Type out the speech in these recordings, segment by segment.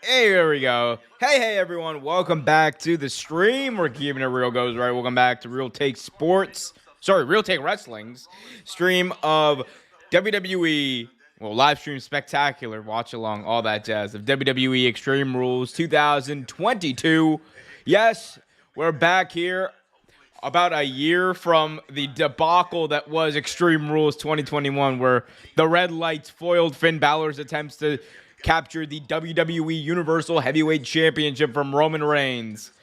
Hey, there we go. Hey, everyone. Welcome back to the stream. We're keeping it real goes right. Welcome back to Real Take Sports. Sorry, Real Take Wrestling's stream of WWE. Well, live stream spectacular. Watch along, all that jazz of WWE Extreme Rules 2022. Yes, we're back here about a year from the debacle that was Extreme Rules 2021, where the red lights foiled Finn Balor's attempts to capture the WWE Universal Heavyweight Championship from Roman Reigns.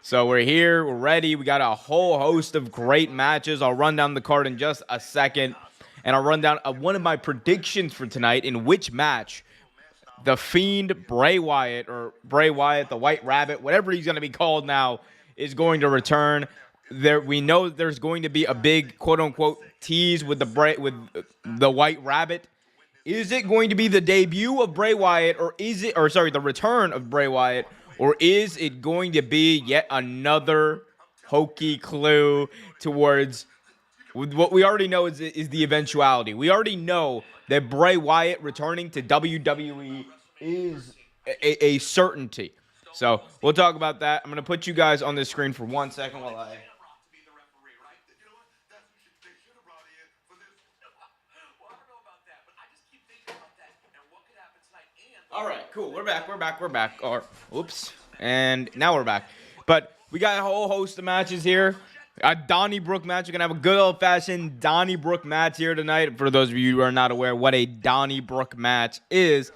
So we're here, we're ready. We got a whole host of great matches. I'll run down the card in just a second, and I'll run down one of my predictions for tonight, in which match the Fiend Bray Wyatt, or Bray Wyatt, the White Rabbit, whatever he's going to be called now, is going to return. We know there's going to be a big quote-unquote tease with the White Rabbit. Is it going to be the debut of Bray Wyatt, the return of Bray Wyatt, or is it going to be yet another hokey clue towards what we already know is the eventuality? We already know that Bray Wyatt returning to WWE is a certainty. So we'll talk about that. I'm going to put you guys on this screen for 1 second while I... All right, cool. We're back. Oops. And now we're back. But we got a whole host of matches here. A Donnybrook match. We're going to have a good old-fashioned Donnybrook match here tonight. For those of you who are not aware what a Donnybrook match is,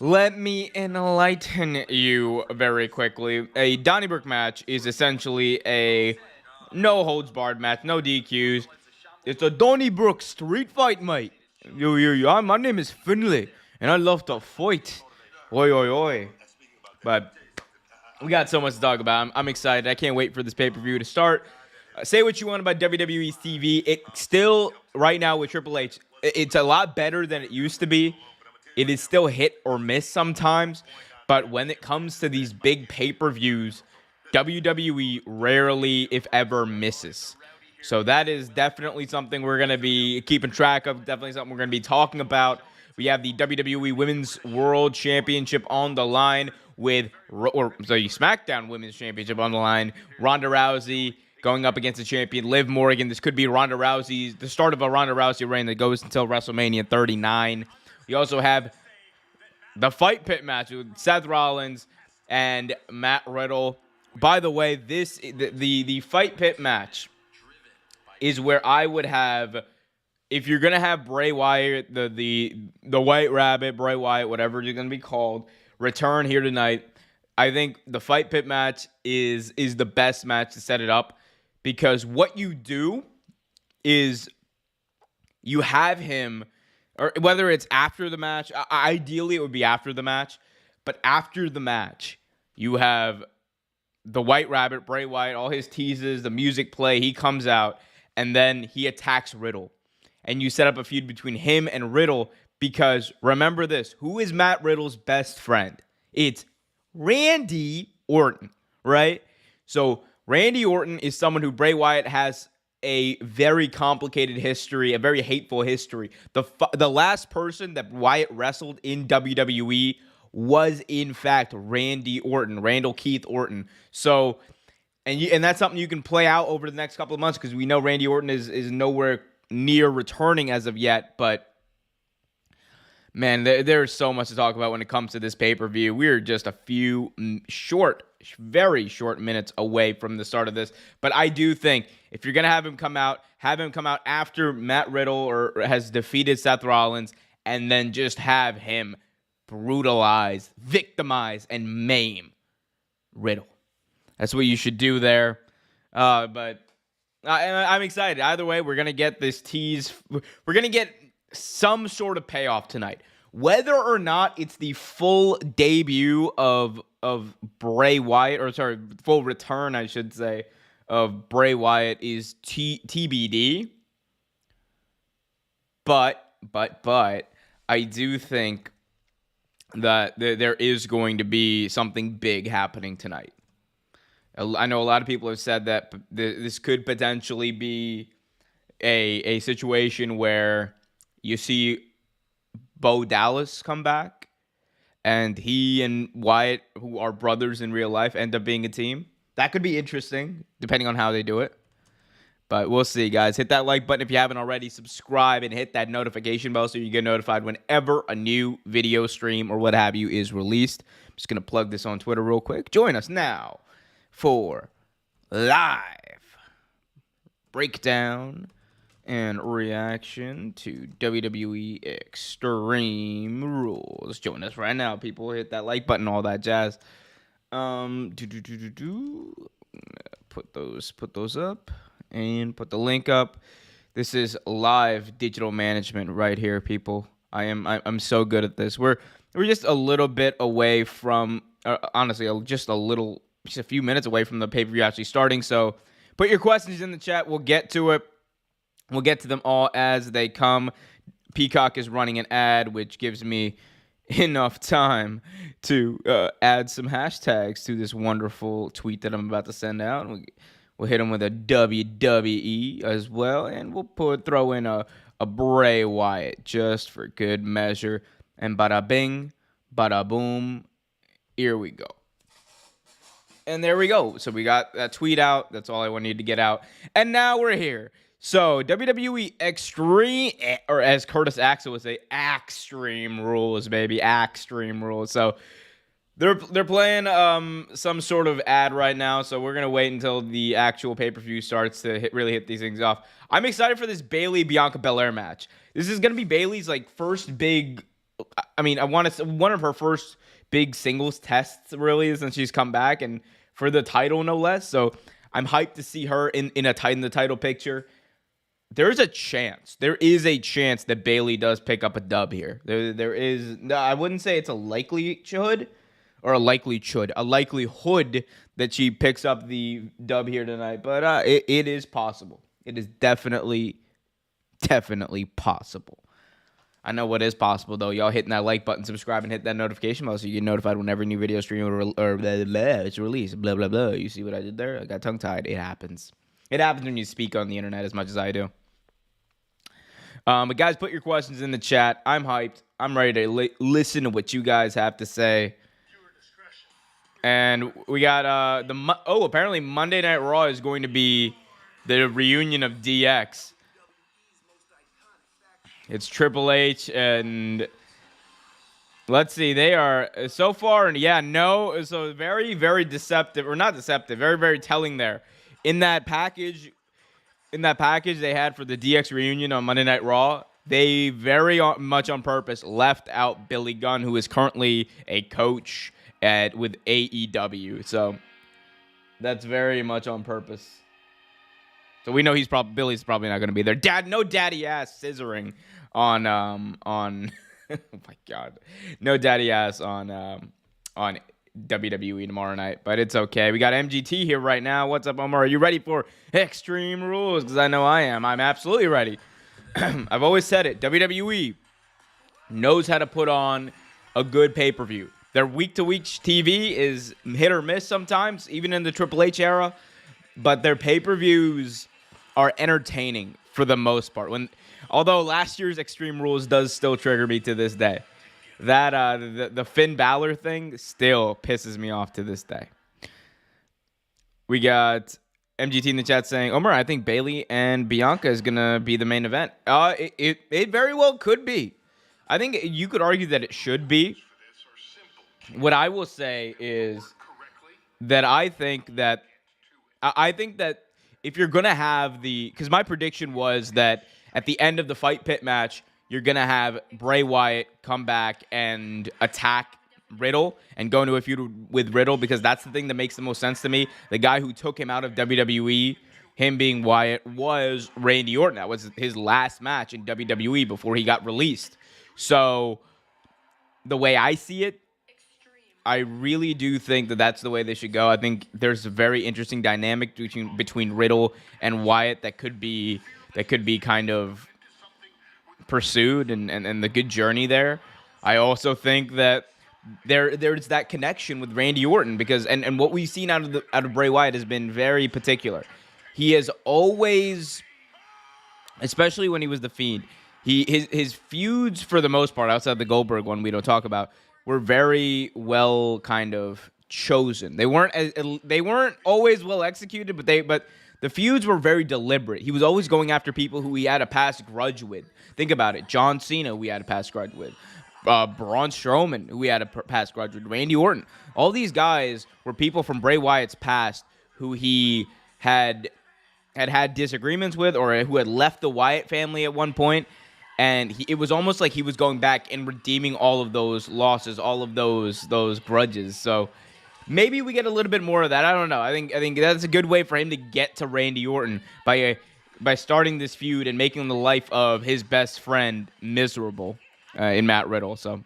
let me enlighten you very quickly. A Donnybrook match is essentially a no-holds-barred match, no DQs. It's a Donnybrook street fight, mate. Yo, my name is Finley. And I love to fight. Oi. But we got so much to talk about. I'm excited. I can't wait for this pay-per-view to start. Say what you want about WWE TV. It still, right now with Triple H, it's a lot better than it used to be. It is still hit or miss sometimes. But when it comes to these big pay-per-views, WWE rarely, if ever, misses. So that is definitely something we're going to be keeping track of. Definitely something we're going to be talking about. We have the WWE Women's World Championship on the line the SmackDown Women's Championship on the line. Ronda Rousey going up against the champion, Liv Morgan. This could be the start of a Ronda Rousey reign that goes until WrestleMania 39. We also have the Fight Pit match with Seth Rollins and Matt Riddle. By the way, the Fight Pit match is where I would have... If you're going to have Bray Wyatt, the White Rabbit, Bray Wyatt, whatever you're going to be called, return here tonight, I think the Fight Pit match is the best match to set it up, because what you do is you have him, or whether it's after the match, ideally it would be after the match, but after the match, you have the White Rabbit, Bray Wyatt, all his teases, the music play, he comes out, and then he attacks Riddle. And you set up a feud between him and Riddle, because remember this, who is Matt Riddle's best friend? It's Randy Orton, right? So Randy Orton is someone who Bray Wyatt has a very complicated history, a very hateful history. The last person that Wyatt wrestled in WWE was, in fact, Randy Orton, Randall Keith Orton. So, and that's something you can play out over the next couple of months, because we know Randy Orton is nowhere near returning as of yet, but man, there's so much to talk about when it comes to this pay-per-view. We're just a few very short minutes away from the start of this, but I do think if you're gonna have him come out after Matt Riddle or has defeated Seth Rollins, and then just have him brutalize, victimize, and maim Riddle. That's what you should do there. But I'm excited. Either way, we're going to get this tease. We're going to get some sort of payoff tonight. Whether or not it's the full debut of Bray Wyatt, full return, I should say, of Bray Wyatt is TBD. But I do think that there is going to be something big happening tonight. I know a lot of people have said that this could potentially be a situation where you see Bo Dallas come back, and he and Wyatt, who are brothers in real life, end up being a team. That could be interesting, depending on how they do it. But we'll see, guys. Hit that like button if you haven't already. Subscribe and hit that notification bell so you get notified whenever a new video stream or what have you is released. I'm just going to plug this on Twitter real quick. Join us now for live breakdown and reaction to WWE Extreme Rules. Join us right now, people. Hit that like button, all that jazz. Put those up. And put the link up. This is live digital management right here, people. I'm so good at this. We're just a little bit away from, honestly, just a few minutes away from the pay-per-view actually starting. So put your questions in the chat. We'll get to it. We'll get to them all as they come. Peacock is running an ad, which gives me enough time to add some hashtags to this wonderful tweet that I'm about to send out. We'll hit him with a WWE as well, and we'll throw in a Bray Wyatt just for good measure. And bada bing, bada boom, here we go. And there we go. So we got that tweet out. That's all I needed to get out. And now we're here. So WWE Extreme, or as Curtis Axel would say, Extreme Rules, baby, Extreme Rules. So They're playing some sort of ad right now, so we're gonna wait until the actual pay-per-view starts to really hit these things off. I'm excited for this Bayley-Bianca Belair match. This is gonna be Bayley's first big. I mean, I want to one of her first big singles tests really since she's come back, and for the title no less. So I'm hyped to see her in the title picture. There is a chance that Bayley does pick up a dub here. There is. I wouldn't say it's a likelihood. Or a likelihood that she picks up the dub here tonight. But it is possible. It is definitely possible. I know what is possible, though. Y'all hitting that like button, subscribe, and hit that notification bell so you get notified whenever a new video stream or blah, blah, blah, it's released. Blah, blah, blah. You see what I did there? I got tongue-tied. It happens. It happens when you speak on the internet as much as I do. But, guys, put your questions in the chat. I'm hyped. I'm ready to listen to what you guys have to say. And we got apparently Monday Night Raw is going to be the reunion of DX. It's Triple H and let's see, they are so far and so very, very deceptive, or not deceptive, very, very telling there. In that package they had for the DX reunion on Monday Night Raw, they very much on purpose left out Billy Gunn, who is currently a coach with AEW, so that's very much on purpose. So we know Billy's probably not going to be there. No daddy ass scissoring on oh my god, no daddy ass on WWE tomorrow night, but it's okay. We got MGT here right now. What's up, Omar? Are you ready for Extreme Rules? Because I know I am. I'm absolutely ready. I've always said it. WWE knows how to put on a good pay-per-view. Their week-to-week TV is hit or miss sometimes, even in the Triple H era. But their pay-per-views are entertaining for the most part. Although last year's Extreme Rules does still trigger me to this day. That the Finn Balor thing still pisses me off to this day. We got MGT in the chat saying, Omar, I think Bayley and Bianca is going to be the main event. It very well could be. I think you could argue that it should be. What I will say is that I think that if you're going to have because my prediction was that at the end of the Fight Pit match, you're going to have Bray Wyatt come back and attack Riddle and go into a feud with Riddle, because that's the thing that makes the most sense to me. The guy who took him out of WWE, him being Wyatt, was Randy Orton. That was his last match in WWE before he got released. So the way I see it, I really do think that that's the way they should go. I think there's a very interesting dynamic between Riddle and Wyatt that could be kind of pursued and the good journey there. I also think that there's that connection with Randy Orton, because and what we've seen out of Bray Wyatt has been very particular. He has always, especially when he was the Fiend, his feuds for the most part outside the Goldberg one we don't talk about, were very well kind of chosen. They weren't always well executed, but the feuds were very deliberate. He was always going after people who he had a past grudge with. Think about it. John Cena, who he had a past grudge with. Braun Strowman, who he had a past grudge with. Randy Orton. All these guys were people from Bray Wyatt's past who he had disagreements with, or who had left the Wyatt family at one point. And it was almost like he was going back and redeeming all of those losses, all of those grudges. So maybe we get a little bit more of that. I don't know. I think that's a good way for him to get to Randy Orton by starting this feud and making the life of his best friend miserable in Matt Riddle. So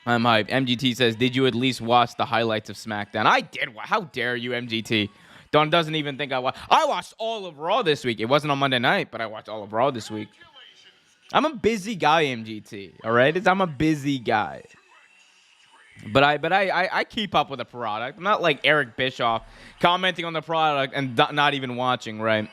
I'm hyped. MGT says, "Did you at least watch the highlights of SmackDown?" I did. How dare you, MGT? Don doesn't even think I watched. I watched all of Raw this week. It wasn't on Monday night, but I watched all of Raw this week. I'm a busy guy, MGT. All right, I'm a busy guy. But I keep up with the product. I'm not like Eric Bischoff commenting on the product and not even watching. Right?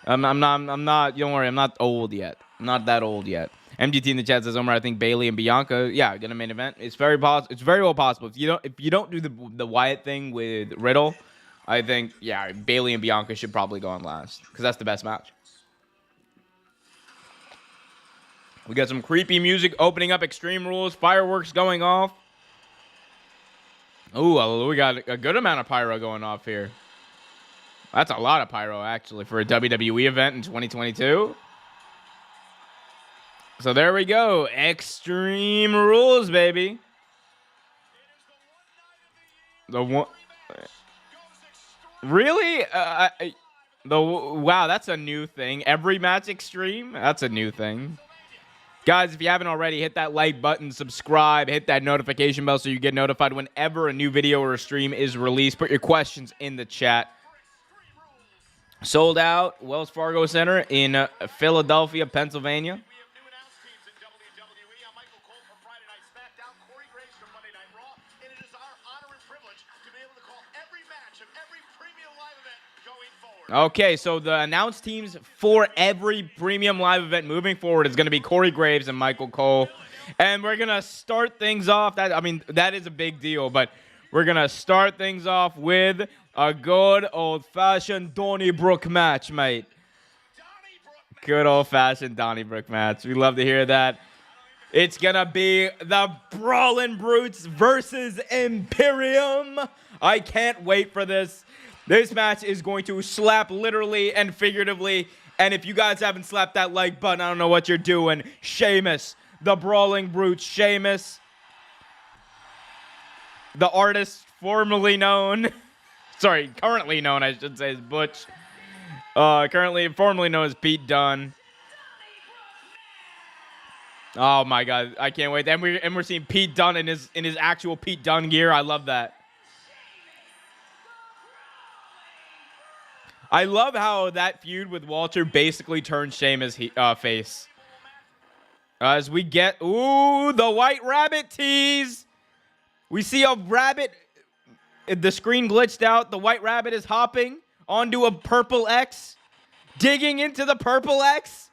I'm not. Don't worry. I'm not old yet. I'm not that old yet. MGT in the chat says, "Omar, I think Bayley and Bianca, get a main event. It's very possible. It's very well possible. If you don't do the Wyatt thing with Riddle, I think, Bayley and Bianca should probably go on last because that's the best match." We got some creepy music opening up Extreme Rules, fireworks going off. Ooh, we got a good amount of pyro going off here. That's a lot of pyro, actually, for a WWE event in 2022. So there we go. Extreme Rules, baby. The one... Really? Wow, that's a new thing. Every match extreme? That's a new thing. Guys, if you haven't already, hit that like button, subscribe, hit that notification bell so you get notified whenever a new video or a stream is released. Put your questions in the chat. Sold out Wells Fargo Center in Philadelphia, Pennsylvania. Okay, so the announced teams for every premium live event moving forward is going to be Corey Graves and Michael Cole. And we're going to start things off. That is a big deal, but we're going to start things off with a good old-fashioned Donnybrook match, mate. Good old-fashioned Donnybrook match. We love to hear that. It's going to be the Brolin Brutes versus Imperium. I can't wait for this. This match is going to slap literally and figuratively. And if you guys haven't slapped that like button, I don't know what you're doing. Sheamus, the Brawling Brute, Sheamus, the artist formerly known, currently known, I should say, as Butch. Formerly known as Pete Dunne. Oh my God, I can't wait. And we're seeing Pete Dunne in his actual Pete Dunne gear. I love that. I love how that feud with Walter basically turned Sheamus' face. As we get, the White Rabbit tease. We see a rabbit. The screen glitched out. The White Rabbit is hopping onto a purple X. Digging into the purple X.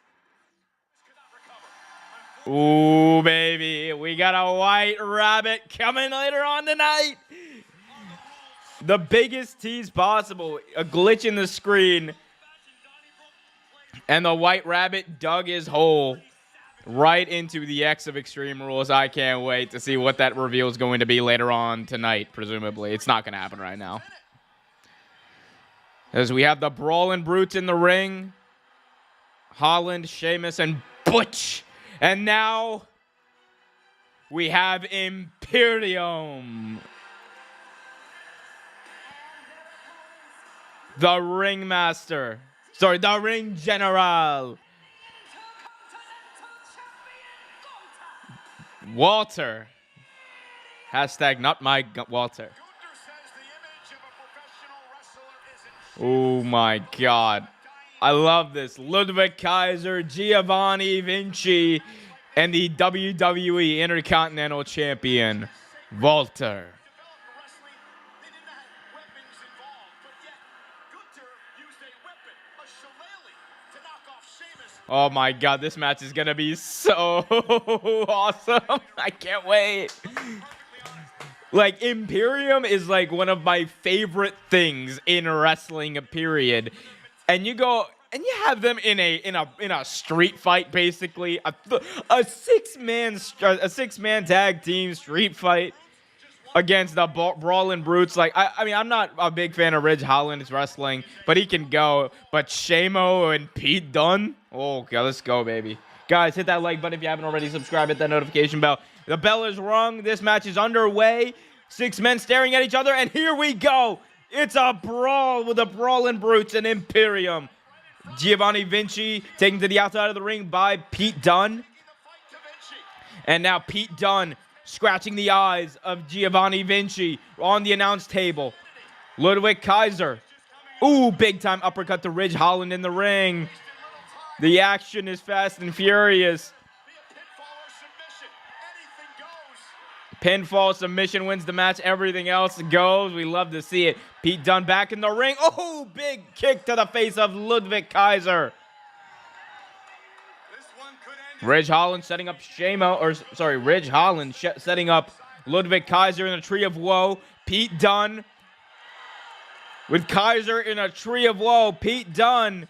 Ooh, baby. We got a White Rabbit coming later on tonight. The biggest tease possible. A glitch in the screen. And the White Rabbit dug his hole right into the X of Extreme Rules. I can't wait to see what that reveal is going to be later on tonight, presumably. It's not going to happen right now. As we have the Brawling Brutes in the ring. Holland, Sheamus, and Butch. And now we have Imperium. The ringmaster. Sorry, the ring general. Walter. Hashtag not my Walter. Oh my God. I love this. Ludwig Kaiser, Giovanni Vinci, and the WWE Intercontinental Champion, Walter. Oh my God, this match is gonna be so awesome. I can't wait. Like, Imperium is like one of my favorite things in wrestling, period. And you go and you have them in a street fight, basically. A six-man tag team street fight against the Brawling Brutes. Like, I mean, I'm not a big fan of Ridge Holland's wrestling, but he can go. But Shamo and Pete Dunne? Oh, okay, let's go, baby. Guys, hit that like button if you haven't already. Subscribe, hit that notification bell. The bell is rung. This match is underway. 6 men staring at each other, and here we go. It's a brawl with the Brawling Brutes and Imperium. Giovanni Vinci taken to the outside of the ring by Pete Dunne. And now Pete Dunne scratching the eyes of Giovanni Vinci on the announce table. Ludwig Kaiser. Ooh, big time uppercut to Ridge Holland in the ring. The action is fast and furious. Pinfall submission wins the match. Everything else goes. We love to see it. Pete Dunne back in the ring. Oh, big kick to the face of Ludwig Kaiser. Ridge Holland setting up Ridge Holland setting up Ludwig Kaiser in a tree of woe. Pete Dunne with Kaiser in a tree of woe. Pete Dunne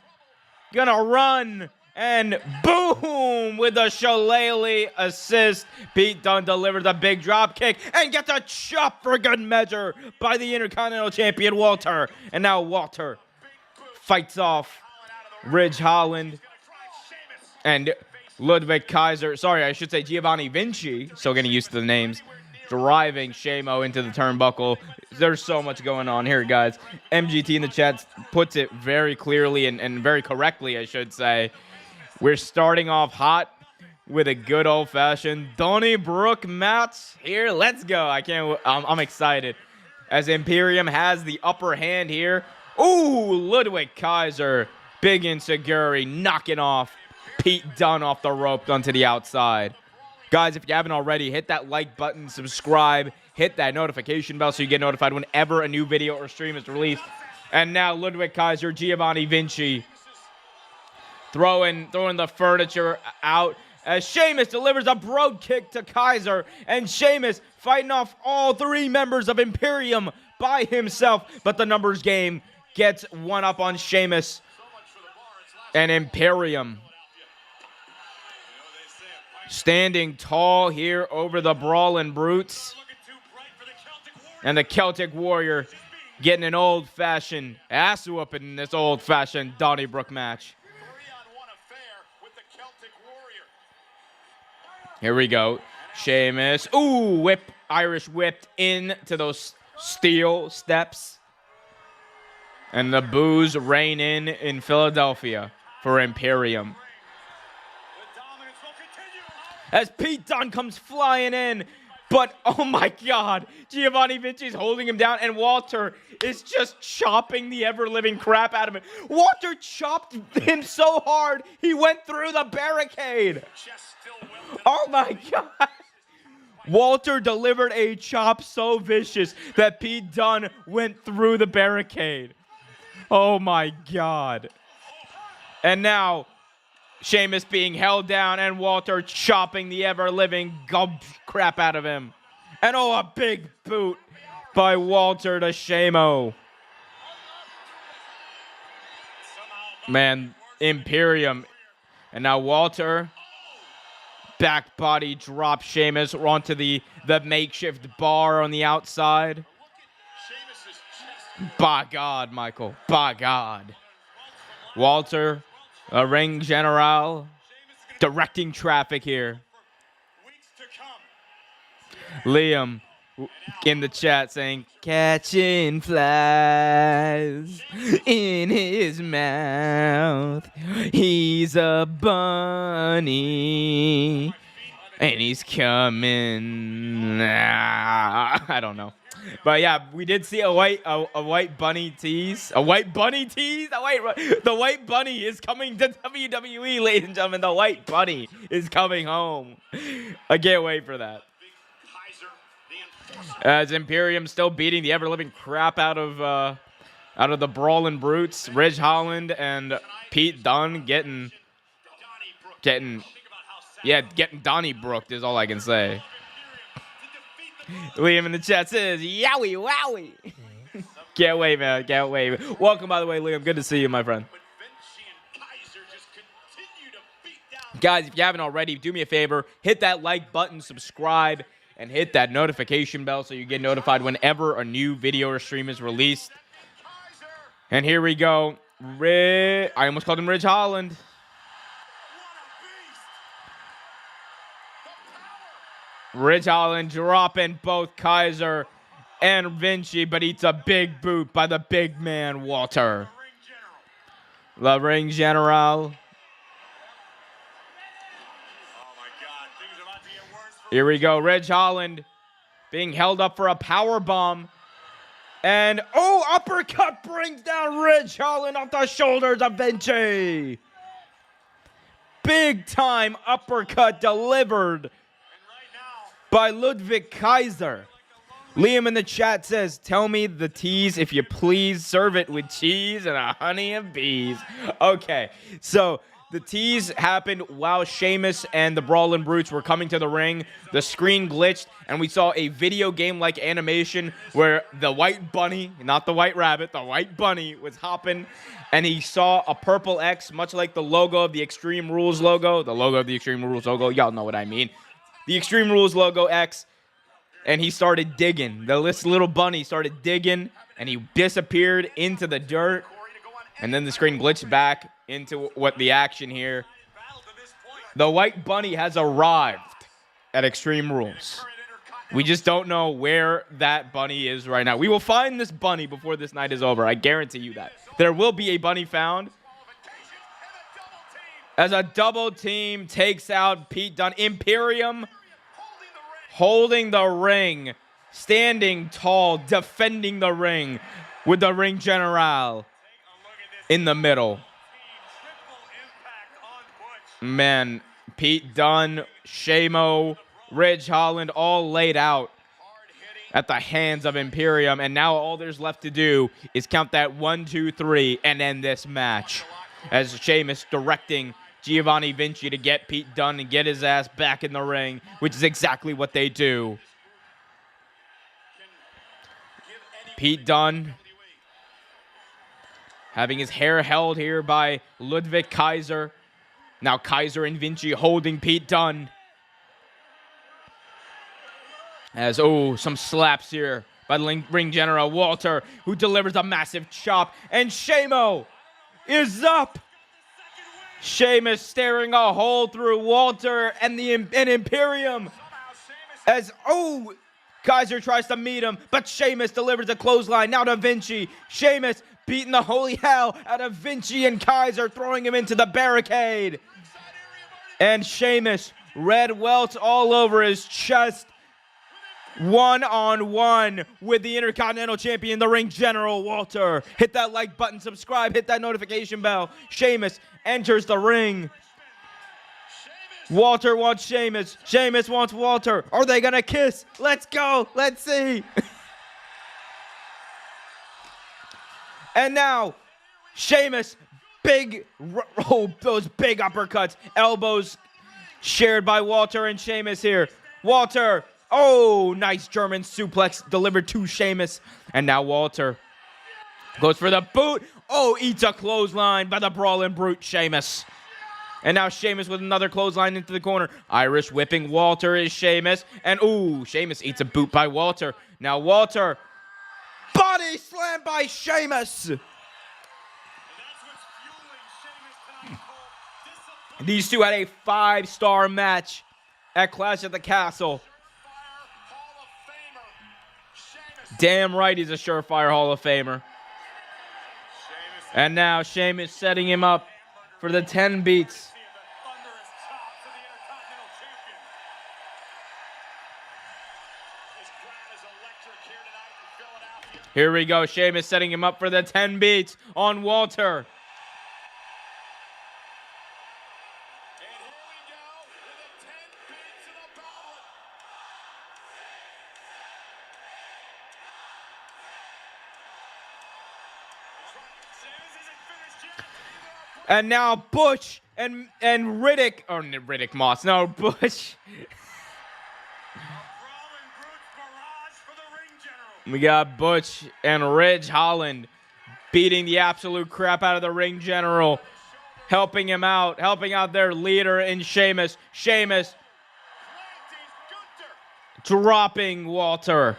gonna run. And boom! With a shillelagh assist, Pete Dunne delivers a big drop kick and gets a chop for good measure by the Intercontinental Champion Walter. And now Walter fights off Ridge Holland and Ludwig Kaiser. Sorry, I should say Giovanni Vinci. Still getting used to the names. Driving Shamo into the turnbuckle. There's so much going on here, guys. MGT in the chat puts it very clearly and very correctly, I should say. We're starting off hot with a good old-fashioned Donnybrook match here. Let's go. I'm excited. As Imperium has the upper hand here. Ooh, Ludwig Kaiser. Big insecurity. Knocking off Pete Dunne off the rope onto the outside. Guys, if you haven't already, hit that like button, subscribe, hit that notification bell so you get notified whenever a new video or stream is released. And now Ludwig Kaiser, Giovanni Vinci. Throwing the furniture out as Sheamus delivers a broad kick to Kaiser. And Sheamus fighting off all 3 members of Imperium by himself. But the numbers game gets one up on Sheamus and Imperium. Standing tall here over the Brawling Brutes. And the Celtic Warrior getting an old-fashioned ass whooping in this old-fashioned Donnybrook match. Here we go. Sheamus. Ooh, Irish whipped into those steel steps. And the boos reign in Philadelphia for Imperium. As Pete Dunne comes flying in. But, oh my God, Giovanni Vinci's holding him down, and Walter is just chopping the ever-living crap out of him. Walter chopped him so hard, he went through the barricade. Oh my God. Walter delivered a chop so vicious that Pete Dunne went through the barricade. Oh my God. And now, Sheamus being held down and Walter chopping the ever-living crap out of him. And oh, a big boot by Walter to Shamo. Man, Imperium. And now Walter, back body drop Sheamus onto the makeshift bar on the outside. By God, Michael. By God. Walter, a ring general, directing traffic here. Liam in the chat saying, catching flies in his mouth. He's a bunny and he's coming. I don't know. But yeah, we did see a white bunny tease. A white bunny tease? The white bunny is coming to WWE, ladies and gentlemen. The white bunny is coming home. I can't wait for that. As Imperium still beating the ever-living crap out of the Brawling Brutes. Ridge Holland and Pete Dunne getting getting Donnybrooked is all I can say. Liam in the chat says, yowie, wowie. Can't wait, man. Can't wait. Welcome, by the way, Liam. Good to see you, my friend. Guys, if you haven't already, do me a favor. Hit that like button, subscribe, and hit that notification bell so you get notified whenever a new video or stream is released. And here we go. I almost called him Ridge Holland. Ridge Holland dropping both Kaiser and Vinci, but eats a big boot by the big man, Walter. The Ring General. Here we go. Ridge Holland being held up for a power bomb. And, oh, uppercut brings down Ridge Holland off the shoulders of Vinci. Big time uppercut delivered by Ludwig Kaiser. Liam in the chat says, tell me the teas if you please. Serve it with cheese and a honey and bees. Okay, so the tease happened while Sheamus and the Brolin Brutes were coming to the ring. The screen glitched, and we saw a video game-like animation where the white bunny, not the white rabbit, the white bunny was hopping, and he saw a purple X, much like the logo of the Extreme Rules logo. The logo of the Extreme Rules logo, y'all know what I mean. The Extreme Rules logo X, and he started digging. This little bunny started digging, and he disappeared into the dirt. And then the screen glitched back into what the action here. The white bunny has arrived at Extreme Rules. We just don't know where that bunny is right now. We will find this bunny before this night is over. I guarantee you that. There will be a bunny found. As a double team takes out Pete Dunne. Imperium holding the ring. Standing tall. Defending the ring with the Ring General in the middle. Man, Pete Dunne, Shamo, Ridge Holland all laid out at the hands of Imperium. And now all there's left to do is count that 1, 2, 3 and end this match. As Sheamus directing Giovanni Vinci to get Pete Dunne and get his ass back in the ring, which is exactly what they do. Pete Dunne having his hair held here by Ludwig Kaiser. Now Kaiser and Vinci holding Pete Dunne. As, oh, some slaps here by the Ring General Walter, who delivers a massive chop. And Shamo is up. Sheamus staring a hole through Walter and Imperium. As, oh, Kaiser tries to meet him, but Sheamus delivers a clothesline. Now to Vinci. Sheamus beating the holy hell out of Vinci and Kaiser, throwing him into the barricade. And Sheamus, red welts all over his chest. One-on-one with the Intercontinental Champion, the Ring General Walter. Hit that like button, subscribe, hit that notification bell. Sheamus enters the ring. Walter wants Sheamus. Sheamus wants Walter. Are they gonna kiss? Let's go. Let's see. And now, Sheamus, those big uppercuts, elbows shared by Walter and Sheamus here. Walter, oh, nice German suplex delivered to Sheamus. And now Walter goes for the boot. Oh, eats a clothesline by the Brolin Brute, Sheamus. And now Sheamus with another clothesline into the corner. Irish whipping Walter is Sheamus. And, ooh, Sheamus eats a boot by Walter. Now Walter, body slam by Sheamus. These two had a 5-star match at Clash at the Castle. Damn right he's a surefire Hall of Famer. And now Sheamus setting him up for the 10 beats. Here we go. Sheamus setting him up for the 10 beats on Walter. And now Butch and Riddick, or Riddick Moss, no, Butch. We got Butch and Ridge Holland beating the absolute crap out of the ring general, helping out their leader in Sheamus. Sheamus dropping Walter.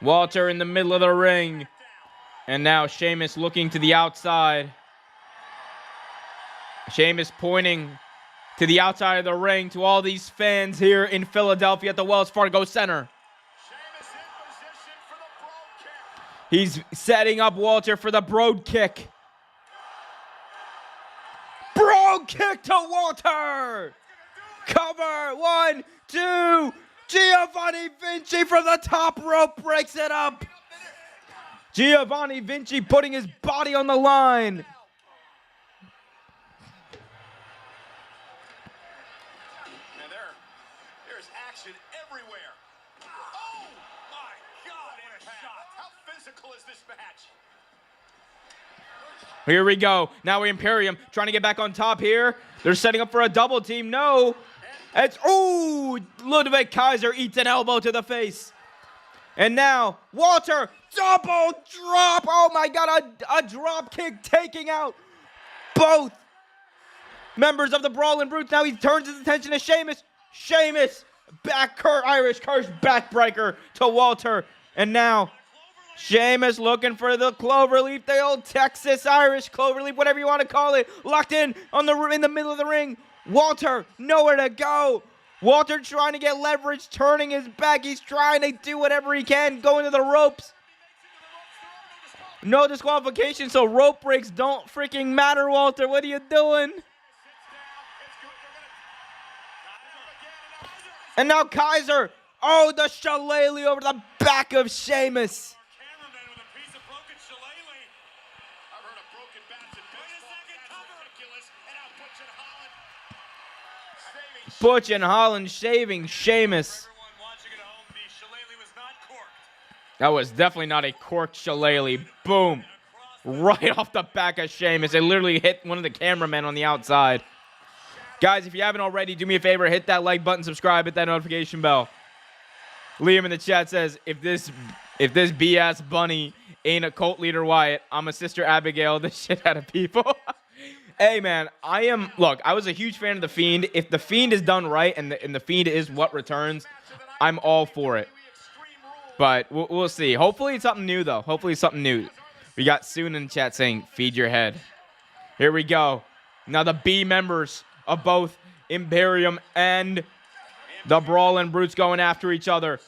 Walter in the middle of the ring. And now Sheamus looking to the outside. Sheamus pointing to the outside of the ring to all these fans here in Philadelphia at the Wells Fargo Center. He's setting up Walter for the Broad kick. Broad kick to Walter. Cover. 1, 2. Giovanni Vinci from the top rope breaks it up. Giovanni Vinci putting his body on the line. There's action everywhere. Oh my God, what a shot. How physical is this match? Here we go. Now Imperium trying to get back on top here. They're setting up for a double team. No. It's, ooh, Ludwig Kaiser eats an elbow to the face. And now Walter, double drop. Oh my God, a drop kick taking out both members of the Brolin Brute. Now he turns his attention to Sheamus. Sheamus, Irish curse backbreaker to Walter. And now Sheamus looking for the cloverleaf, the old Texas Irish cloverleaf, whatever you want to call it. Locked in in the middle of the ring. Walter, nowhere to go. Walter trying to get leverage, turning his back. He's trying to do whatever he can, going to the ropes. No disqualification, so rope breaks don't freaking matter, Walter. What are you doing? And now Kaiser. Oh, the shillelagh over the back of Sheamus. Butch and Holland shaving Sheamus. That was definitely not a corked shillelagh. Boom. Right off the back of Sheamus. It literally hit one of the cameramen on the outside. Guys, if you haven't already, do me a favor. Hit that like button, subscribe, hit that notification bell. Liam in the chat says, if this BS bunny ain't a cult leader Wyatt, I'm a Sister Abigail the shit out of people. Hey, man, look, I was a huge fan of The Fiend. If The Fiend is done right and the Fiend is what returns, I'm all for it. But we'll see. Hopefully it's something new, though. Hopefully it's something new. We got Soon in the chat saying, feed your head. Here we go. Now the B members of both Imperium and the Brolin Brutes going after each other.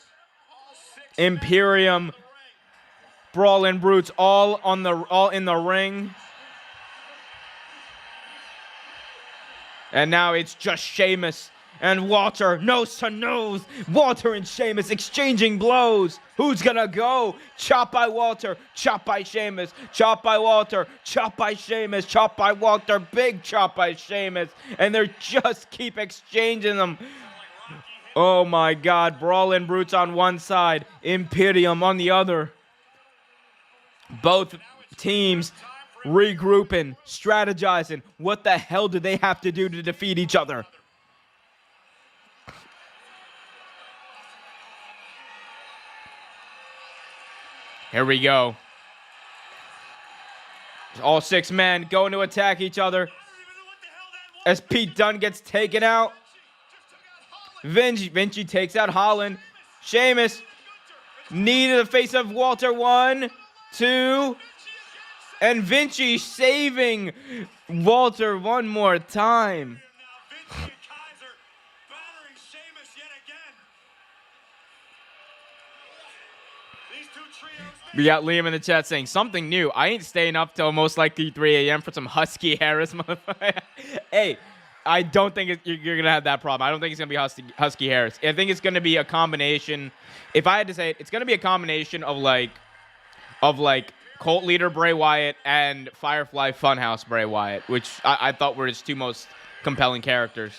Imperium, Brolin Brutes all in the ring. And now it's just Sheamus and Walter, nose to nose. Walter and Sheamus exchanging blows. Who's gonna go? Chop by Walter, chop by Sheamus, chop by Walter, chop by Sheamus, chop by Walter, big chop by Sheamus. And they're just keep exchanging them. Oh my God, Brolin Brutes on one side, Imperium on the other. Both teams regrouping, strategizing. What the hell do they have to do to defeat each other? Here we go. All 6 men going to attack each other. As Pete Dunne gets taken out. Vinci takes out Holland. Sheamus, knee to the face of Walter. 1, 2. And Vinci saving Walter one more time. We got Liam in the chat saying something new. I ain't staying up till most likely 3 a.m. for some Husky Harris, motherfucker. Hey, I don't think you're going to have that problem. I don't think it's going to be Husky Harris. I think it's going to be a combination. If I had to say it, it's going to be a combination of like Cult Leader Bray Wyatt and Firefly Funhouse Bray Wyatt, which I thought were his 2 most compelling characters.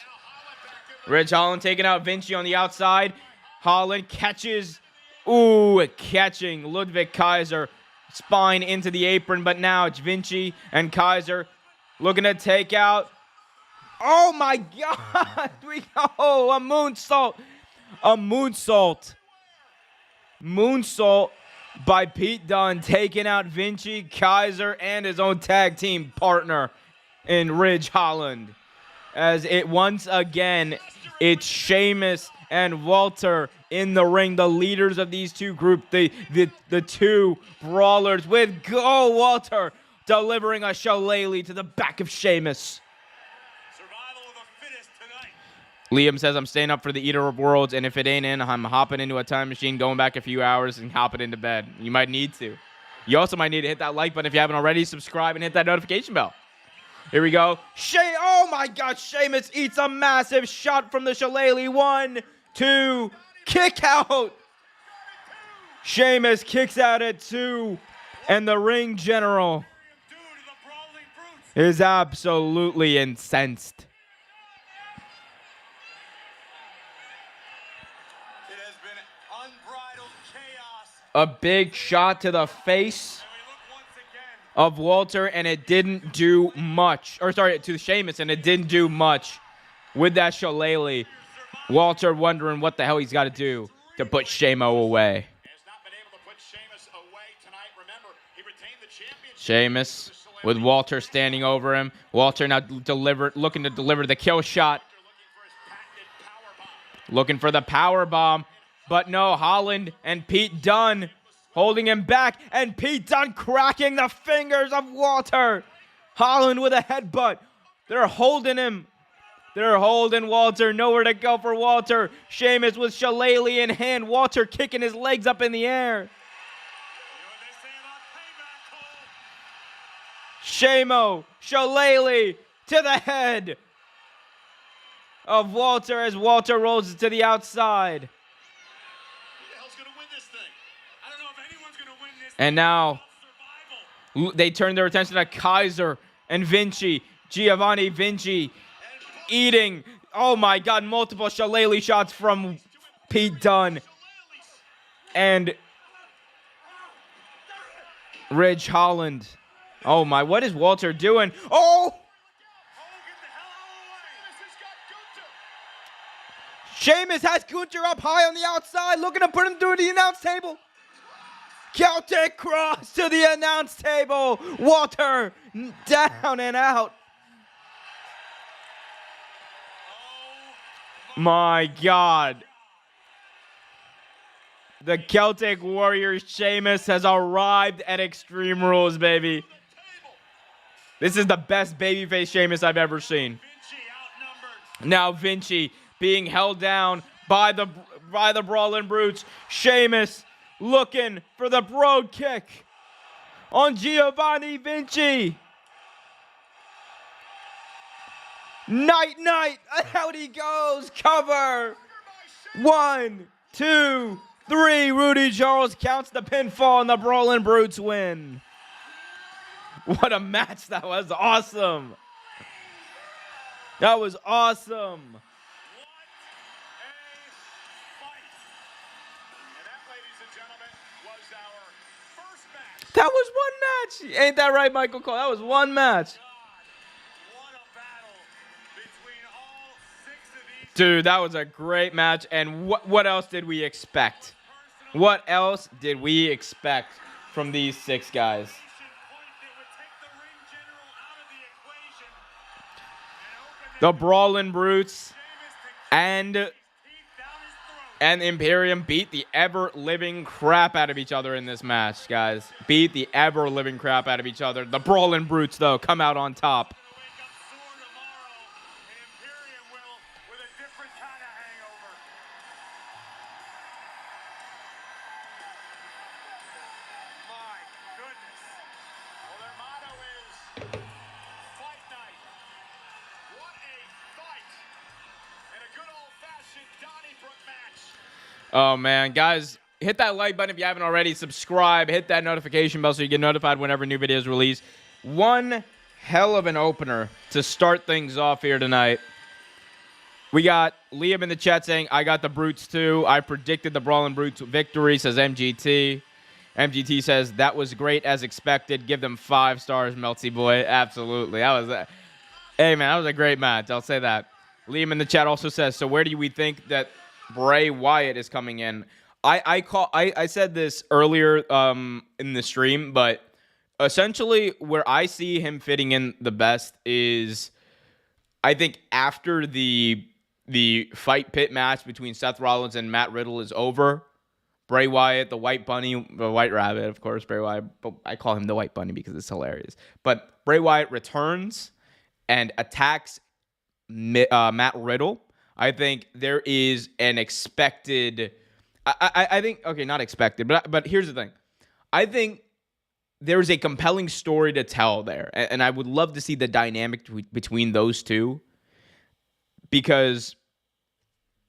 Ridge Holland taking out Vinci on the outside. Holland catches Ooh, catching Ludwig Kaiser. Spine into the apron, but now it's Vinci and Kaiser looking to take out. Oh my God! A moonsault. A moonsault. Moonsault by Pete Dunne, taking out Vinci, Kaiser, and his own tag team partner in Ridge Holland. As it once again, it's Sheamus and Walter in the ring, the leaders of these two groups, the two brawlers with Walter delivering a shillelagh to the back of Sheamus. Survival of the fittest tonight. Liam says, I'm staying up for the Eater of Worlds, and if it ain't in, I'm hopping into a time machine, going back a few hours, and hopping into bed. You might need to. You also might need to hit that like button if you haven't already, subscribe, and hit that notification bell. Here we go. Oh my God, Sheamus eats a massive shot from the shillelagh. 1, 2, kick out. Sheamus kicks out at 2, and the ring general is absolutely incensed. It has been unbridled chaos. A big shot to the face of Walter, and it didn't do much. Or sorry, to Sheamus, and it didn't do much with that shillelagh. Walter wondering what the hell he's got to do to put Shamo away. Has not been able to put Sheamus away tonight. Remember, he retained the championship. Sheamus with Walter standing over him. Walter now looking to deliver the kill shot. Looking for the power bomb. But no, Holland and Pete Dunne holding him back, and Pete Dunne cracking the fingers of Walter. Holland with a headbutt. They're holding him. They're holding Walter. Nowhere to go for Walter. Sheamus with shillelagh in hand. Walter kicking his legs up in the air. Shamo, shillelagh to the head of Walter as Walter rolls it to the outside. And now they turn their attention to Kaiser and Vinci. Giovanni Vinci eating, oh my God, multiple shillelagh shots from Pete Dunne. And Ridge Holland. Oh my, what is Walter doing? Oh! Sheamus has Gunther up high on the outside, looking to put him through the announce table. Celtic cross to the announce table. Walter down and out. My God. The Celtic Warrior Sheamus has arrived at Extreme Rules, baby. This is the best babyface Sheamus I've ever seen. Now Vinci being held down by the Brolin Brutes. Sheamus looking for the broad kick on Giovanni Vinci. Night. Out he goes. Cover. 1, 2, 3. Rudy Charles counts the pinfall, and the Brolin Brutes win. What a match. That was awesome. That was awesome. That was one match. Ain't that right, Michael Cole? That was one match. Dude, that was a great match. And what else did we expect? What else did we expect from these 6 guys? The Brawlin' Brutes and Imperium beat the ever-living crap out of each other in this match, guys. Beat the ever-living crap out of each other. The Brawlin' Brutes, though, come out on top. Oh, man. Guys, hit that like button if you haven't already. Subscribe. Hit that notification bell so you get notified whenever new videos release. One hell of an opener to start things off here tonight. We got Liam in the chat saying, I got the Brutes too. I predicted the Brolin Brutes victory, says MGT. MGT says, that was great as expected. Give them 5 stars, Melty Boy. Absolutely. Hey, man, that was a great match. I'll say that. Liam in the chat also says, so where do we think that Bray Wyatt is coming in? I said this earlier in the stream, but essentially where I see him fitting in the best is I think after the fight pit match between Seth Rollins and Matt Riddle is over, Bray Wyatt, the White Bunny, the White Rabbit, of course, Bray Wyatt, but I call him the White Bunny because it's hilarious. But Bray Wyatt returns and attacks Matt Riddle. I think there is an expected... I think, okay, not expected, but here's the thing. I think there's a compelling story to tell there, and I would love to see the dynamic between those two, because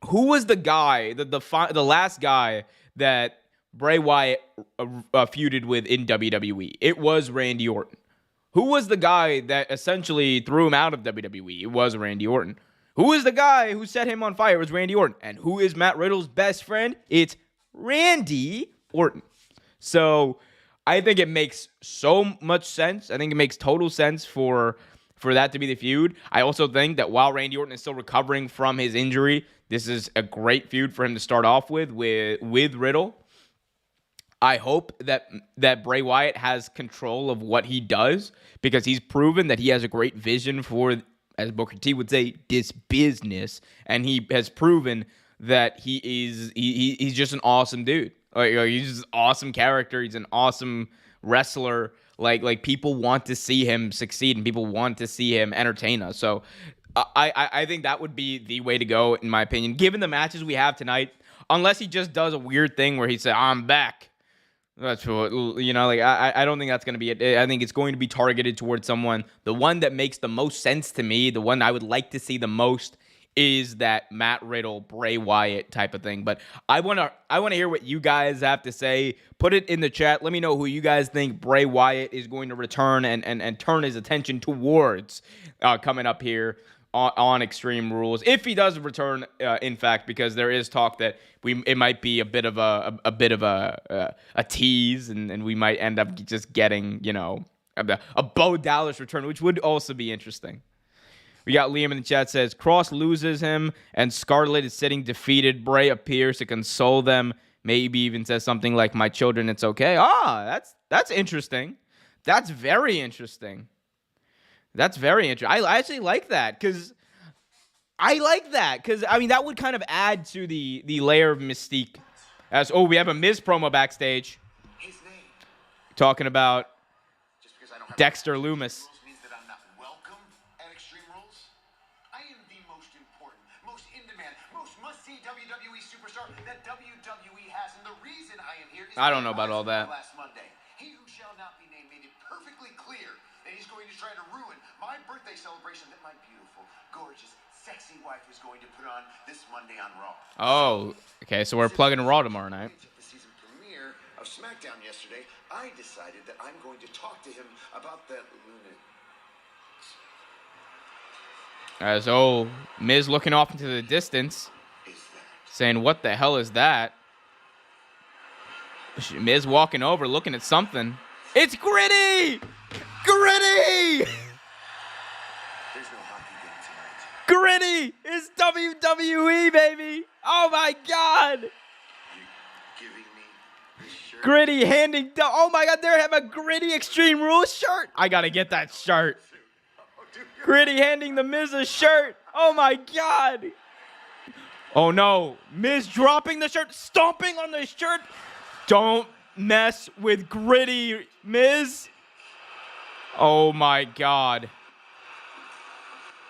who was the guy, the last guy that Bray Wyatt feuded with in WWE? It was Randy Orton. Who was the guy that essentially threw him out of WWE? It was Randy Orton. Who is the guy who set him on fire? It was Randy Orton. And who is Matt Riddle's best friend? It's Randy Orton. So I think it makes so much sense. I think it makes total sense for that to be the feud. I also think that while Randy Orton is still recovering from his injury, this is a great feud for him to start off with Riddle. I hope that Bray Wyatt has control of what he does, because he's proven that he has a great vision for, as Booker T would say, this business, and he has proven that he's just an awesome dude. He's just an awesome character. He's an awesome wrestler. Like people want to see him succeed, and people want to see him entertain us. So I think that would be the way to go, in my opinion, given the matches we have tonight. Unless he just does a weird thing where he says, "I'm back." That's what, I don't think that's going to be it. I think it's going to be targeted towards someone. The one that makes the most sense to me, the one I would like to see the most, is that Matt Riddle, Bray Wyatt type of thing. But I want to hear what you guys have to say. Put it in the chat. Let me know who you guys think Bray Wyatt is going to return and turn his attention towards coming up here on Extreme Rules, if he does return, in fact, because there is talk that it might be a bit of a tease, and we might end up just getting, a Bo Dallas return, which would also be interesting. We got Liam in the chat says, Cross loses him and Scarlett is sitting defeated. Bray appears to console them. Maybe even says something like, "My children, it's okay." That's interesting. That's very interesting. I actually like that, because I mean, that would kind of add to the layer of mystique. We have a Miz promo backstage talking about Dexter Loomis. Means that I'm not welcome at Extreme Rules. I am the most important, most in-demand, most must-see WWE superstar that WWE has, and the reason I am here is I don't know about all that. Last Monday, he who shall not be named made it perfectly clear that he's going to try to ruin my birthday celebration that my beautiful, gorgeous, sexy wife was going to put on this Monday on Raw. Oh, okay, so we're plugging Raw tomorrow night. The season premiere of SmackDown yesterday, I decided that I'm going to talk to him about that lunatic. As Miz looking off into the distance, saying, "What the hell is that?" Miz walking over, looking at something. It's Gritty! Gritty! There's no hockey game tonight. Gritty is WWE, baby! Oh my God! You giving me this shirt? Gritty handing. Oh my God, they have a Gritty Extreme Rules shirt. I gotta get that shirt. Gritty handing the Miz a shirt. Oh my God. Oh no, Miz dropping the shirt, stomping on the shirt. Don't mess with Gritty, Miz. Oh my God.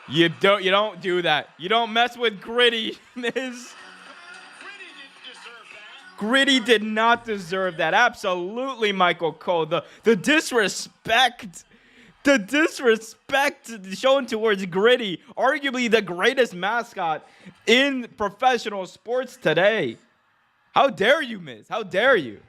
You don't do that. You don't mess with Gritty, Miz. Gritty did not deserve that. Absolutely, Michael Cole. The disrespect. The disrespect shown towards Gritty. Arguably the greatest mascot in professional sports today. How dare you, Miz? How dare you?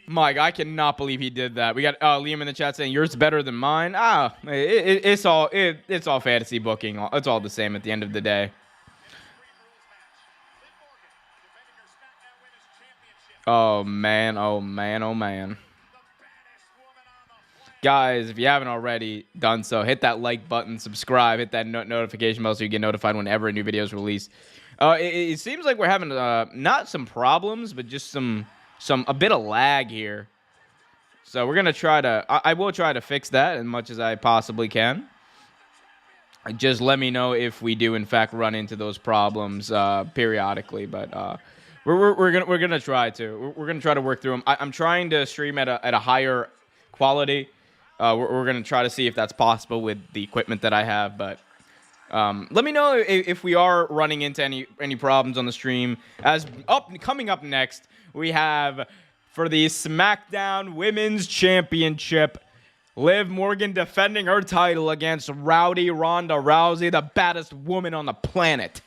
Mike, I cannot believe he did that. We got Liam in the chat saying yours better than mine. It's all fantasy booking. It's all the same at the end of the day. Oh man, oh man, oh man. Guys, if you haven't already done so, hit that like button, subscribe, hit that notification bell so you get notified whenever a new video is released. It seems like we're having not some problems, but just a bit of lag here. So we're gonna try to. I will try to fix that as much as I possibly can. Just let me know if we do in fact run into those problems periodically, but we're gonna try to. We're gonna try to work through them. I'm trying to stream at a higher quality. We're gonna try to see if that's possible with the equipment that I have, but let me know if we are running into any problems on the stream. Coming up next, we have for the SmackDown Women's Championship, Liv Morgan defending her title against Ronda Rousey, the baddest woman on the planet.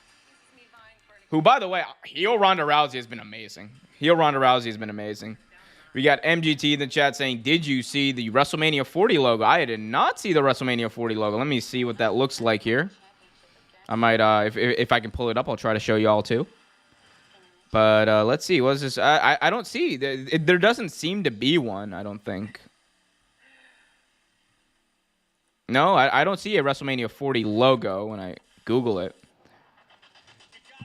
Who, by the way, heel Ronda Rousey has been amazing. Heel Ronda Rousey has been amazing. We got MGT in the chat saying, did you see the WrestleMania 40 logo? I did not see the WrestleMania 40 logo. Let me see what that looks like here. I might, if I can pull it up, I'll try to show you all too. But let's see. What is this? I don't see. There doesn't seem to be one, I don't think. No, I don't see a WrestleMania 40 logo when I Google it.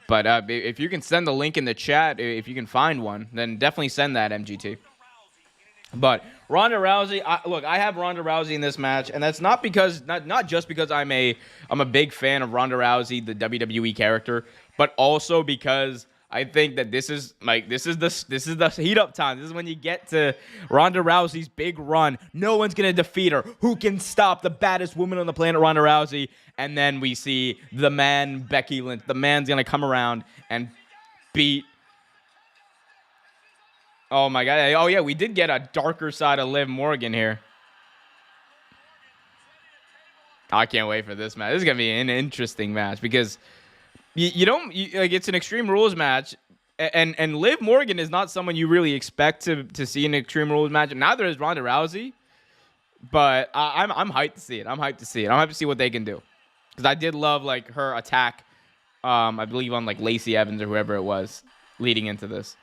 But if you can send the link in the chat, if you can find one, then definitely send that, MGT. But Ronda Rousey, I have Ronda Rousey in this match, and that's not because not just because I'm a big fan of Ronda Rousey, the WWE character, but also because I think that this is the heat up time. This is when you get to Ronda Rousey's big run. No one's gonna defeat her. Who can stop the baddest woman on the planet, Ronda Rousey? And then we see the man, Becky Lynch. The man's gonna come around and beat. Oh my God! Oh yeah, we did get a darker side of Liv Morgan here. I can't wait for this match. This is gonna be an interesting match because it's an Extreme Rules match, and Liv Morgan is not someone you really expect to see in an Extreme Rules match. Neither is Ronda Rousey, but I'm hyped to see it. I'm hyped to see it. I'm hyped to see what they can do because I did love like her attack. I believe on like Lacey Evans or whoever it was leading into this.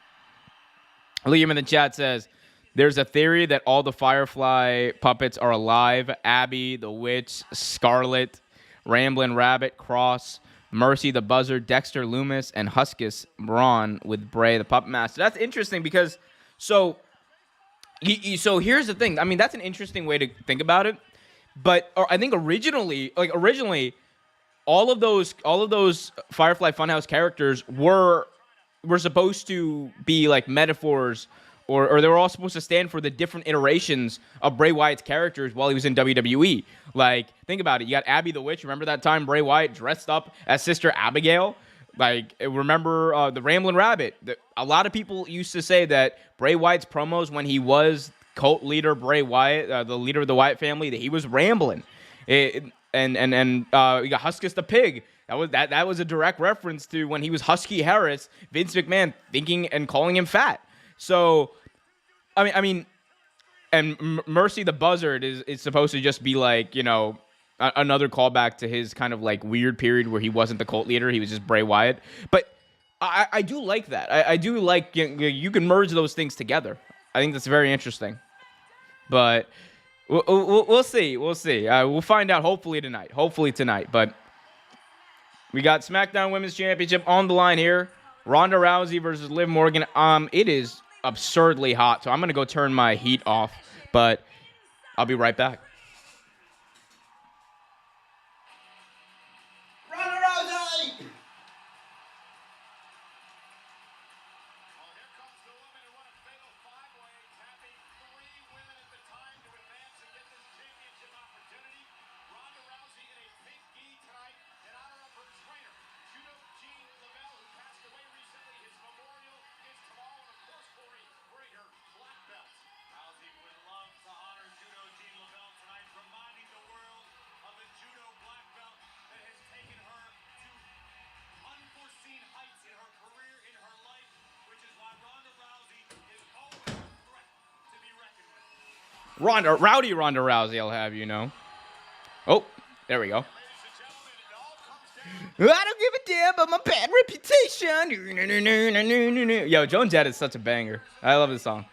Liam in the chat says, there's a theory that all the Firefly puppets are alive. Abby, the Witch, Scarlet, Ramblin' Rabbit, Cross, Mercy the Buzzard, Dexter Loomis, and Huskus Braun with Bray the Puppet Master. That's interesting because so here's the thing. I mean, that's an interesting way to think about it. But I think originally, all of those Firefly Funhouse characters were supposed to be like metaphors, or they were all supposed to stand for the different iterations of Bray Wyatt's characters while he was in WWE. Like, think about it. You got Abby the Witch. Remember that time Bray Wyatt dressed up as Sister Abigail? Like, remember the Ramblin' Rabbit? A lot of people used to say that Bray Wyatt's promos when he was cult leader Bray Wyatt, the leader of the Wyatt family, that he was rambling. And you got Huskus the Pig. That was a direct reference to when he was Husky Harris, Vince McMahon thinking and calling him fat. So, I mean, and Mercy the Buzzard is supposed to just be like, another callback to his kind of like weird period where he wasn't the cult leader, he was just Bray Wyatt. But I do like that. I do like you can merge those things together. I think that's very interesting. But we'll see. We'll see. We'll find out hopefully tonight. But we got SmackDown Women's Championship on the line here. Ronda Rousey versus Liv Morgan. It is absurdly hot, so I'm going to go turn my heat off, but I'll be right back. Ronda Rousey! Well, here comes the woman who won a fatal five-way, tapping 3 women at the time to advance and get this championship opportunity. Ronda Rousey in a pink gi tonight in honor of her trainer, Judo Gene Lavelle, who passed away recently. His memorial is tomorrow, and of course, Corey, bring her black belt. Rousey would love to honor Judo Gene Lavelle tonight. Rowdy Ronda Rousey, I'll have you know. Oh, there we go. I don't give a damn about my bad reputation. Yo, Joan Jett is such a banger. I love this song. Catch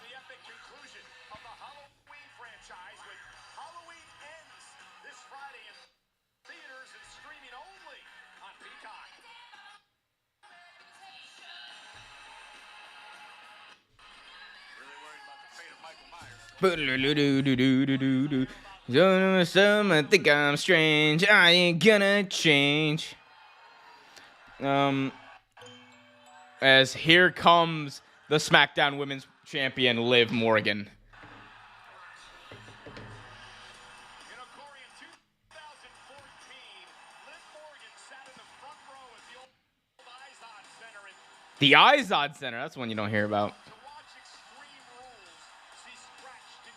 the epic conclusion of the Halloween franchise with Halloween Ends this Friday in theaters and streaming only on Peacock. Really worried about the fate of Michael Myers. Some think I'm strange. I ain't gonna change. As here comes the SmackDown Women's Champion, Liv Morgan. You know, Corey, in 2014, Liv Morgan sat in the front row at the old Izod Center and The Izod Center. That's one you don't hear about. to watch Extreme Rules. She scratched and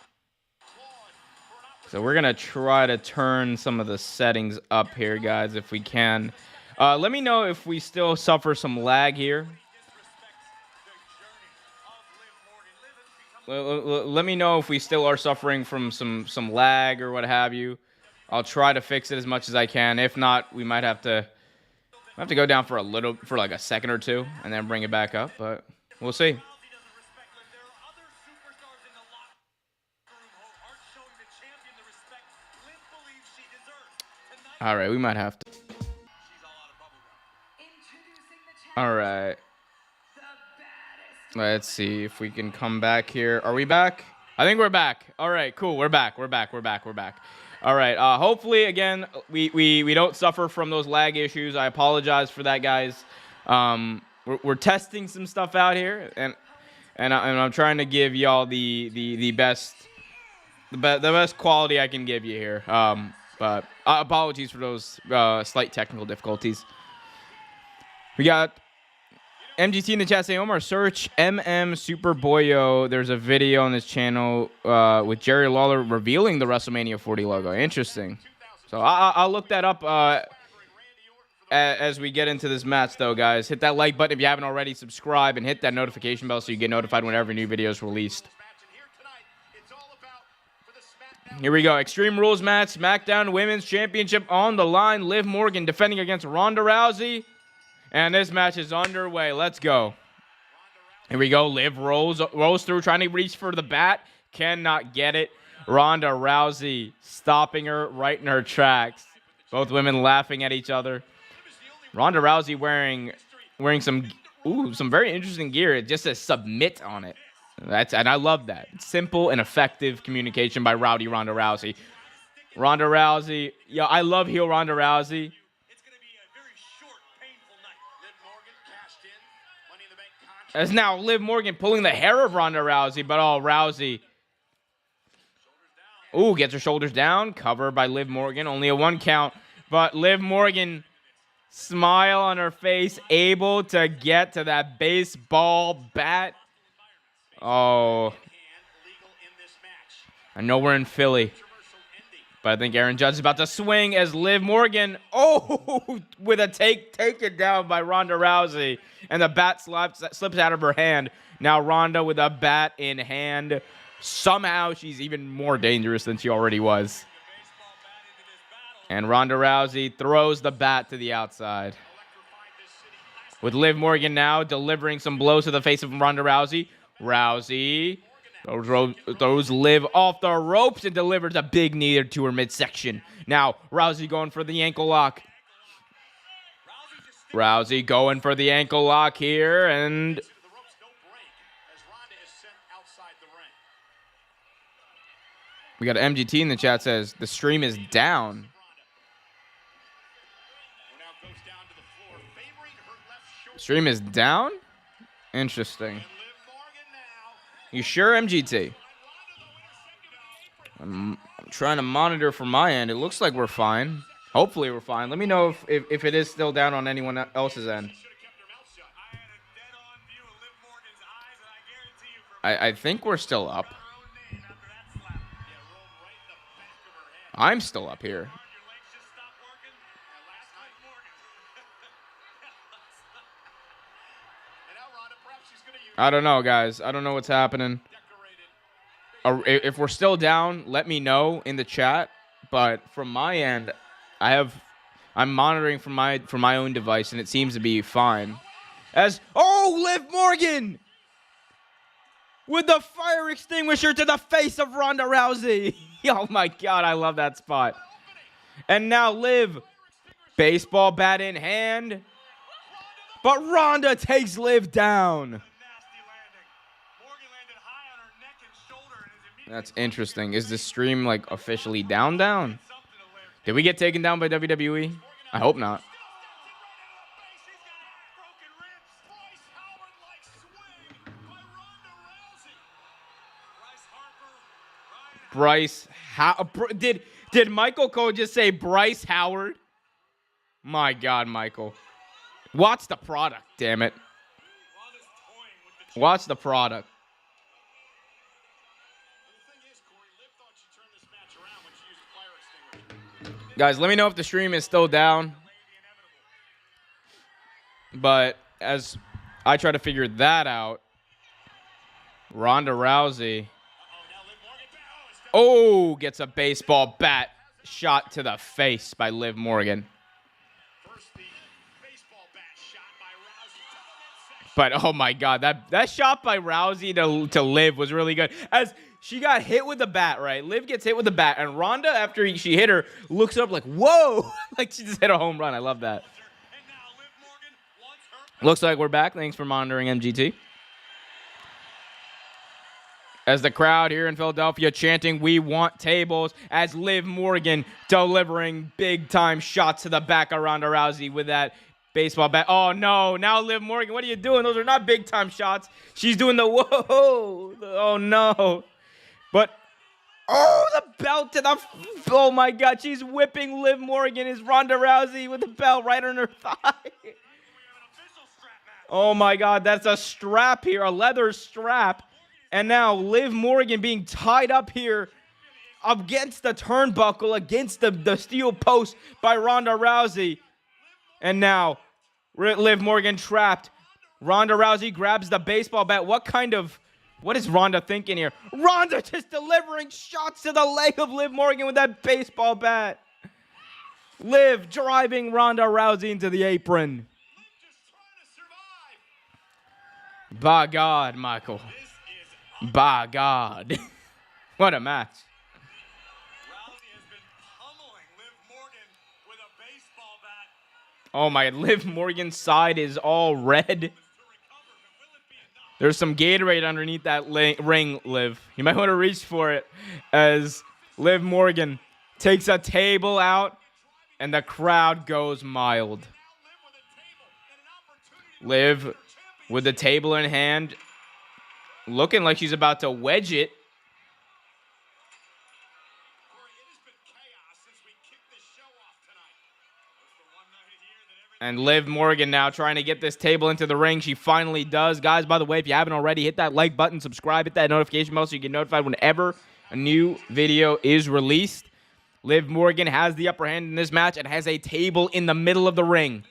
clawed for an opportunity. So we're going to try to turn some of the settings up here, guys, if we can. Let me know if we still suffer some lag here. Let me know if we still are suffering from some lag or what have you. I'll try to fix it as much as I can. If not, we might have to go down for like a second or two and then bring it back up, but we'll see. All right, we might have to. All right. Let's see if we can come back here. Are we back? I think we're back. All right, cool. We're back. All right. Hopefully, again, we don't suffer from those lag issues. I apologize for that, guys. We're testing some stuff out here, and I'm trying to give y'all the best quality I can give you here. But apologies for those slight technical difficulties. We got MGT in the chat saying, Omar, search Super Boyo. There's a video on this channel with Jerry Lawler revealing the WrestleMania 40 logo. Interesting. So I'll look that up as we get into this match, though, guys. Hit that like button if you haven't already. Subscribe and hit that notification bell so you get notified whenever a new video is released. Here we go. Extreme Rules match. SmackDown Women's Championship on the line. Liv Morgan defending against Ronda Rousey. And this match is underway. Let's go. Here we go. Liv rolls through, trying to reach for the bat. Cannot get it. Ronda Rousey stopping her right in her tracks. Both women laughing at each other. Ronda Rousey wearing some very interesting gear. It just says submit on it. And I love that. It's simple and effective communication by Ronda Rousey. Ronda Rousey. Yo, I love heel Ronda Rousey. As now Liv Morgan pulling the hair of Ronda Rousey, but Rousey. Ooh, gets her shoulders down. Covered by Liv Morgan. Only a 1 count. But Liv Morgan, smile on her face, able to get to that baseball bat. Oh. I know we're in Philly. But I think Aaron Judge is about to swing as Liv Morgan, with a taken down by Ronda Rousey. And the bat slips out of her hand. Now Ronda with a bat in hand. Somehow she's even more dangerous than she already was. And Ronda Rousey throws the bat to the outside. With Liv Morgan now delivering some blows to the face of Ronda Rousey. Rousey throws Liv off the ropes and delivers a big knee to her midsection. Now, Rousey going for the ankle lock. Rousey going for the ankle lock here, and we got MGT in the chat says the stream is down. Stream is down? Interesting. You sure, MGT? I'm trying to monitor from my end. It looks like we're fine. Hopefully we're fine. Let me know if it is still down on anyone else's end. I think we're still up. I'm still up here. I don't know, guys. I don't know what's happening. if we're still down, let me know in the chat. But from my end, I'm monitoring from my own device, and it seems to be fine. Liv Morgan with the fire extinguisher to the face of Ronda Rousey. Oh my God, I love that spot. And now Liv, baseball bat in hand, but Ronda takes Liv down. That's interesting. Is the stream like officially down? Did we get taken down by WWE? I hope not. Bryce, did Michael Cole just say Bryce Howard? My God, Michael. Watch the product, damn it. Watch the product. Guys, let me know if the stream is still down. But as I try to figure that out, Ronda Rousey, gets a baseball bat shot to the face by Liv Morgan. But oh my God, that shot by Rousey to Liv was really good. As she got hit with the bat, right? Liv gets hit with the bat, and Ronda, after she hit her, looks up like, whoa! Like she just hit a home run. I love that. Looks like we're back. Thanks for monitoring MGT. As the crowd here in Philadelphia chanting, "We want tables," as Liv Morgan delivering big-time shots to the back of Ronda Rousey with that baseball bat. Oh, no. Now, Liv Morgan, what are you doing? Those are not big-time shots. She's doing the whoa. Oh, no. But, the belt to the... Oh, my God. She's whipping Liv Morgan as Ronda Rousey with the belt right on her thigh. Oh, my God. That's a strap here, a leather strap. And now Liv Morgan being tied up here against the turnbuckle, against the steel post by Ronda Rousey. And now Liv Morgan trapped. Ronda Rousey grabs the baseball bat. What is Ronda thinking here? Ronda just delivering shots to the leg of Liv Morgan with that baseball bat. Liv driving Ronda Rousey into the apron. By God, Michael. By God. What a match. Rousey has been pummeling Liv Morgan with a baseball bat. Oh my, Liv Morgan's side is all red. There's some Gatorade underneath that ring, Liv. You might want to reach for it as Liv Morgan takes a table out and the crowd goes mild. Liv with the table in hand, looking like she's about to wedge it. And Liv Morgan now trying to get this table into the ring. She finally does. Guys, by the way, if you haven't already, hit that like button, subscribe, hit that notification bell so you get notified whenever a new video is released. Liv Morgan has the upper hand in this match and has a table in the middle of the ring.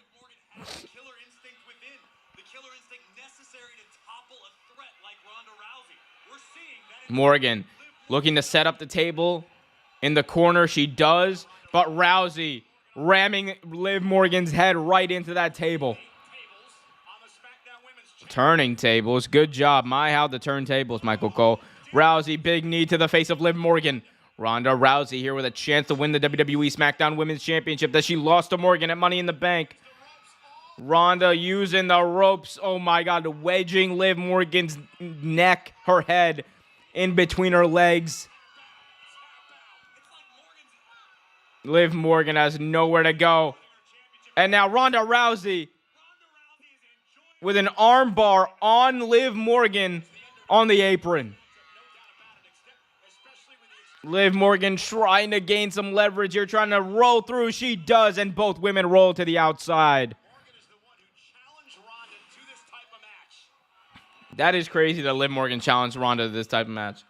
Morgan looking to set up the table in the corner. She does, but Rousey ramming Liv Morgan's head right into that table. Turning tables. Good job. How the turntables, Michael Cole. Rousey, big knee to the face of Liv Morgan. Ronda Rousey here with a chance to win the WWE SmackDown Women's Championship that she lost to Morgan at Money in the Bank. Ronda using the ropes. Oh, my God. Wedging Liv Morgan's neck, her head, in between her legs. Liv Morgan has nowhere to go. And now Ronda Rousey with an armbar on Liv Morgan on the apron. Liv Morgan trying to gain some leverage here, trying to roll through. She does, and both women roll to the outside. That is crazy that Liv Morgan challenged Ronda to this type of match.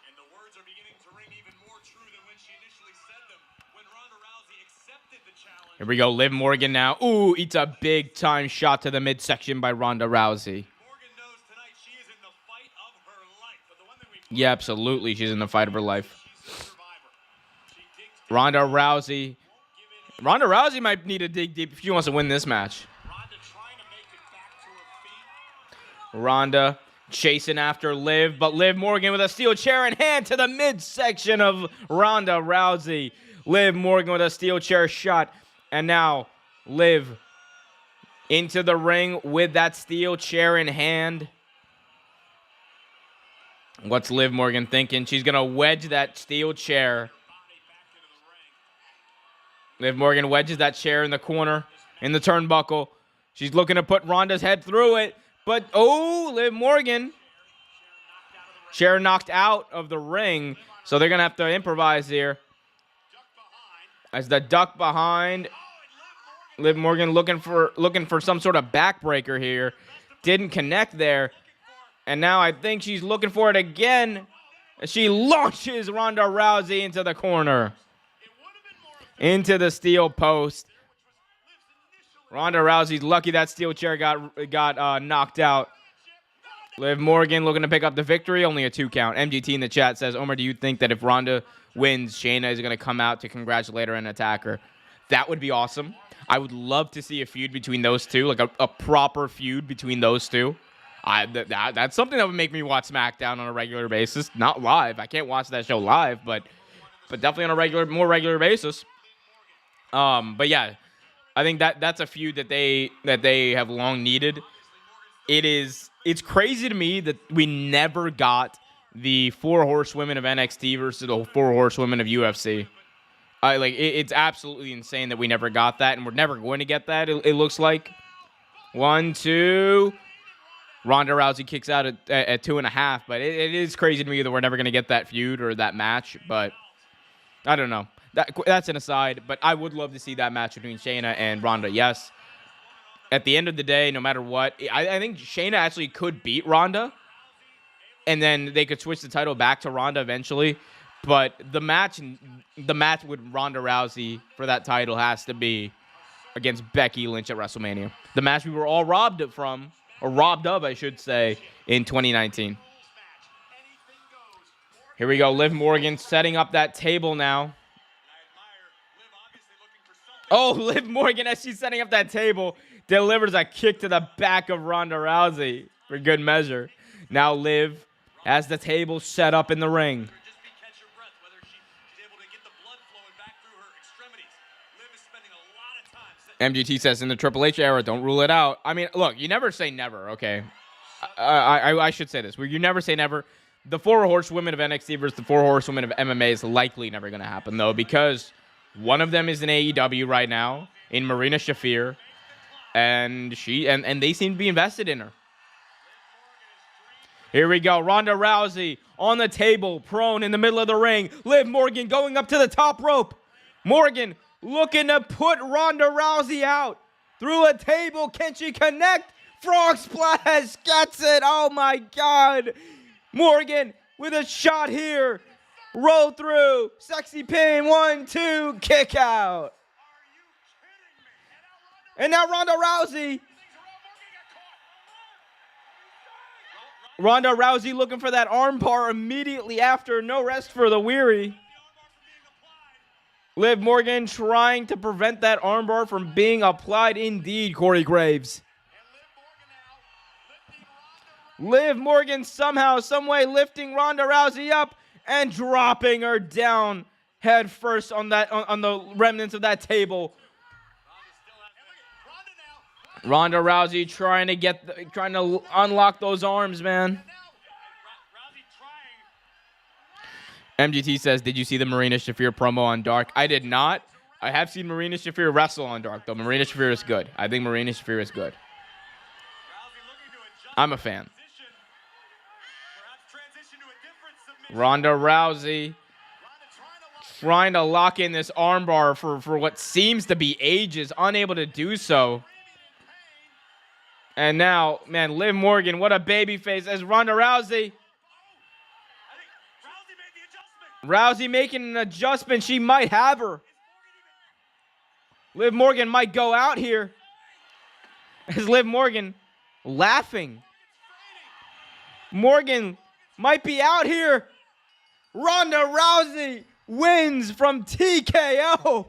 And the words are beginning to ring even more true than when she initially said them, when Ronda Rousey accepted the challenge. Here we go, Liv Morgan now. Ooh, eats a big-time shot to the midsection by Ronda Rousey. Morgan knows tonight she is in the fight of her life. But the one thing we've Yeah, absolutely. She's in the fight of her life. Ronda Rousey. Ronda Rousey might need to dig deep if she wants to win this match. Ronda chasing after Liv, but Liv Morgan with a steel chair in hand to the midsection of Ronda Rousey. Liv Morgan with a steel chair shot, and now Liv into the ring with that steel chair in hand. What's Liv Morgan thinking? She's going to wedge that steel chair. Liv Morgan wedges that chair in the corner, in the turnbuckle. She's looking to put Ronda's head through it. But, oh, Liv Morgan. Chair knocked out of the ring. So they're going to have to improvise here. As the duck behind. Liv Morgan looking for some sort of backbreaker here. Didn't connect there. And now I think she's looking for it again. She launches Ronda Rousey into the corner. Into the steel post. Ronda Rousey's lucky that steel chair got knocked out. Liv Morgan looking to pick up the victory. Only a 2 count. MGT in the chat says, Omar, do you think that if Ronda wins, Shayna is going to come out to congratulate her and attack her? That would be awesome. I would love to see a feud between those two. Like a proper feud between those two. That's something that would make me watch SmackDown on a regular basis. Not live. I can't watch that show live, but definitely on a more regular basis. But yeah, I think that's a feud that they have long needed. It's crazy to me that we never got the 4 horsewomen of NXT versus the 4 horsewomen of UFC. It's absolutely insane that we never got that, and we're never going to get that. It looks like 1, 2. Ronda Rousey kicks out at 2.5, but it is crazy to me that we're never going to get that feud or that match. But I don't know. That's an aside, but I would love to see that match between Shayna and Ronda. Yes. At the end of the day, no matter what, I think Shayna actually could beat Ronda, and then they could switch the title back to Ronda eventually. But the match with Ronda Rousey for that title has to be against Becky Lynch at WrestleMania. The match we were all robbed of, I should say, in 2019. Here we go. Liv Morgan setting up that table now. Oh, Liv Morgan, as she's setting up that table, delivers a kick to the back of Ronda Rousey for good measure. Now Liv has the table set up in the ring. MGT says, in the Triple H era, don't rule it out. I mean, look, you never say never, okay? I should say this. You never say never. The 4 horsewomen of NXT versus the 4 horsewomen of MMA is likely never going to happen, though, because one of them is in AEW right now, in Marina Shafir, and they seem to be invested in her. Here we go. Ronda Rousey on the table, prone in the middle of the ring. Liv Morgan going up to the top rope. Morgan looking to put Ronda Rousey out through a table. Can she connect? Frog splash. Gets it. Oh, my God. Morgan with a shot here. Roll through. Sexy pin. 1, 2. Kick out. And now Ronda Rousey. Ronda Rousey looking for that armbar immediately after. No rest for the weary. Liv Morgan trying to prevent that armbar from being applied. Indeed, Corey Graves. Liv Morgan somehow, someway lifting Ronda Rousey up and dropping her down head first on the remnants of that table. Ronda Rousey trying to unlock those arms, man. MGT says, did you see the Marina Shafir promo on Dark? I did not. I have seen Marina Shafir wrestle on Dark, though. Marina Shafir is good. I think Marina Shafir is good. I'm a fan. Ronda Rousey trying to lock in this armbar for what seems to be ages, unable to do so. And now, man, Liv Morgan, what a baby face as Ronda Rousey. Rousey making an adjustment. She might have her. Liv Morgan might go out here. As Liv Morgan laughing. Morgan might be out here. Ronda Rousey wins from TKO.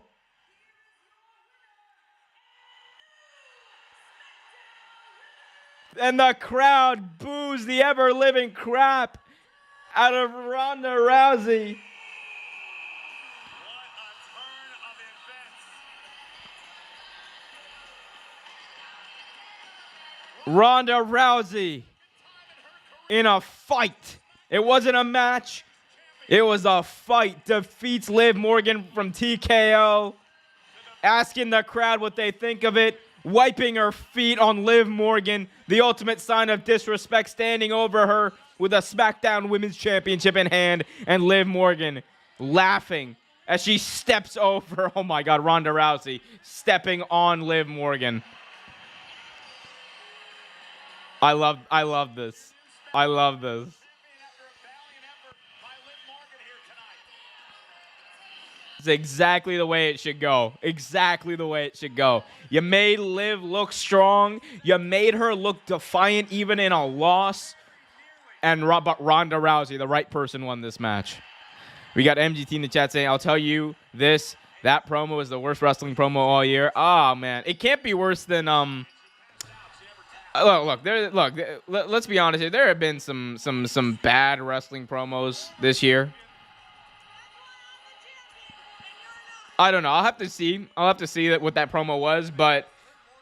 And the crowd boos the ever-living crap out of Ronda Rousey. What a turn of events. Ronda Rousey in a fight. It wasn't a match. It was a fight. Defeats Liv Morgan from TKO. Asking the crowd what they think of it. Wiping her feet on Liv Morgan. The ultimate sign of disrespect. Standing over her with a SmackDown Women's Championship in hand. And Liv Morgan laughing as she steps over. Oh my God, Ronda Rousey stepping on Liv Morgan. I love this. I love this. It's exactly the way it should go. Exactly the way it should go. You made Liv look strong. You made her look defiant even in a loss. But Ronda Rousey, the right person, won this match. We got MGT in the chat saying, I'll tell you this, that promo is the worst wrestling promo all year. Oh, man. It can't be worse than, let's be honest here. There have been some bad wrestling promos this year. I don't know. I'll have to see. What that promo was, but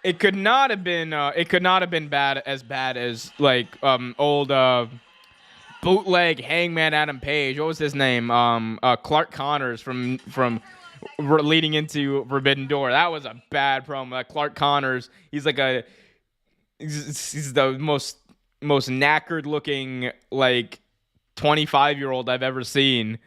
it could not have been. Bad as like old bootleg Hangman Adam Page. What was his name? Clark Connors from leading into Forbidden Door. That was a bad promo. That Clark Connors. He's the most knackered looking like 25-year-old I've ever seen.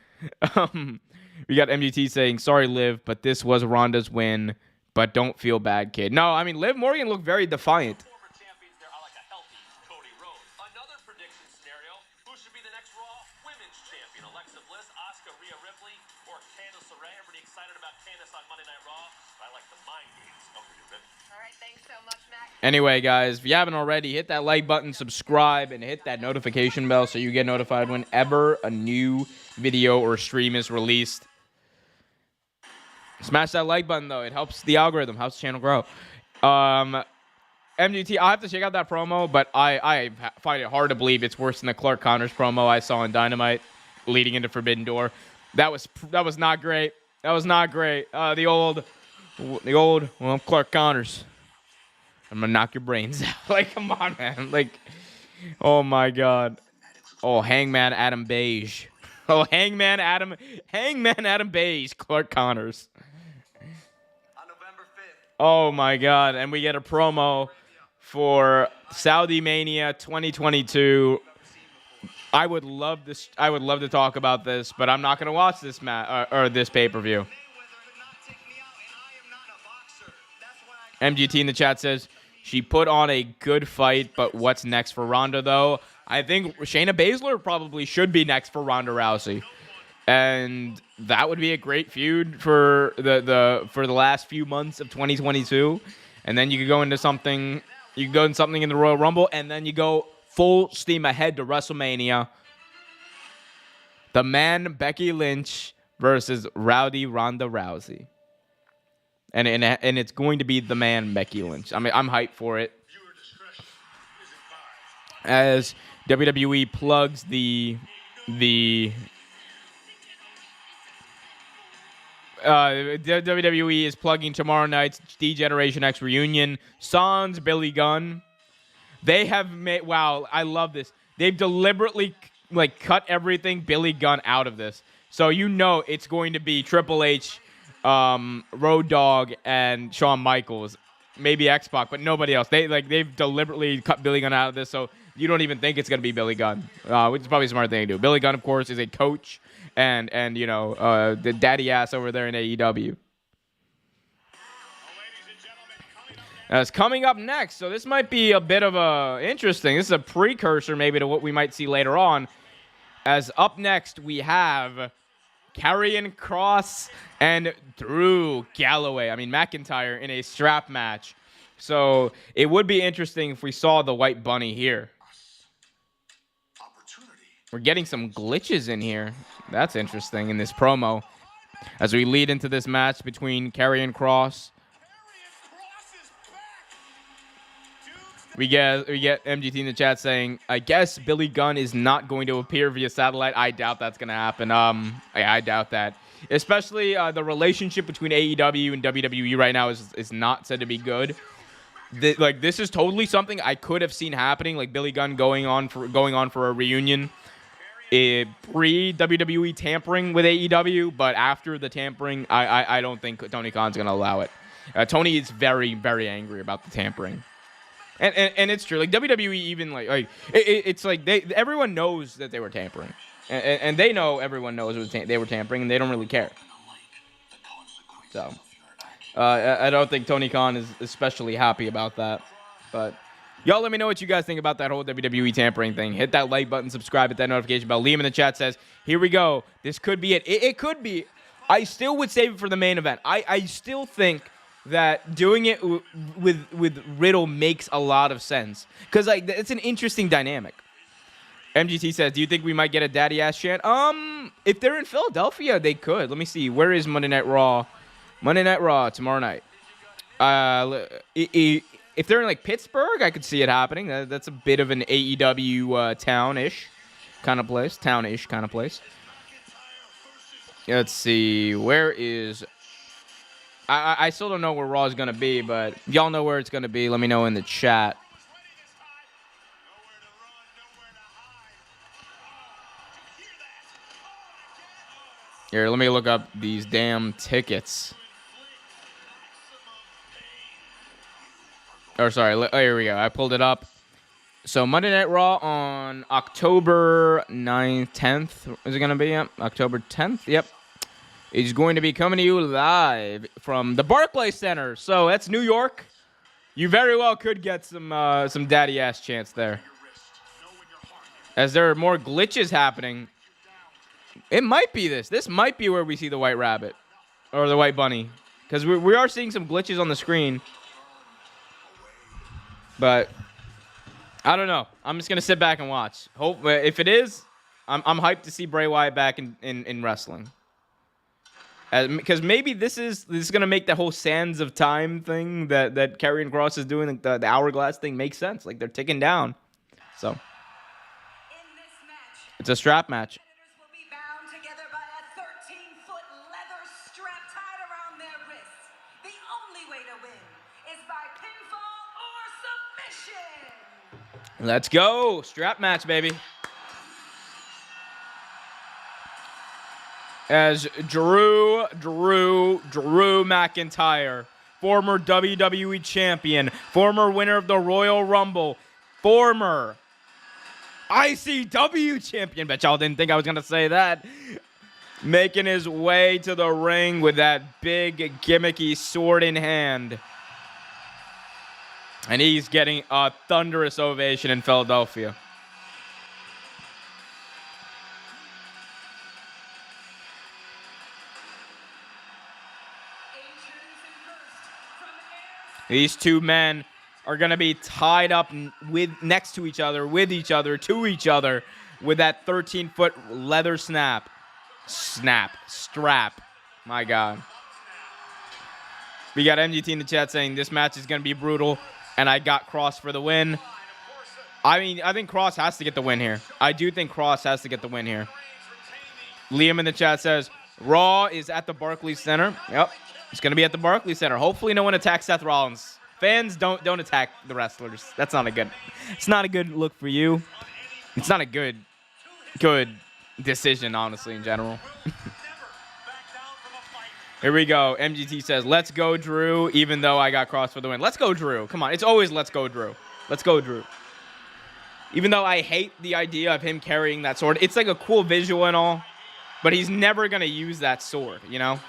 We got MGT saying, sorry, Liv, but this was Ronda's win. But don't feel bad, kid. No, I mean, Liv Morgan looked very defiant. Former champions there are like a healthy Cody Rhodes. Another prediction scenario. Who should be the next Raw Women's Champion? Alexa Bliss, Asuka, Rhea Ripley, or Candice LeRae? Everybody excited about Candice on Monday Night Raw? But I like the mind games of Rhea Ripley. All right, thanks so much, Mac. Anyway, guys, if you haven't already, hit that like button, subscribe, and hit that notification bell so you get notified whenever a new video or stream is released. Smash that like button, though. It helps the algorithm, helps the channel grow. MGT, I'll have to check out that promo, but I find it hard to believe it's worse than the Clark Connors promo I saw in Dynamite leading into Forbidden Door. That was not great. That was not great. The old, well, Clark Connors. I'm going to knock your brains out. Like, come on, man. Like, oh, my God. Oh, Hangman Adam Beige. Oh, Hangman Adam Beige, Clark Connors. On November 5th. Oh my God! And we get a promo for Saudi Mania 2022. I would love this. I would love to talk about this, but I'm not going to watch this or this pay-per-view. MGT in the chat says she put on a good fight, but what's next for Ronda though? I think Shayna Baszler probably should be next for Ronda Rousey, and that would be a great feud for the last few months of 2022. And then you could go into something. You could go in something in the Royal Rumble, and then you go full steam ahead to WrestleMania. The man Becky Lynch versus Rowdy Ronda Rousey, and it's going to be the man Becky Lynch. I mean, I'm hyped for it. As WWE plugs the WWE is plugging tomorrow night's D-Generation X reunion. Sans Billy Gunn. They have made, wow, I love this. They've deliberately cut everything Billy Gunn out of this. So you know it's going to be Triple H, Road Dogg, and Shawn Michaels. Maybe X-Pac, but nobody else. They've deliberately cut Billy Gunn out of this, so you don't even think it's going to be Billy Gunn, which is probably a smart thing to do. Billy Gunn, of course, is a coach and you know, the daddy ass over there in AEW. It's coming up next, so this might be a bit of interesting. This is a precursor maybe to what we might see later on. As up next, we have Karrion Kross and Drew McIntyre in a strap match. So it would be interesting if we saw the White Bunny here. We're getting some glitches in here. That's interesting in this promo. As we lead into this match between Karrion Kross. We get MGT in the chat saying, I guess Billy Gunn is not going to appear via satellite. I doubt that's going to happen. I doubt that. Especially the relationship between AEW and WWE right now is not said to be good. This is totally something I could have seen happening, like Billy Gunn going on for a reunion pre-WWE tampering with AEW, but after the tampering, I don't think Tony Khan's going to allow it. Tony is very, very angry about the tampering. And it's true. Like WWE even it's like everyone knows that they were tampering. And they know everyone knows they were tampering, and they don't really care. So I don't think Tony Khan is especially happy about that. But y'all let me know what you guys think about that whole WWE tampering thing. Hit that like button, subscribe, hit that notification bell. Liam in the chat says, here we go. This could be it. It could be. I still would save it for the main event. I still think that doing it with Riddle makes a lot of sense. Because it's an interesting dynamic. MGT says, do you think we might get a daddy ass chant? If they're in Philadelphia, they could. Let me see. Where is Monday Night Raw? Monday Night Raw tomorrow night. If they're in like Pittsburgh, I could see it happening. That's a bit of an AEW town-ish kind of place. Town-ish kind of place. Let's see. Where is... I still don't know where Raw is going to be, but if y'all know where it's going to be, let me know in the chat. Here, let me look up these damn tickets. Or sorry, here we go. I pulled it up. So Monday Night Raw on October 9th, 10th. Is it going to be? Yep. October 10th. Yep. It's going to be coming to you live from the Barclays Center. So that's New York. You very well could get some daddy ass chants there. As there are more glitches happening. It might be this. This might be where we see the White Rabbit. Or the White Bunny. Because we are seeing some glitches on the screen. But I don't know. I'm just going to sit back and watch. Hope if it is, I'm hyped to see Bray Wyatt back in wrestling. Because maybe this is going to make the whole Sands of Time thing that Karrion Kross is doing, the hourglass thing, make sense. Like, they're ticking down. So, it's a strap match. Will be bound together by a 13-foot leather strap tied around their wrists. The only way to win is by pinfall or submission. Let's go. Strap match, baby. As Drew McIntyre, former WWE champion, former winner of the Royal Rumble, former ICW champion. Bet y'all didn't think I was going to say that. Making his way to the ring with that big gimmicky sword in hand. And he's getting a thunderous ovation in Philadelphia. These two men are going to be tied up next to each other, with each other, to each other, with that 13-foot leather strap. My God. We got MGT in the chat saying this match is going to be brutal, and I got Kross for the win. I mean, I think Kross has to get the win here. I do think Kross has to get the win here. Liam in the chat says, Raw is at the Barclays Center. Yep. It's going to be at the Barclays Center. Hopefully no one attacks Seth Rollins. Fans, don't attack the wrestlers. That's not a good... It's not a good look for you. It's not a good decision, honestly, in general. Here we go. MGT says, let's go, Drew, even though I got Kross for the win. Let's go, Drew. Come on. It's always let's go, Drew. Let's go, Drew. Even though I hate the idea of him carrying that sword. It's like a cool visual and all, but he's never going to use that sword, you know?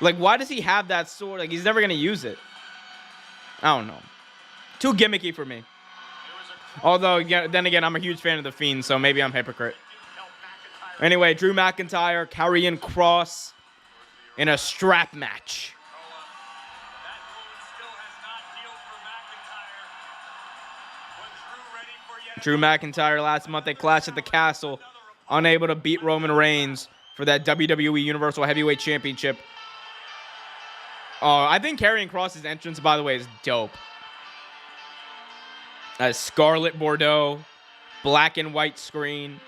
Like, why does he have that sword? Like, he's never going to use it. I don't know. Too gimmicky for me. Although, yeah, then again, I'm a huge fan of The Fiend, so maybe I'm a hypocrite. Anyway, Drew McIntyre, Karrion Kross in a strap match. Drew McIntyre last month at Clash at the Castle, unable to beat Roman Reigns for that WWE Universal Heavyweight Championship. I think Karrion Kross's entrance, by the way, is dope. As Scarlet Bordeaux, black and white screen,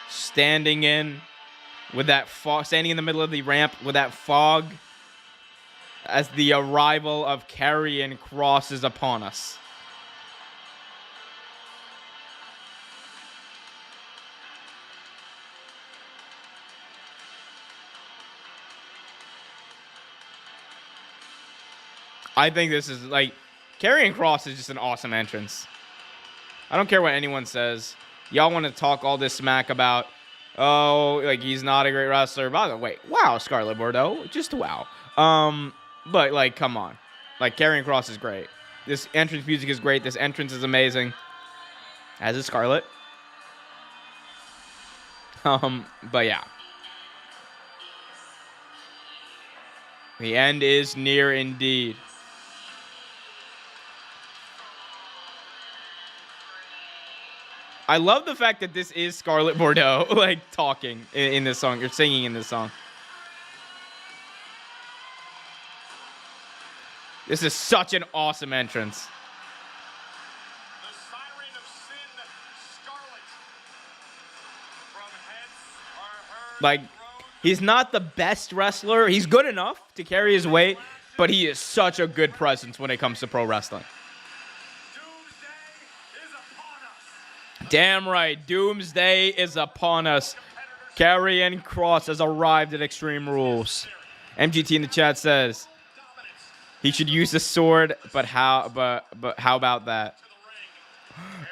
standing in with that fog, standing in the middle of the ramp with that fog, as the arrival of Karrion Kross is upon us. I think this is like, Karrion Kross is just an awesome entrance. I don't care what anyone says. Y'all want to talk all this smack about, oh, like he's not a great wrestler. By the way, wow, Scarlet Bordeaux, just wow. But like, come on, like Karrion Kross is great. This entrance music is great. This entrance is amazing. As is Scarlet. But yeah, the end is near indeed. I love the fact that this is Scarlet Bordeaux, like, talking in this song, or singing in this song. This is such an awesome entrance. The siren of sin, Scarlet. From hence are heard Like, he's not the best wrestler. He's good enough to carry his weight, but he is such a good presence when it comes to pro wrestling. doomsday is upon us. Damn right, Doomsday is upon us. Karrion Kross has arrived at Extreme Rules. MGT in the chat says he should use the sword, but how about that?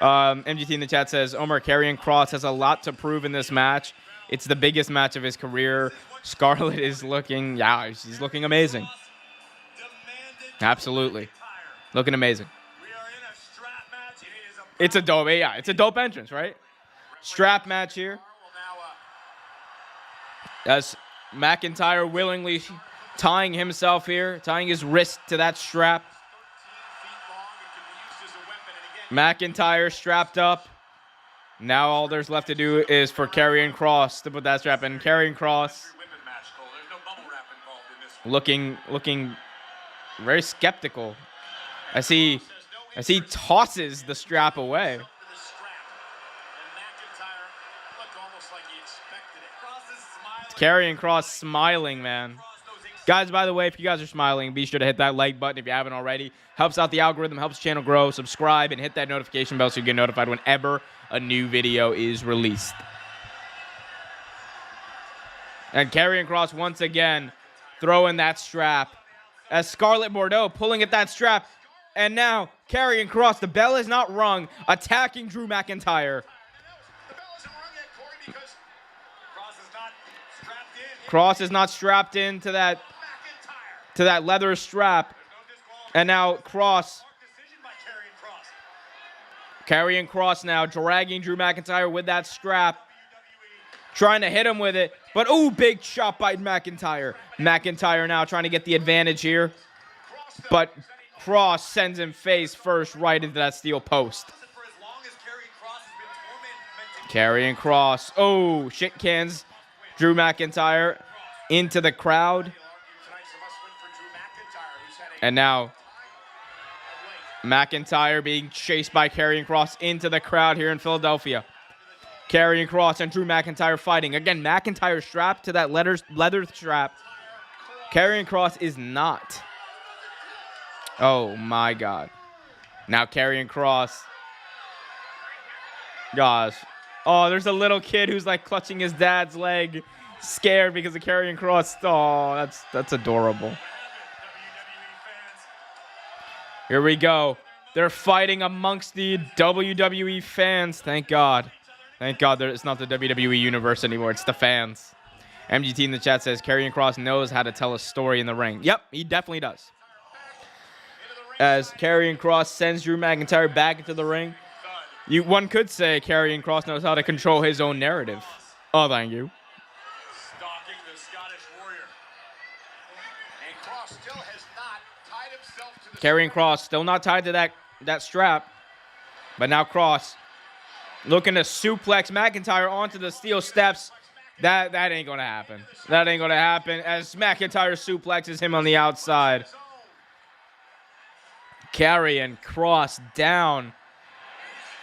MGT in the chat says Omar, Karrion Kross has a lot to prove in this match. It's the biggest match of his career. Scarlett is looking, yeah, she's looking amazing. Absolutely, looking amazing. We are in a strap match. It is a It's a dope, yeah, it's a dope entrance, right? Strap match here. will now As McIntyre willingly tying himself here, tying his wrist to that strap. 13 feet long. It can be used as a weapon. And again, McIntyre strapped up. Now all there's left to do is for Karrion Kross to put that strap in. Karrion Kross women match, Cole. There's no bubble wrap involved in this one. looking very skeptical as he tosses the strap away. To the strap. And McIntyre looked almost like he expected it. Kross is smiling. Karrion Kross smiling, man. Guys, by the way, if you guys are smiling, be sure to hit that like button if you haven't already. Helps out the algorithm, helps the channel grow. Subscribe and hit that notification bell so you get notified whenever a new video is released. And Karrion Kross once again throwing that strap. As Scarlet Bordeaux pulling at that strap. And now Karrion Kross, the bell is not rung, attacking Drew McIntyre. The bell isn't rung yet, Corey, because Kross is not strapped in. Kross is not strapped into that McIntyre. leather strap. No disqualification. And now Kross, Decision by Karrion Kross. Karrion Kross now dragging Drew McIntyre with that strap. Trying to hit him with it. But, ooh, big shot by McIntyre. McIntyre now trying to get the advantage here. But Kross sends him face first right into that steel post. For as long as Karrion Kross has been tormented, Karrion Kross. Oh, shit cans. Drew McIntyre into the crowd. tonight's a must-win for Drew McIntyre, who's had a And now of late. McIntyre being chased by Karrion Kross into the crowd here in Philadelphia. Karrion Kross and Drew McIntyre fighting. Again, McIntyre strapped to that leather strap. Karrion Kross is not. Oh, my God. Now Karrion Kross. Gosh. Oh, there's a little kid who's like clutching his dad's leg. Scared because of Karrion Kross. Oh, that's adorable. Here we go. They're fighting amongst the WWE fans. Thank God. Thank God it's not the WWE Universe anymore. It's the fans. MGT in the chat says Karrion Kross knows how to tell a story in the ring. Yep, he definitely does. As Karrion Kross sends Drew McIntyre back into the ring, one could say Karrion Kross knows how to control his own narrative. Oh, thank you. Stalking the Scottish Warrior. And Kross still has not tied himself to the Karrion Kross still not tied to that strap. But now Kross Looking to suplex McIntyre onto the steel steps. That ain't going to happen. That ain't going to happen as McIntyre suplexes him on the outside. Karrion Kross down.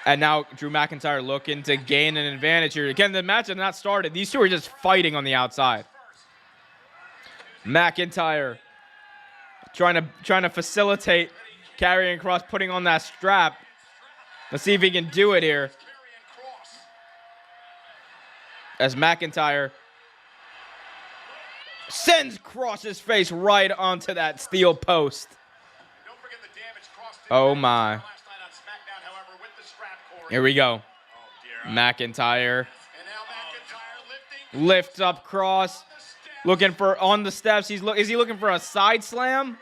And now Drew McIntyre looking to gain an advantage here. Again, the match has not started. These two are just fighting on the outside. McIntyre trying to facilitate Karrion Kross putting on that strap. Let's see if he can do it here. As McIntyre sends Kross's face right onto that steel post. Oh my. Here we go. McIntyre lifts up Kross. Looking for on the steps. Is he looking for a side slam?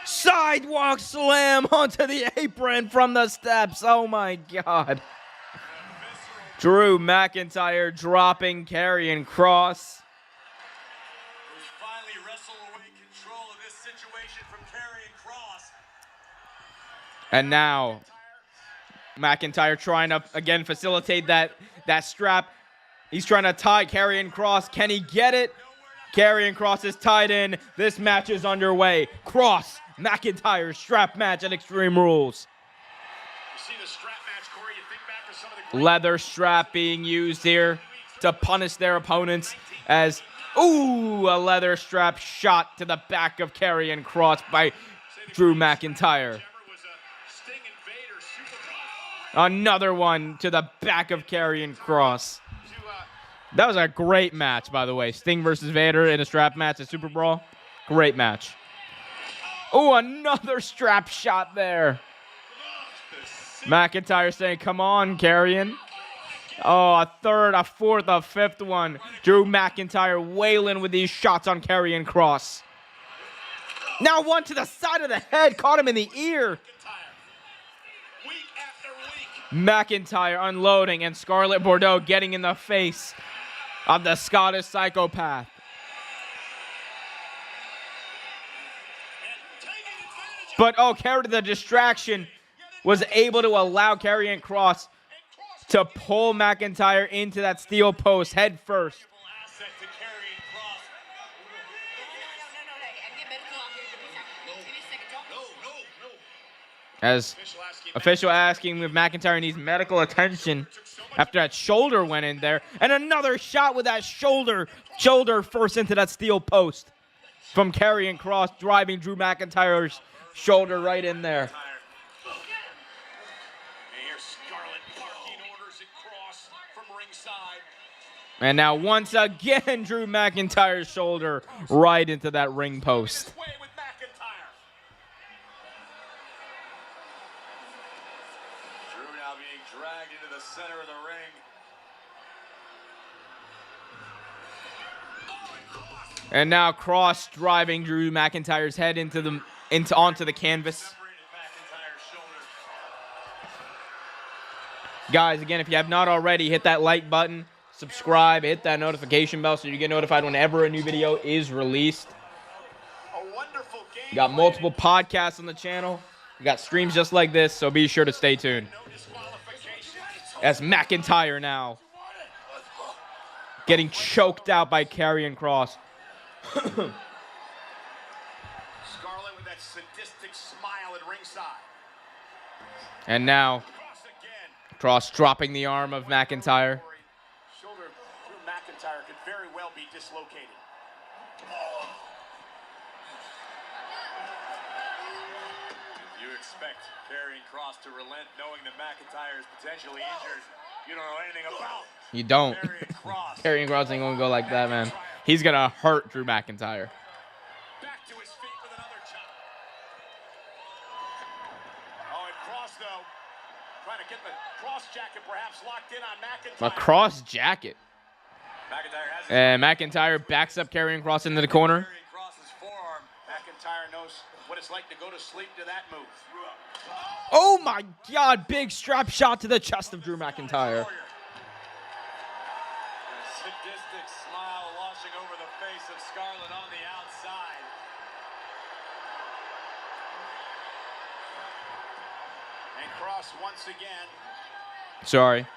Sidewalk slam onto the apron from the steps. Oh my God. Drew McIntyre dropping Karrion Kross. Finally wrestle away control of this situation from Karrion Kross. And now McIntyre trying to again facilitate that strap. He's trying to tie Karrion Kross. Can he get it? Karrion Kross is tied in. This match is underway. Kross McIntyre strap match at Extreme Rules. You see the strap match, Corey. You think back to some of the Leather strap being used here to punish their opponents as, ooh, a leather strap shot to the back of Karrion Kross by Drew McIntyre. Another one to the back of Karrion Kross. That was a great match, by the way. Sting versus Vader in a strap match at Super Brawl. Great match. Oh, another strap shot there. McIntyre saying, come on, Karrion. Oh, a third, a fourth, a fifth one. Drew McIntyre wailing with these shots on Karrion Kross. Now one to the side of the head. Caught him in the ear. McIntyre unloading and Scarlett Bordeaux getting in the face of the Scottish psychopath. But, oh, the distraction was able to allow Karrion Kross to pull McIntyre into that steel post head first. As official asking if McIntyre needs medical attention after that shoulder went in there. And another shot with that shoulder first into that steel post from Karrion Kross, driving Drew McIntyre's shoulder right in there. And now once again, Drew McIntyre's shoulder right into that ring post. Center of the ring. And now Kross driving Drew McIntyre's head onto the canvas. Guys, again, if you have not already, hit that like button, subscribe, hit that notification bell so you get notified whenever a new video is released. We got multiple podcasts on the channel. We got streams just like this, so be sure to stay tuned. As McIntyre now getting choked out by Karrion Kross. Scarlett with that sadistic smile at ringside. And now Kross dropping the arm of McIntyre. Shoulder through McIntyre could very well be dislocated. You expect Karrion Kross to relent knowing that McIntyre is potentially injured. You don't know anything about. You don't. Karrion Kross ain't gonna go like that, man. He's gonna hurt Drew McIntyre. Back to his feet with another chop. Oh, and Kross though, trying to get the cross jacket perhaps locked in on McIntyre. A cross jacket. McIntyre has And McIntyre backs up Karrion Kross into the corner. Kross's forearm. McIntyre knows what it's like to go to sleep to that move. Oh my God, big strap shot to the chest of Drew McIntyre. Sadistic smile washing over the face of Scarlett on the outside. And Kross once again. Sorry.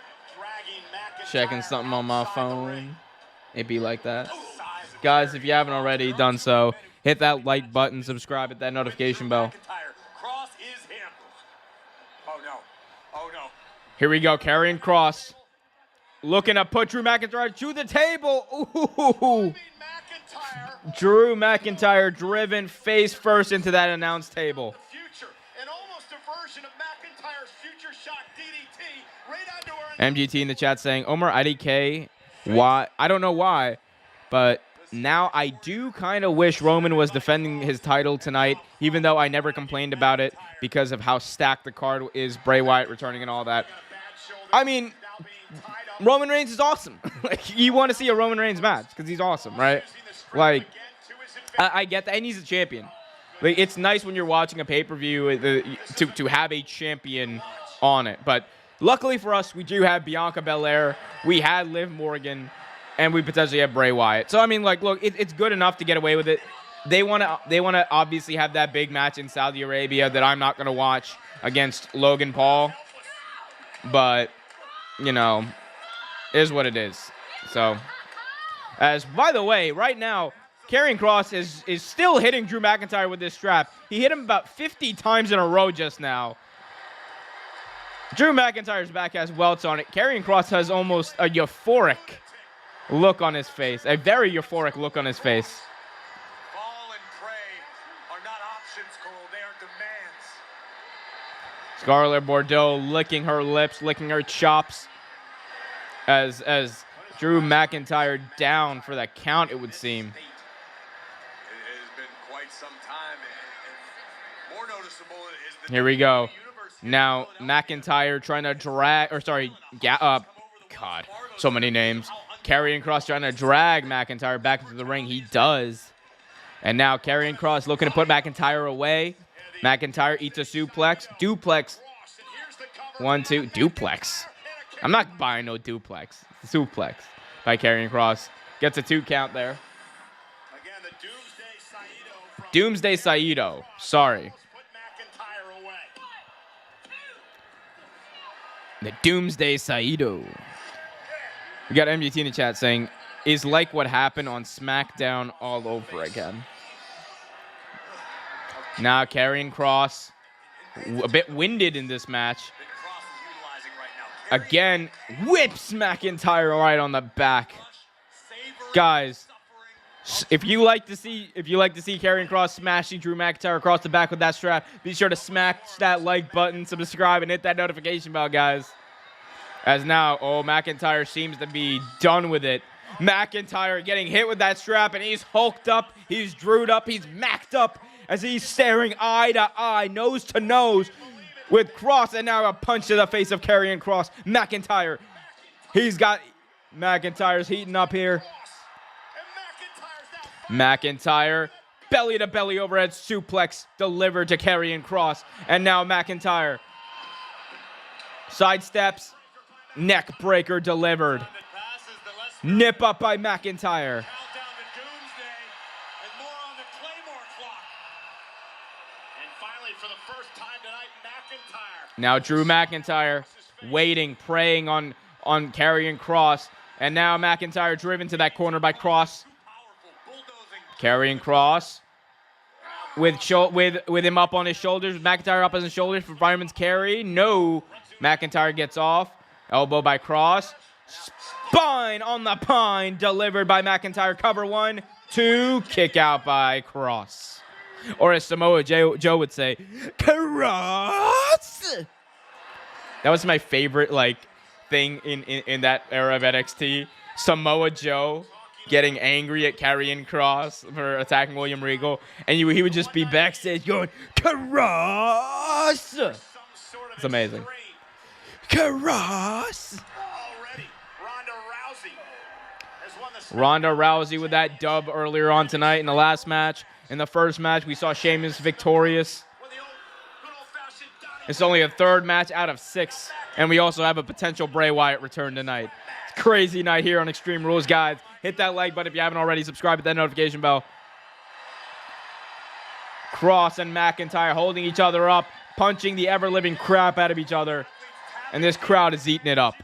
Checking something on my phone. It be like that. Guys, if you haven't already done so, hit that like button, subscribe, hit that notification bell. Cross is him. Oh no. Oh no. Here we go, Karrion Kross. Looking to put Drew McIntyre to the table. Ooh. Drew McIntyre driven face first into that announce table. Future, and almost a version of McIntyre's future shock DDT right onto her. MGT in the chat saying, Omar IDK, why? I don't know why, but now I do kind of wish Roman was defending his title tonight, even though I never complained about it because of how stacked the card is, Bray Wyatt returning and all that. I mean, Roman Reigns is awesome. Like, you want to see a Roman Reigns match because he's awesome, right? Like, I get that, and he's a champion. Like, it's nice when you're watching a pay-per-view to have a champion on it. But luckily for us, we do have Bianca Belair. We had Liv Morgan, and we potentially have Bray Wyatt. So I mean, like, look, it's good enough to get away with it. They want to obviously have that big match in Saudi Arabia that I'm not gonna watch against Logan Paul. But you know, is what it is. So, as by the way, right now, Karrion Kross is still hitting Drew McIntyre with this strap. He hit him about 50 times in a row just now. Drew McIntyre's back has welts on it. Karrion Kross has almost a euphoric look on his face. A very euphoric look on his face. Fall and pray are not options, Cole. They are demands. Scarlett Bordeaux licking her lips, licking her chops. As Drew McIntyre down for that count, it would seem. It has been quite some time, and more noticeable is the Here we go. Now McIntyre trying to drag, or sorry, God, so many names. Karrion Kross trying to drag McIntyre back into the ring. He does. And now Karrion Kross looking to put McIntyre away. McIntyre eats a suplex. Duplex. 1, 2. Duplex. I'm not buying no duplex. Suplex by Karrion Kross. Gets a 2 count there. Again, the Doomsday Saito. Sorry. put McIntyre away. The Doomsday Saito. We got MGT in the chat saying, is like what happened on SmackDown all over again. Now Karrion Kross, a bit winded in this match. Again, whips McIntyre right on the back. Guys, if you like to see Karrion Kross smashing Drew McIntyre across the back with that strap, be sure to smash that like button, subscribe, and hit that notification bell, guys. As now, McIntyre seems to be done with it. McIntyre getting hit with that strap, and he's hulked up, he's drewed up, he's macked up as he's staring eye to eye, nose to nose with Kross, and now a punch to the face of Karrion Kross. McIntyre, McIntyre's heating up here. McIntyre, belly to belly overhead suplex delivered to Karrion Kross, and now McIntyre sidesteps. Neck breaker delivered. Nip up by McIntyre. Now Drew McIntyre waiting, preying on Karrion Kross. And now McIntyre driven to that corner by Kross. Karrion Kross with him up on his shoulders. McIntyre up on his shoulders for fireman's carry. No. McIntyre gets off. Elbow by Kross. Spine on the pine delivered by McIntyre. Cover 1, 2. Kick out by Kross. Or as Samoa Joe would say, Kross. That was my favorite thing in that era of NXT. Samoa Joe getting angry at Karrion Kross for attacking William Regal, and he would just be backstage going, Kross. It's amazing. Kross. Ronda Rousey with that dub earlier on tonight in the last match. In the first match, we saw Sheamus victorious. It's only a third match out of 6, and we also have a potential Bray Wyatt return tonight. It's a crazy night here on Extreme Rules, guys. Hit that like button if you haven't already. Subscribe, hit that notification bell. Kross and McIntyre holding each other up, punching the ever-living crap out of each other. And this crowd is eating it up.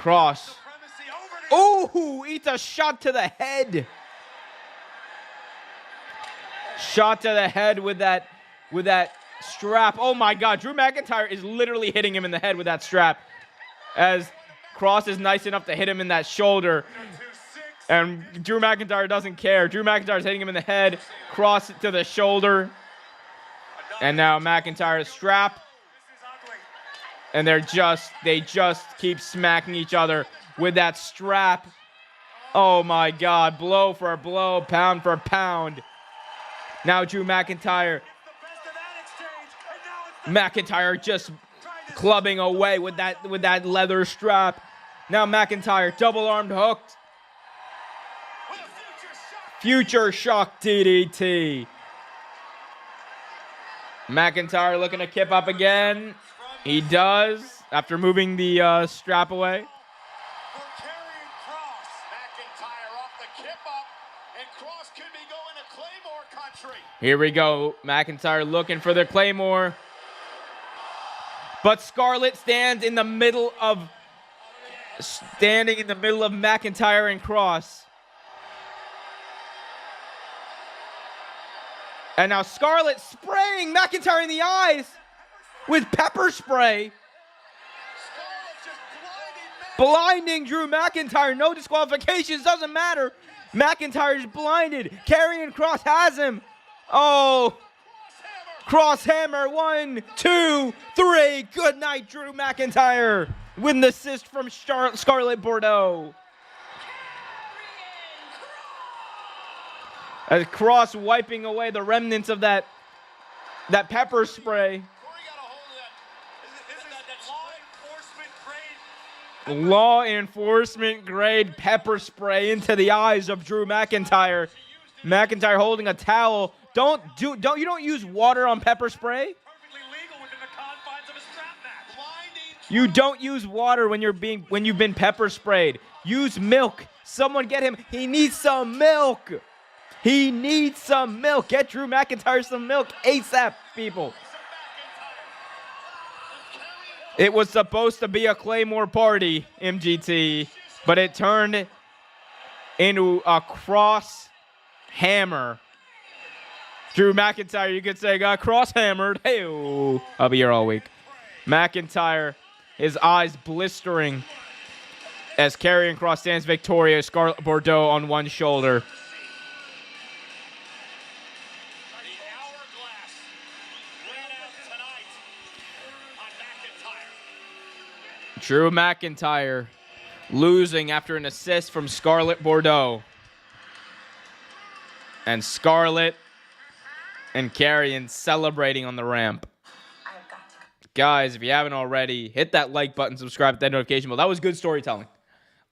Cross. Ooh, eats a shot to the head. Shot to the head with that strap. Oh my God, Drew McIntyre is literally hitting him in the head with that strap. As Cross is nice enough to hit him in that shoulder. And Drew McIntyre doesn't care. Drew McIntyre's hitting him in the head. Cross to the shoulder. And now McIntyre's strap. And they just keep smacking each other with that strap. Oh my God, blow for blow, pound for pound. Now Drew McIntyre just clubbing away with that leather strap. Now McIntyre double-armed hooked. Future shock DDT. McIntyre looking to kip up again. He does after moving the strap away. Here we go. McIntyre looking for the Claymore. But Scarlett stands in the middle of McIntyre and Cross. And now Scarlett spraying McIntyre in the eyes with pepper spray. Blinding Drew McIntyre. No disqualifications. Doesn't matter. McIntyre's blinded. Karrion Kross has him. Oh. Cross hammer. 1, 2, 3. Good night, Drew McIntyre. With an assist from Scarlett Bordeaux. As Cross wiping away the remnants of that pepper spray. Law enforcement grade pepper spray into the eyes of Drew McIntyre. McIntyre holding a towel. You don't use water on pepper spray. You don't use water when you've been pepper sprayed. Use milk. Someone get him. He needs some milk. He needs some milk. Get Drew McIntyre some milk ASAP, people. It was supposed to be a Claymore party, MGT, but it turned into a cross hammer. Drew McIntyre, you could say, got cross hammered. Hey, I'll be here all week. McIntyre, his eyes blistering as Karrion Kross stands victorious. Scarlett Bordeaux on one shoulder. Drew McIntyre losing after an assist from Scarlett Bordeaux. And Scarlett and Karrion celebrating on the ramp. Guys, if you haven't already, hit that like button, subscribe, hit that notification bell. That was good storytelling.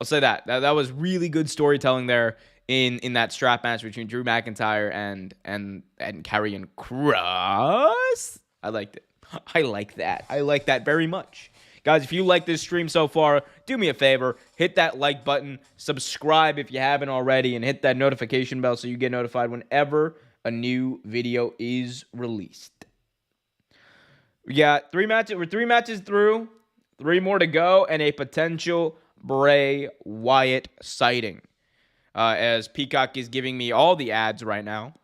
I'll say that. That was really good storytelling there in that strap match between Drew McIntyre and Karrion Kross. I liked it. I like that. I like that very much. Guys, if you like this stream so far, do me a favor. Hit that like button. Subscribe if you haven't already. And hit that notification bell so you get notified whenever a new video is released. We got 3 matches. We're 3 matches through. 3 more to go. And a potential Bray Wyatt sighting. As Peacock is giving me all the ads right now.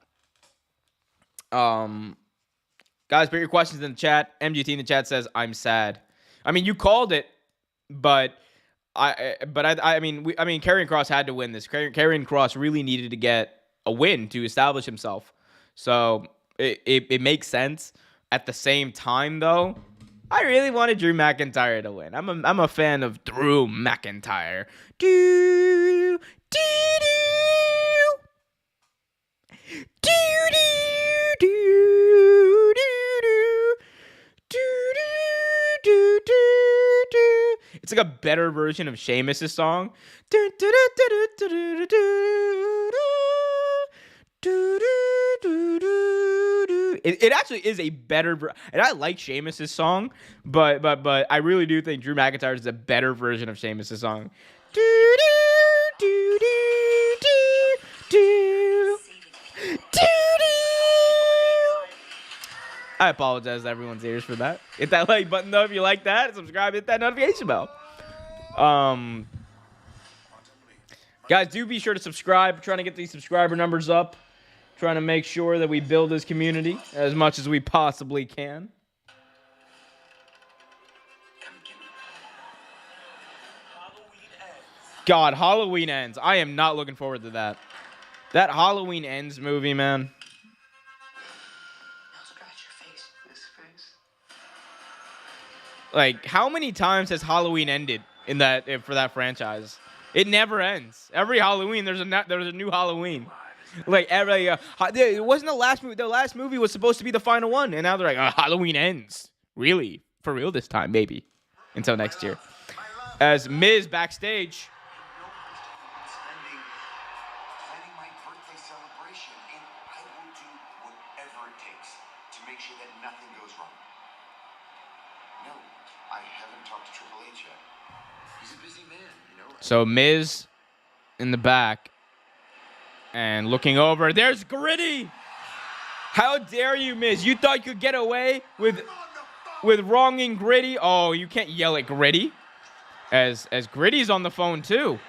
Guys, put your questions in the chat. MGT in the chat says, I'm sad. I mean, you called it, but I mean, Karrion Kross had to win this. Karrion Kross really needed to get a win to establish himself. So it makes sense. At the same time, though, I really wanted Drew McIntyre to win. I'm a fan of Drew McIntyre. Do do do do do do do do. It's like a better version of Sheamus' song. It actually is a better and I like Sheamus' song, but I really do think Drew McIntyre is a better version of Sheamus' song. I apologize to everyone's ears for that. Hit that like button though if you like that. Subscribe, hit that notification bell. Guys, do be sure to subscribe. Trying to get these subscriber numbers up. Trying to make sure that we build this community as much as we possibly can. God, Halloween Ends. I am not looking forward to that. That Halloween Ends movie, man. Now scratch your face. This face. Like, how many times has Halloween ended in that for that franchise? It never ends. Every Halloween, there's a new Halloween. Like every it wasn't the last movie. The last movie was supposed to be the final one, and now they're like, Halloween Ends. Really, for real this time, maybe. Until next year. As Miz backstage. Planning my birthday celebration, and I will do whatever it takes to make sure that nothing goes wrong. No, I haven't talked to Triple H yet. He's a busy man, you know. So Miz in the back and looking over. There's Gritty. How dare you, Miz? You thought you could get away with wronging Gritty? Oh, you can't yell at Gritty. As Gritty's on the phone too.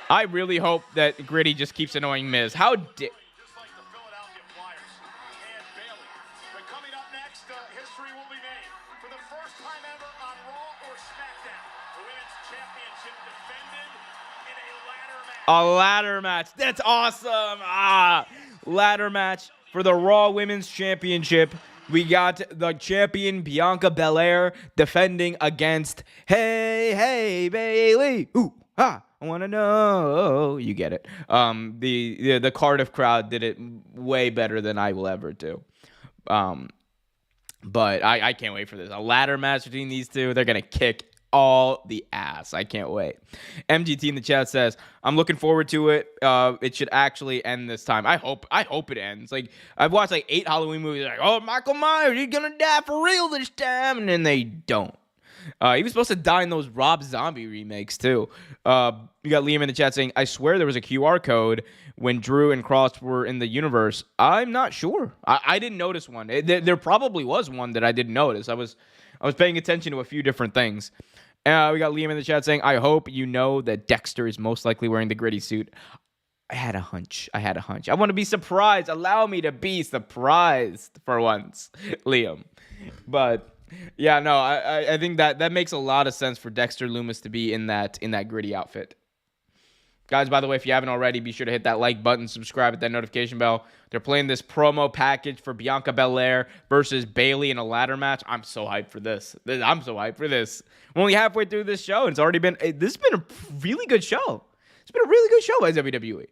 I really hope that Gritty just keeps annoying Miz. How dare... Just like the Philadelphia Flyers and Bailey. But coming up next, history will be made. For the first time ever on Raw or SmackDown, the Women's Championship defended in a ladder match. A ladder match. That's awesome. Ladder match for the Raw Women's Championship. We got the champion Bianca Belair defending against Hey Bailey. Ooh, I want to know. You get it. The Cardiff crowd did it way better than I will ever do. But I can't wait for this. A ladder match between these two. They're going to kick all the ass. I can't wait. MGT in the chat says, I'm looking forward to it. It should actually end this time. I hope it ends. Like, I've watched like 8 Halloween movies. Like, oh, Michael Myers, he's going to die for real this time. And then they don't. He was supposed to die in those Rob Zombie remakes, too. You got Liam in the chat saying, I swear there was a QR code when Drew and Cross were in the universe. I'm not sure. I didn't notice one. There probably was one that I didn't notice. I was paying attention to a few different things. We got Liam in the chat saying, I hope you know that Dexter is most likely wearing the Gritty suit. I had a hunch. I want to be surprised. Allow me to be surprised for once, Liam. But... yeah, no, I think that makes a lot of sense for Dexter Lumis to be in that Gritty outfit. Guys, by the way, if you haven't already, be sure to hit that like button, subscribe, hit that notification bell. They're playing this promo package for Bianca Belair versus Bailey in a ladder match. I'm so hyped for this. We're only halfway through this show, and it's already been... this has been a really good show. It's been a really good show by WWE.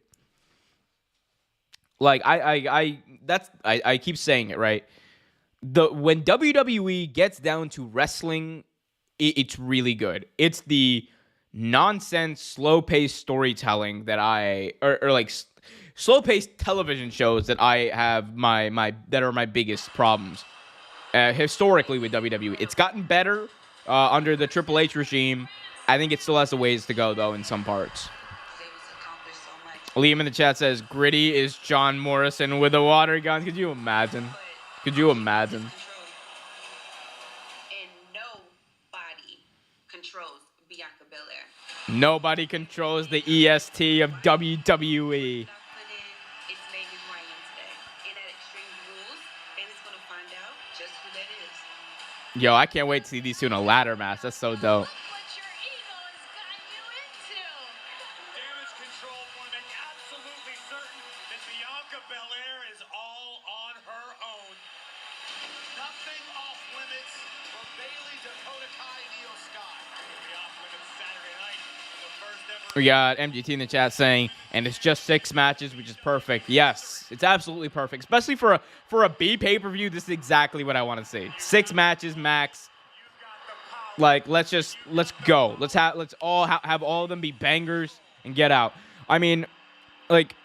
Like, I keep saying it, right? When WWE gets down to wrestling, it's really good. It's the nonsense, slow-paced storytelling that or like slow-paced television shows that I have that are my biggest problems historically with WWE. It's gotten better under the Triple H regime. I think it still has a ways to go though in some parts. Liam in the chat says Gritty is John Morrison with a water gun. Could you imagine? And nobody controls Bianca Belair. Nobody controls the EST of WWE. It's Megan Ryan today. And at Extreme Rules, and it's gonna find out just who that is. Yo, I can't wait to see these two in a ladder match. That's so dope. What your ego has gotten you into. Damage control want to make absolutely certain that Bianca Belair is all on her own. Nothing off limits for Bailey, Dakota Kai, and Io Sky. Be off limits Saturday night in the first ever. We got MGT in the chat saying, and it's just 6 matches, which is perfect. Yes, it's absolutely perfect. Especially for a B pay-per-view, this is exactly what I want to see. 6 matches max. Like, let's go. Let's all have all of them be bangers and get out. I mean, like,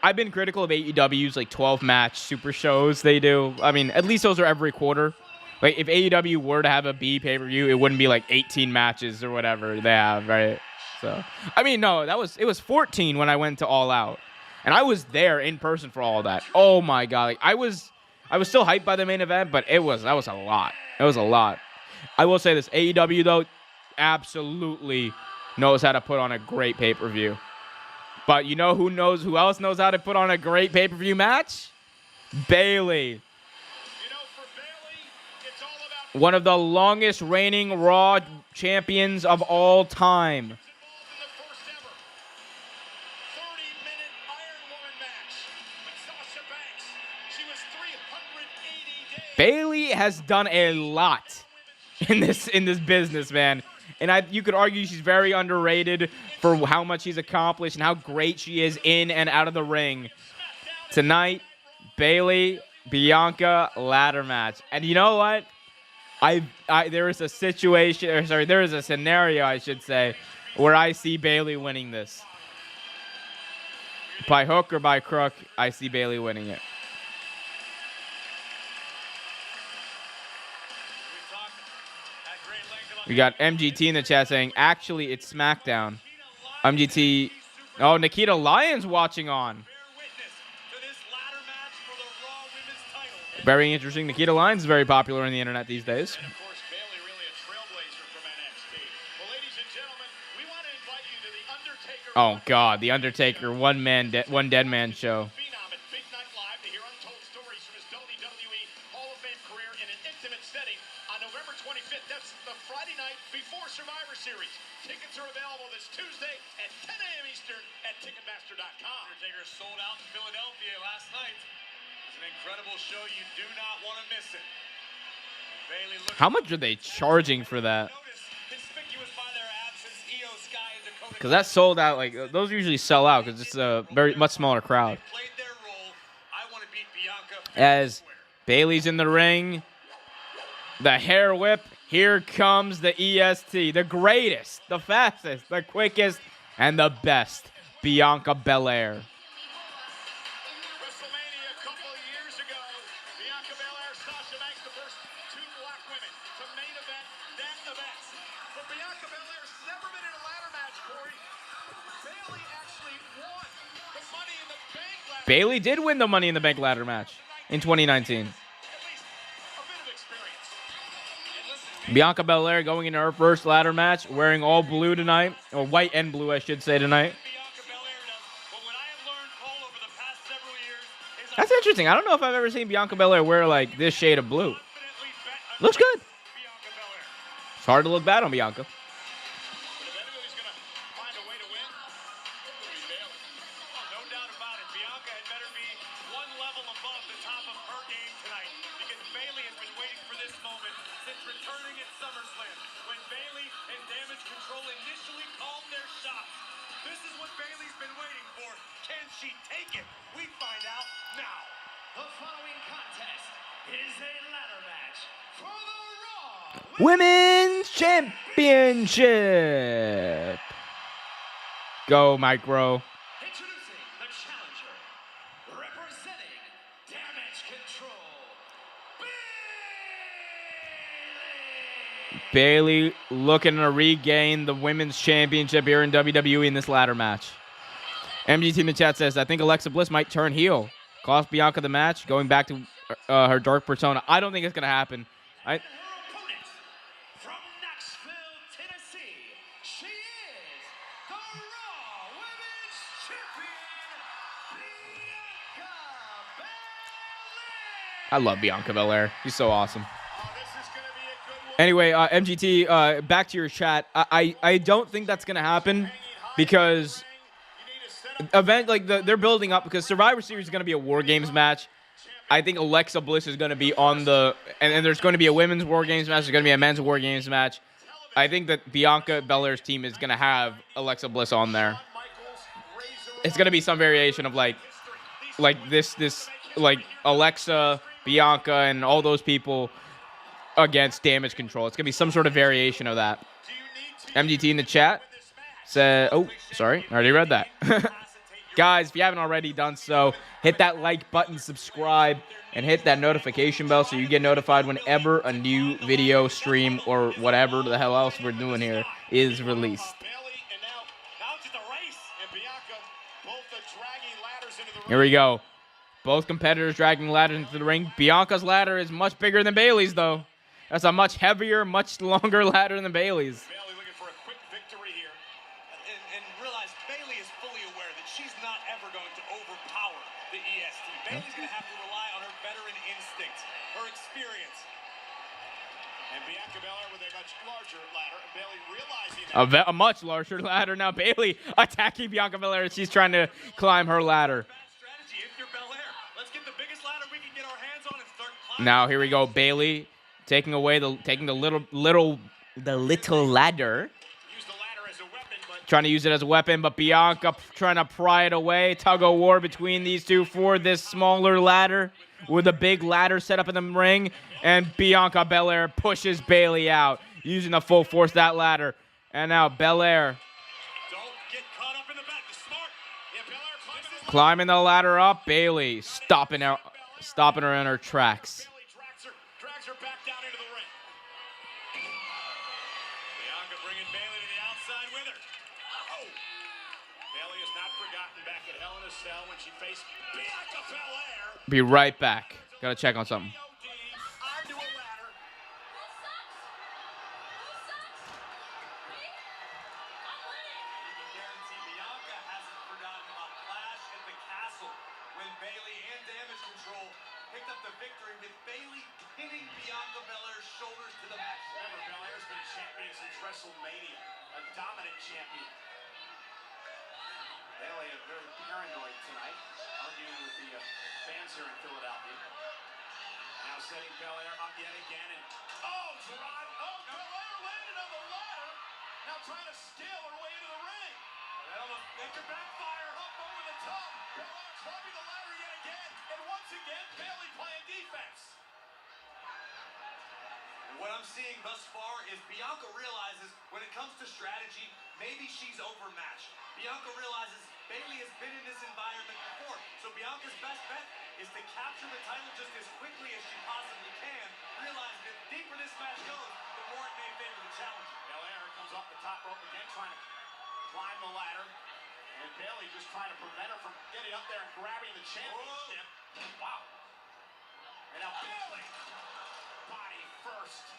I've been critical of AEW's like 12-match super shows they do. I mean, at least those are every quarter. Like, if AEW were to have a B pay-per-view, it wouldn't be like 18 matches or whatever they have, right? So, I mean, no, it was 14 when I went to All Out, and I was there in person for all of that. Oh my god, like, I was still hyped by the main event, but that was a lot. It was a lot. I will say this, AEW though, absolutely knows how to put on a great pay-per-view. But you know who else knows how to put on a great pay-per-view match? Bayley. You know, for Bayley, it's all about One of the longest reigning Raw champions of all time. involved in the first ever 30-minute Iron Woman match with Sasha Banks. She was 380 days. Bayley has done a lot in this business, man. And you could argue she's very underrated for how much she's accomplished and how great she is in and out of the ring. Tonight, Bayley, Bianca ladder match. And you know what? There is a scenario, I should say, where I see Bayley winning this. By hook or by crook, I see Bayley winning it. We got MGT in the chat saying, actually, it's SmackDown. MGT. Oh, Nikita Lyons watching on. Very interesting. Nikita Lyons is very popular on the internet these days. And of course, Bayley really a trailblazer from NXT. Well, ladies and gentlemen, we want to invite you to the Undertaker. Oh God, the Undertaker, one dead man show. Phenom at Big Night Live to hear untold stories from his WWE Hall of Fame career in an intimate setting on November 25th. That's the Friday night before Survivor Series. Tickets are available this Tuesday at 10 a.m. Eastern at Ticketmaster.com. Undertaker sold out in Philadelphia last night. It's an incredible show. You do not want to miss it. Bayley looks How much are they charging for that? conspicuous by their absence. Io Sky and Dakota Because that sold out. Like those usually sell out because it's a much smaller crowd. played their role. I want to beat Bianca As Bayley's in the ring, the hair whip. Here comes the EST, the greatest, the fastest, the quickest, and the best, Bianca Belair. WrestleMania a couple of years ago, Bianca Belair, Sasha Banks, the first two black women to main event that event. But Bianca Belair's never been in a ladder match, Corey. Bayley actually won the Money in the Bank ladder. Bayley did win the Money in the Bank ladder match in 2019. At least a bit of experience. Bianca Belair going into her first ladder match, wearing all blue tonight, or white and blue, I should say, tonight. Bianca Belair does. But what I have learned, Cole, over the past several years is That's interesting. I don't know if I've ever seen Bianca Belair wear like this shade of blue. confidently bet on Looks good. Bianca Belair. It's hard to look bad on Bianca. But if anybody's going to find a way to win, it'll be Bayley. Oh, no doubt about it. Bianca had better be one level above the top of her game tonight because Bayley has been waiting for this moment since returning at SummerSlam when Bayley and Damage Control initially called their shots. This is what Bayley's been waiting for. Can she take it? We find out now. The following contest is a ladder match for the Raw Women's Championship. Go, Micro. Introducing the challenger, representing Damage Control, Bayley looking to regain the Women's Championship here in WWE in this ladder match. MGT in the chat says, I think Alexa Bliss might turn heel. Cost Bianca the match, going back to her dark persona. I don't think it's going to happen. her opponent from Knoxville, Tennessee. She is the Raw Women's Champion, Bianca Belair. I love Bianca Belair. She's so awesome. Oh, this is going to be a good one. Anyway, MGT, back to your chat. I don't think that's going to happen because they're building up because Survivor Series is going to be a War Games match. I think Alexa Bliss is going to be on the and there's going to be a women's War Games match. There's going to be a men's War Games match. I think that Bianca Belair's team is going to have Alexa Bliss on there. It's going to be some variation of like this like Alexa, Bianca, and all those people against Damage Control. It's going to be some sort of variation of that. MGT in the chat said, oh, sorry, I already read that. Guys, if you haven't already done so, hit that like button, subscribe, and hit that notification bell so you get notified whenever a new video, stream, or whatever the hell else we're doing here is released. Bayley, and now it's the race, and Bianca, both the dragging ladders into the ring. Here we go. Both competitors dragging ladders into the ring. Bianca's ladder is much bigger than Bayley's, though. That's a much heavier, much longer ladder than Bayley's. Bayley looking going to overpower the EST. Bayley's going to have to rely on her veteran instinct, her experience. And Bianca Belair with a much larger ladder. And Bayley realizing that. A much larger ladder. Now Bayley attacking Bianca Belair. She's trying to climb her ladder. Bad strategy if you're Belair. Let's get the biggest ladder we can get our hands on and start climbing. Now here we go. Bayley taking the little ladder. Use the ladder as a weapon, but Trying to use it as a weapon, but Bianca trying to pry it away. Tug of war between these two for this smaller ladder with a big ladder set up in the ring. And Bianca Belair pushes Bayley out using the full force of that ladder. And now Belair don't get caught up in the back. It's smart. Yeah, Belair climbing the ladder up. Bayley stopping her in her tracks. Bayley drags her back down into the ring. Bianca bringing Bayley to the outside with her. Oh! Bayley has not forgotten back at Hell in a Cell when she faced Bianca Belair. Be right back. Gotta check on something. Onto a ladder. You can guarantee Bianca hasn't forgotten about Clash at the Castle when Bayley and Damage Control picked up the victory with Bayley pinning Bianca Belair's shoulders to the mat. Remember, Belair's been champion since WrestleMania, a dominant champion. Bayley very paranoid tonight, arguing with the fans here in Philadelphia. Now setting Belair up yet again, and drive! Oh, Belair landed on the ladder. Now trying to scale her way into the ring. That could backfire up over the top. Belair climbing the ladder yet again, and once again Bayley playing defense. And what I'm seeing thus far is Bianca realizes when it comes to strategy, maybe she's overmatched. Bianca realizes Bayley has been in this environment before, so Bianca's best bet is to capture the title just as quickly as she possibly can, realizing that the deeper this match goes, the more it may favor the challenger. Belair comes off the top rope again, trying to climb the ladder, and Bayley just trying to prevent her from getting up there and grabbing the championship. Whoa. Wow. And now Bayley, body first.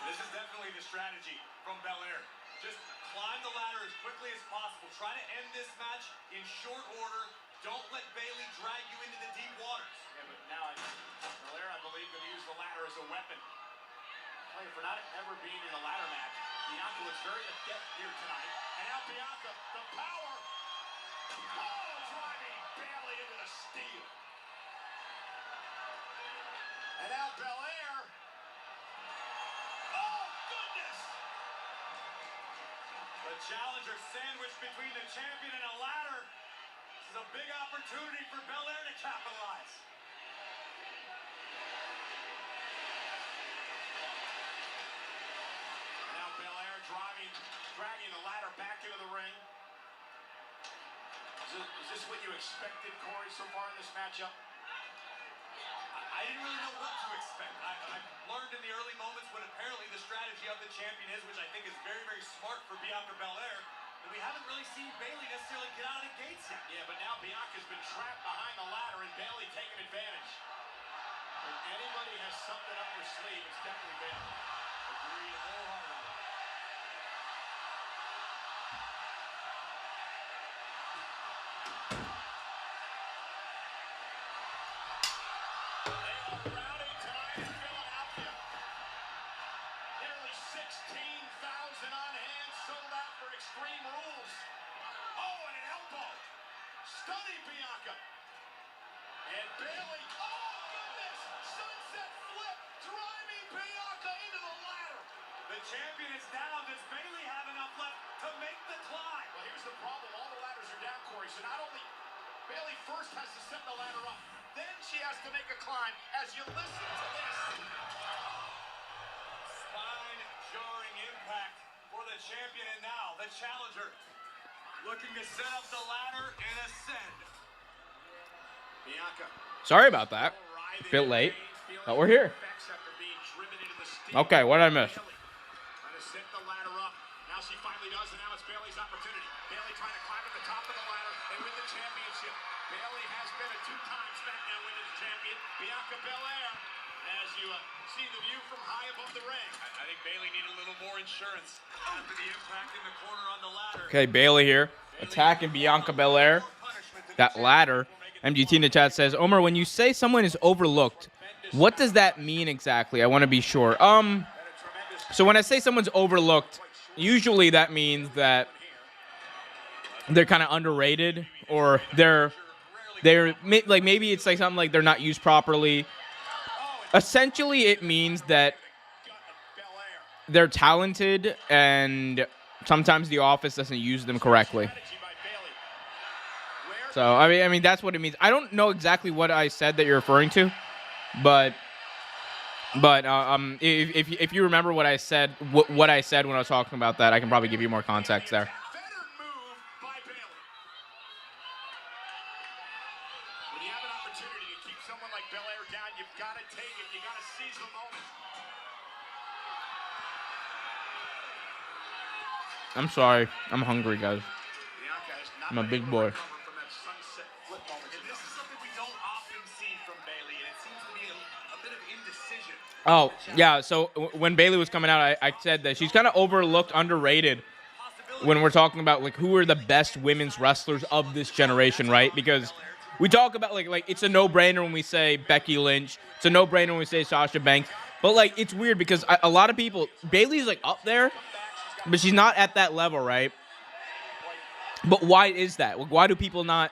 This is definitely the strategy from Belair. Just climb the ladder as quickly as possible. Try to end this match in short order. Don't let Bayley drag you into the deep waters. Yeah, but now Belair, I believe, going to use the ladder as a weapon. For not ever being in a ladder match, Bianca looks very adept here tonight. And now Bianca, the power. Driving Bayley into the steel. And now Belair. Oh, goodness! The challenger sandwiched between the champion and a ladder. This is a big opportunity for Belair to capitalize. Now Belair dragging the ladder back into the ring. Is this what you expected, Corey, so far in this matchup? I didn't really know what to expect. I learned in the early moments what apparently the strategy of the champion is, which I think is very, very smart for Bianca Belair. And we haven't really seen Bayley necessarily get out of the gates yet. Yeah, but now Bianca's been trapped behind the ladder and Bayley taking advantage. If anybody has something up their sleeve, it's definitely Bayley. Agreed wholeheartedly. Rowdy tonight in Philadelphia. Nearly 16,000 on hand, sold out for Extreme Rules. Oh, and an elbow. Stunning Bianca. And Bayley. Oh, goodness. Sunset flip. Driving Bianca into the ladder. The champion is down. Does Bayley have enough left to make the climb? Well, here's the problem. All the ladders are down, Corey. So not only Bayley first has to set the ladder up, then she has to make a climb as you listen to this. Spine-jarring impact for the champion, and now the challenger looking to set up the ladder and ascend. Bianca. Sorry about that. A bit late, but we're here. Okay, what did I miss? Trying to set the ladder up. Now she finally does, and now it's Bayley's opportunity. Bayley trying to climb to the top of the ladder and win the championship. Bayley has been a two-time SmackDown Women's Champion. Bianca Belair As you see the view from high above the ring, I think Bayley needed a little more insurance after the impact in the corner on the ladder. Okay, Bayley here attacking Bianca Belair. That ladder. MGT in the chat says, Omar, when you say someone is overlooked, what does that mean exactly? I want to be sure. So when I say someone's overlooked, usually that means that they're kind of underrated, or they're like, maybe it's like something like they're not used properly. Essentially, it means that they're talented and sometimes the office doesn't use them correctly. So I mean that's what it means. I don't know exactly what I said that you're referring to, but if you remember what I said, what I said when I was talking about that, I can probably give you more context there. When you have an opportunity to keep someone like Belair down, you've got to take it. You got to seize the moment. I'm sorry. I'm hungry, guys. I'm a big boy. Oh, yeah, so when Bayley was coming out, I said that she's kind of overlooked, underrated when we're talking about, like, who are the best women's wrestlers of this generation, right? Because we talk about, like it's a no-brainer when we say Becky Lynch. It's a no-brainer when we say Sasha Banks. But, like, it's weird because a lot of people, Bayley's, like, up there, but she's not at that level, right? But why is that? Why do people not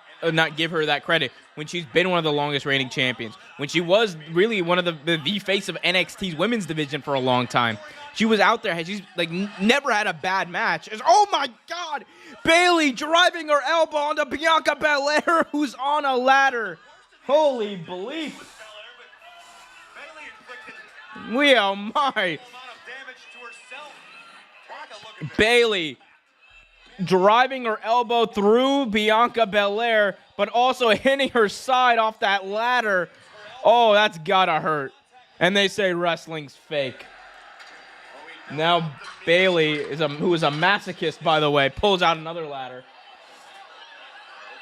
give her that credit when she's been one of the longest reigning champions? When she was really one of the face of NXT's women's division for a long time. She was out there. She's like never had a bad match. Oh my God! Bayley driving her elbow onto Bianca Belair, who's on a ladder. Holy belief! We oh my! Bayley driving her elbow through Bianca Belair, but also hitting her side off that ladder. Oh, that's gotta hurt. And they say wrestling's fake. Now Bayley, who is a masochist, by the way, pulls out another ladder.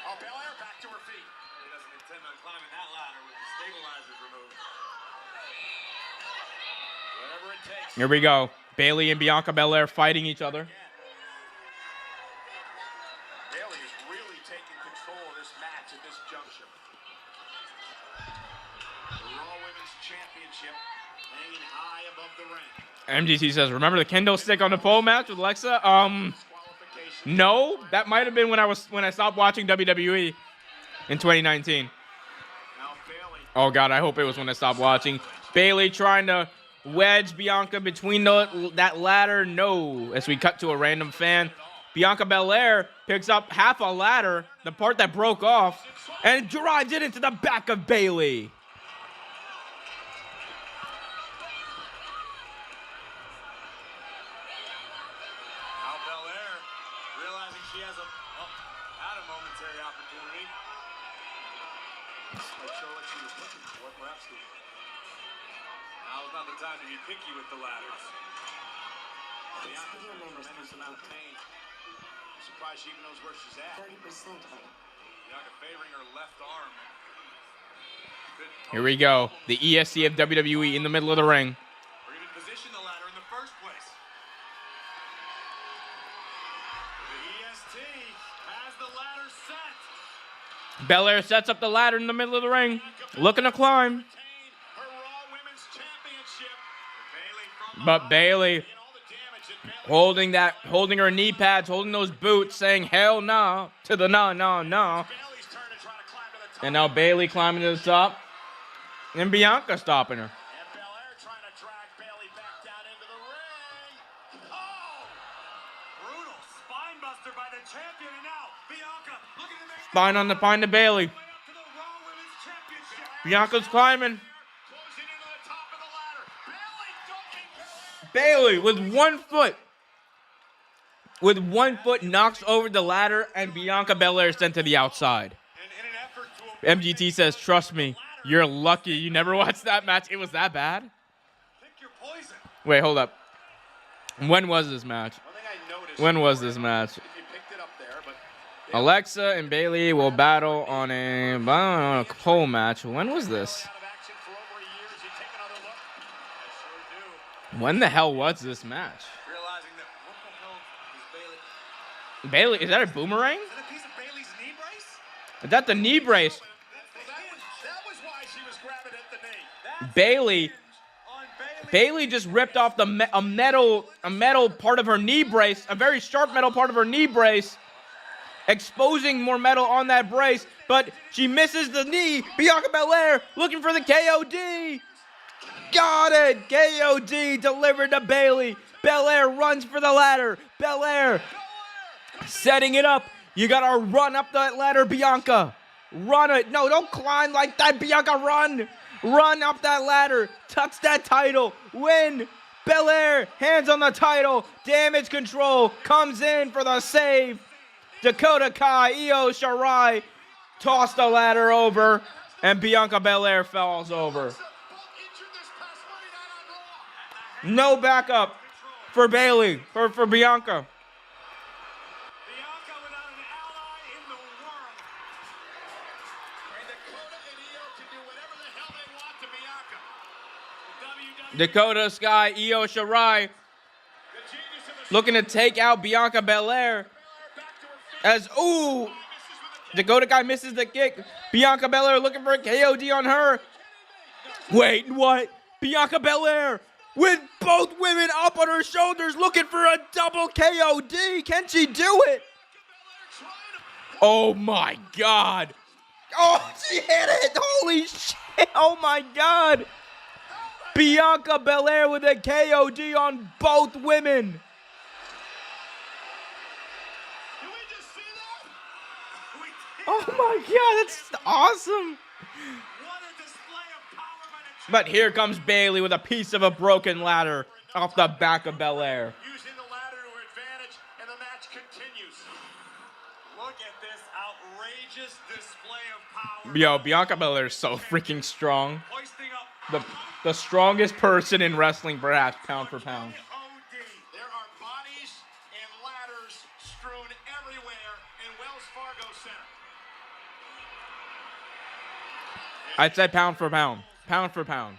Oh, Belair back to her feet. He doesn't intend on climbing that ladder with the stabilizers removed. Whatever it takes. Here we go. Bayley and Bianca Belair fighting each other. Bayley is really taking control of this match at this juncture. The Raw Women's Championship hanging high above the ring. MGT says, remember the kendo stick on the pole match with Alexa? No, that might have been when I stopped watching WWE in 2019. Oh God, I hope it was when I stopped watching. Bayley trying to wedge Bianca between that ladder. No, as we cut to a random fan. Bianca Belair picks up half a ladder, the part that broke off, and drives it into the back of Bayley. Now's not the time to be picky with the ladders. Bianca's in a tremendous amount of pain. I'm surprised she even knows where she's at. 30%. Bianca favoring her left arm. Here we go. The ESC of WWE in the middle of the ring. Or even position the ladder in the first place. The EST has the ladder set. Belair sets up the ladder in the middle of the ring, looking to climb. But Bayley holding her knee pads, holding those boots, saying hell no to the no. And now Bayley climbing to the top. And Bianca stopping her. And Belair trying to drag Bayley back down into the ring. Oh! Brutal spine buster by the champion. And now Bianca looking to make Spine on the pine to Bayley. Bianca's climbing. Closing into the top of the ladder. Bayley with 1 foot. With 1 foot knocks over the ladder and Bianca Belair is sent to the outside. In an effort to MGT says, trust me, you're lucky you never watched that match. It was that bad? pick your poison. Wait, hold up. When was this match? One thing I noticed When was this match? if you picked it up there, but Alexa and Bayley will battle on a pole match. When was this? out of action for over a year as you take another When the hell was this match? Realizing that what the hell is Bayley? Bayley, is that a boomerang? Is that a piece of Bayley's knee brace? Is that the knee brace? That was why she was grabbing at the knee. Bayley. On Bayley. Bayley just ripped off a metal part of her knee brace, a very sharp metal part of her knee brace, exposing more metal on that brace, but she misses the knee. Bianca Belair looking for the KOD. Got it. KOD delivered to Bayley. Belair runs for the ladder. Belair setting it up. You gotta run up that ladder, Bianca. Run it. No, don't climb like that, Bianca. Run. Run up that ladder. Touch that title. Win. Belair, hands on the title. Damage control comes in for the save. Dakota Kai, Io Shirai tossed the ladder over, and Bianca Belair falls over. No backup for Bayley, for Bianca. Bianca without an ally in the world. And Dakota and Io can do whatever the hell they want to Bianca. WWE Dakota Sky, Io Shirai The genius of the looking to take out Bianca Belair. back to her feet. As, ooh, Dakota Kai misses the kick. Bianca Belair looking for a KOD on her. Wait, what? Bianca Belair with both women up on her shoulders looking for a double KOD. Can she do it? Oh my God. Oh, she hit it. Holy shit. Oh my God. Bianca Belair with a KOD on both women. Did we just see that? Oh my God, that's awesome. What a display of power by the But here comes Bayley with a piece of a broken ladder off the back of Belair. Using the ladder to her advantage, and the match continues. Look at this outrageous display of power. Yo, Bianca Belair is so freaking strong. Hoisting up The strongest person in wrestling, perhaps, pound for pound. OD. There are bodies and ladders strewn everywhere in Wells Fargo Center. I'd say pound for pound. Pound for pound.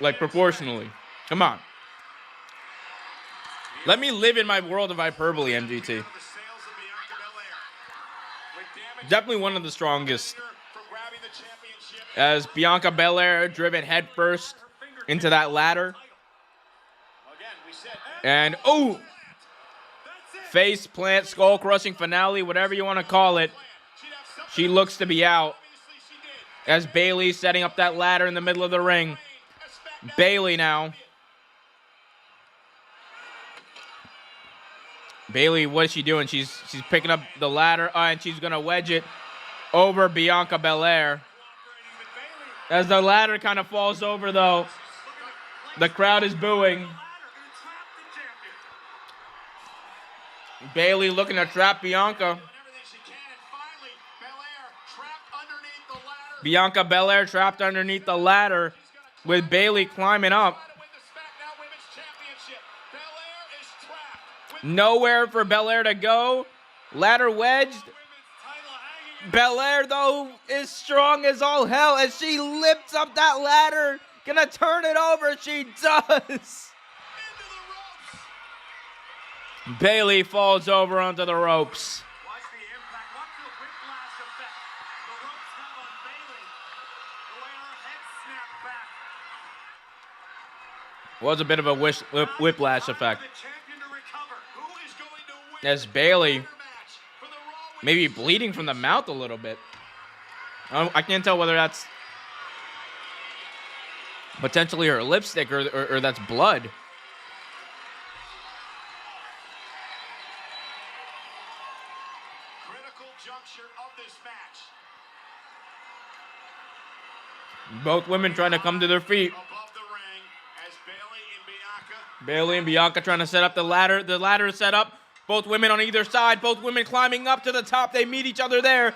Like, proportionally. Come on. Let me live in my world of hyperbole, MGT. The sails of Bianca Belair. With damage Definitely one of the strongest. from grabbing the championship. As Bianca Belair driven headfirst into that ladder. Again, we said And, oh! Face plant, skull crushing finale, whatever you want to call it. she'd have something. She looks to be out. Obviously, she did. As Bayley setting up that ladder in the middle of the ring. A SmackDown Bayley now. Bayley, what is she doing? She's picking up the ladder, and she's gonna wedge it over Bianca Belair. cooperating with Bayley. As the ladder kind of falls over, though, the crowd is booing. Ladder gonna trap the champion. Bayley looking to trap Bianca. doing everything she can, and finally, Belair trapped underneath the ladder. Bianca Belair trapped underneath the ladder with Bayley climbing up. To win the SmackDown Women's Championship. Belair is trapped. With Nowhere for Belair to go. Ladder wedged. Women's title hanging. Belair, though, is strong as all hell as she lifts up that ladder. Gonna turn it over. She does. into the ropes. Bayley falls over onto the ropes. Watch the impact. Watch the whiplash effect the ropes have on Bayley. The way her head snapped back. Was a bit of a whiplash Time effect. for the champion to recover. Who is going to win As Bayley the match for the Raw maybe bleeding from the mouth a little bit. I can't tell whether that's potentially her lipstick or that's blood. critical juncture of this match? Both women trying to come to their feet. Above the ring as Bayley and Bianca. Bayley and Bianca trying to set up the ladder. The ladder is set up. Both women on either side. Both women climbing up to the top. They meet each other there.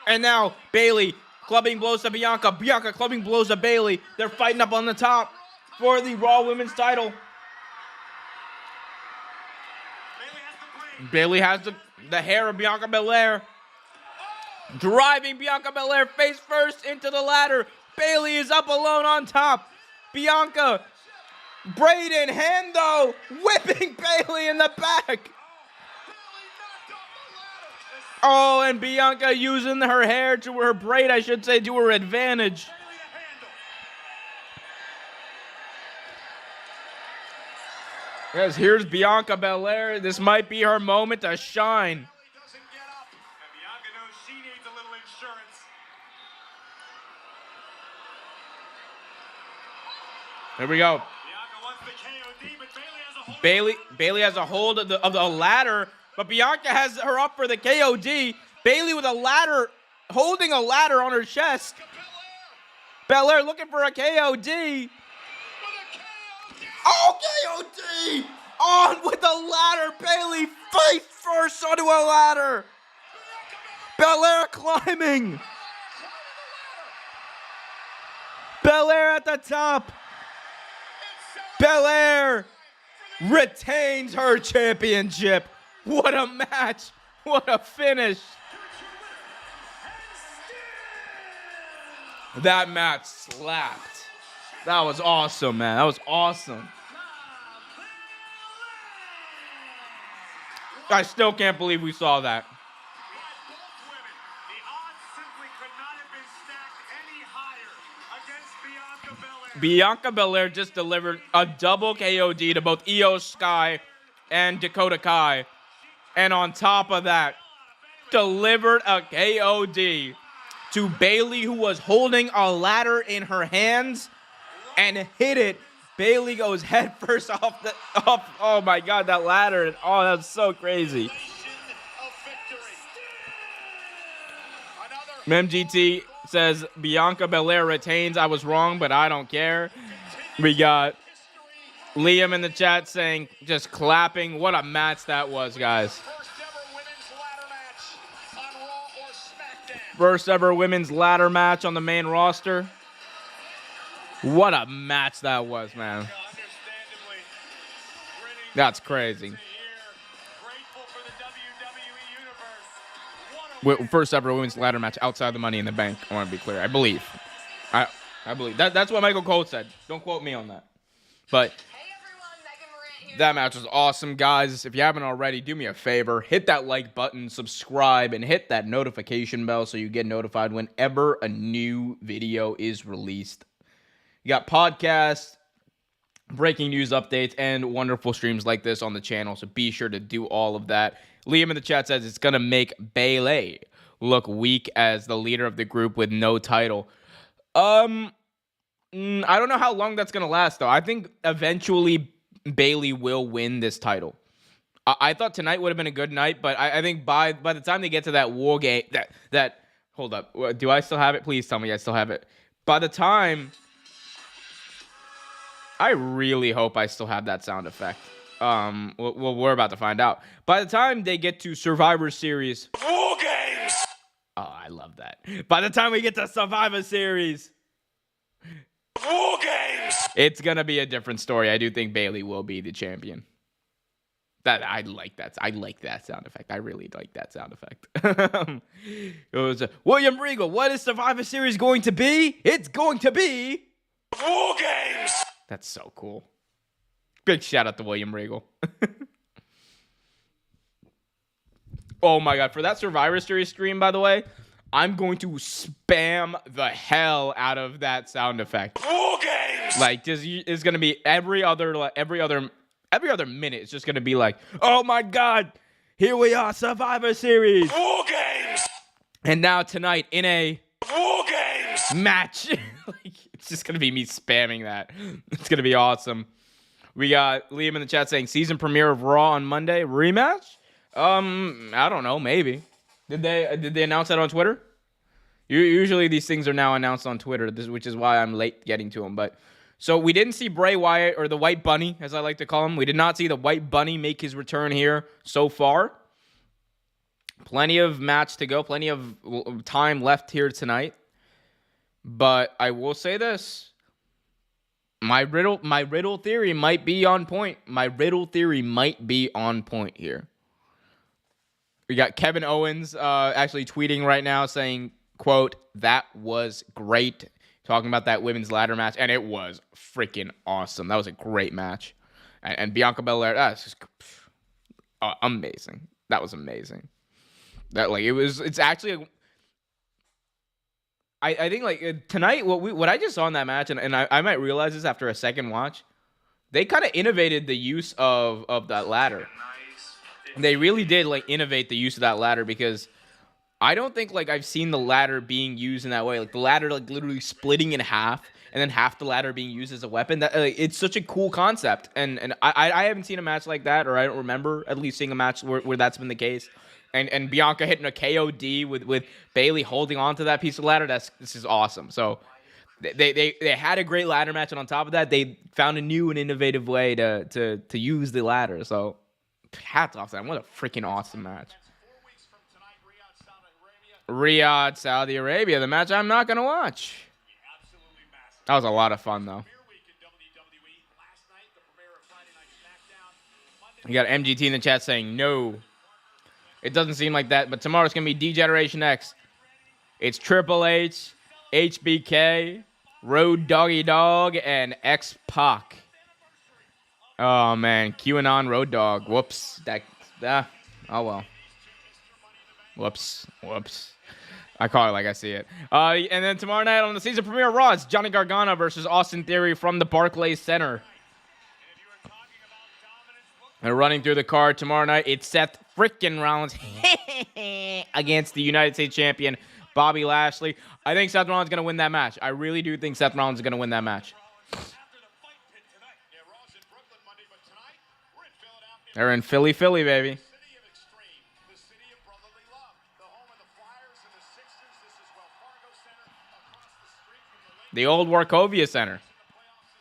And now Bayley clubbing blows to Bianca. Bianca clubbing blows to Bayley. They're fighting up on the top for the Raw Women's title. Bayley has the brain. Bayley has the hair of Bianca Belair. Driving Bianca Belair face first into the ladder. Bayley is up alone on top. Bianca Braid in hand, though. Whipping Bayley in the back. Oh, and Bianca using her hair to her braid, I should say, to her advantage. Yes, here's Bianca Belair. This might be her moment to shine. Bianca knows she needs a little insurance. Here we go. Bianca wants the KOD, but Bayley has a hold. Bayley has a hold of the ladder, but Bianca has her up for the KOD. Bayley with a ladder, holding a ladder on her chest. Belair looking for a KOD. Oh, KOD! On with the ladder. Bayley face first onto a ladder. Belair climbing. Belair at the top. Belair retains her championship. What a match. What a finish. That match slapped. That was awesome, man. That was awesome. I still can't believe we saw that. Both women, the odds simply could not have been stacked any higher against Bianca Belair. Bianca Belair just delivered a double KOD to both Io Sky and Dakota Kai. And on top of that, delivered a KOD to Bayley, who was holding a ladder in her hands, and hit it. Bayley goes head first off. Oh my God, that ladder! Oh, that's so crazy. MGT says Bianca Belair retains. I was wrong, but I don't care. We got Liam in the chat saying, just clapping. What a match that was, guys. First ever women's ladder match on the main roster. What a match that was, man. That's crazy. First ever women's ladder match outside the Money in the Bank. I want to be clear. I believe. I believe. That's what Michael Cole said. Don't quote me on that. But that match was awesome, guys. If you haven't already, do me a favor. Hit that like button, subscribe, and hit that notification bell so you get notified whenever a new video is released. You got podcasts, breaking news updates, and wonderful streams like this on the channel, so be sure to do all of that. Liam in the chat says it's going to make Bayley look weak as the leader of the group with no title. I don't know how long that's going to last, though. I think eventually Bayley will win this title. I thought tonight would have been a good night, but I think by the time they get to that war game, hold up, do I still have it? Please tell me I still have it. By the time... I really hope I still have that sound effect. Well, we're about to find out. By the time they get to Survivor Series... War Games! Oh, I love that. By the time we get to Survivor Series... War Games! It's going to be a different story. I do think Bayley will be the champion. I like that. I like that sound effect. I really like that sound effect. It was William Regal. What is Survivor Series going to be? It's going to be... War Games! That's so cool. Big shout out to William Regal. Oh my God. For that Survivor Series stream, by the way, I'm going to spam the hell out of that sound effect. War Games! Like, it's going to be every other minute. It's just going to be like, oh my God, here we are, Survivor Series. War Games! And now tonight in a War Games match. It's just going to be me spamming that. It's going to be awesome. We got Liam in the chat saying season premiere of Raw on Monday. Rematch? I don't know. Maybe. Did they announce that on Twitter? Usually these things are now announced on Twitter, which is why I'm late getting to them. But so we didn't see Bray Wyatt, or the White Bunny, as I like to call him. We did not see the White Bunny make his return here so far. Plenty of match to go. Plenty of time left here tonight. But I will say this. My riddle theory might be on point. My riddle theory might be on point here. We got Kevin Owens actually tweeting right now saying, quote, "That was great." talking about that women's ladder match, and it was freaking awesome. That was a great match. And Bianca Belair, that's just amazing. That was amazing. That it's actually. I think tonight what I just saw in that match, and I might realize this after a second watch, they kind of innovated the use of that ladder. They really did innovate the use of that ladder, because I don't think I've seen the ladder being used in that way. The ladder literally splitting in half, and then half the ladder being used as a weapon. That it's such a cool concept, and I haven't seen a match like that, or I don't remember at least seeing a match where that's been the case. And Bianca hitting a KOD with Bayley holding on to that piece of ladder. This is awesome. So they had a great ladder match, and on top of that, they found a new and innovative way to use the ladder. So hats off to them. What a freaking awesome match. 4 weeks from tonight, Riyadh, Saudi Arabia, the match I'm not going to watch. absolutely massive. That was a lot of fun, though. Premiere week in WWE. Last night, the premiere of Friday Night SmackDown. Monday You got MGT in the chat saying no. It doesn't seem like that, but tomorrow's going to be D-Generation X. It's Triple H, HBK, Road Doggy Dog, and X-Pac. Oh, man. QAnon Road Dogg. Whoops. Oh, well. Whoops. I call it like I see it. And then tomorrow night on the season premiere of Raw, it's Johnny Gargano versus Austin Theory from the Barclays Center. And running through the card tomorrow night, it's Seth frickin' Rollins against the United States champion, Bobby Lashley. I think Seth Rollins is going to win that match. I really do think Seth Rollins is going to win that match. after the fight pit tonight. Yeah, Raw's in Brooklyn Monday, but tonight we're in Philadelphia. They're in Philly, baby. City of Extreme, the city of brotherly love, the home of the Flyers and the Sixers. This is Wells Fargo Center across the street from the lake. The old Wachovia Center.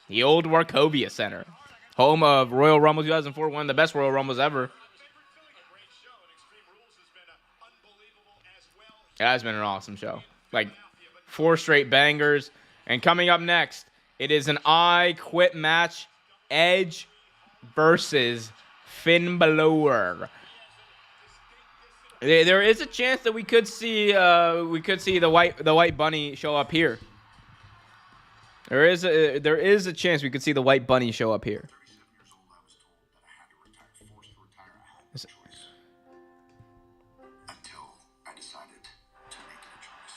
The old Wachovia Center. Home of Royal Rumble 2004, one of the best Royal Rumbles ever. A great show, and Extreme Rules has been unbelievable as well. It has been an awesome show. 4 straight bangers. And coming up next, it is an I Quit match. Edge versus Finn Balor. There is a chance that we could see the white bunny show up here. There is a chance we could see the white bunny show up here. 37 years old, I was told that I had to retire, forced to retire. I had no choice. Until I decided to make it a choice.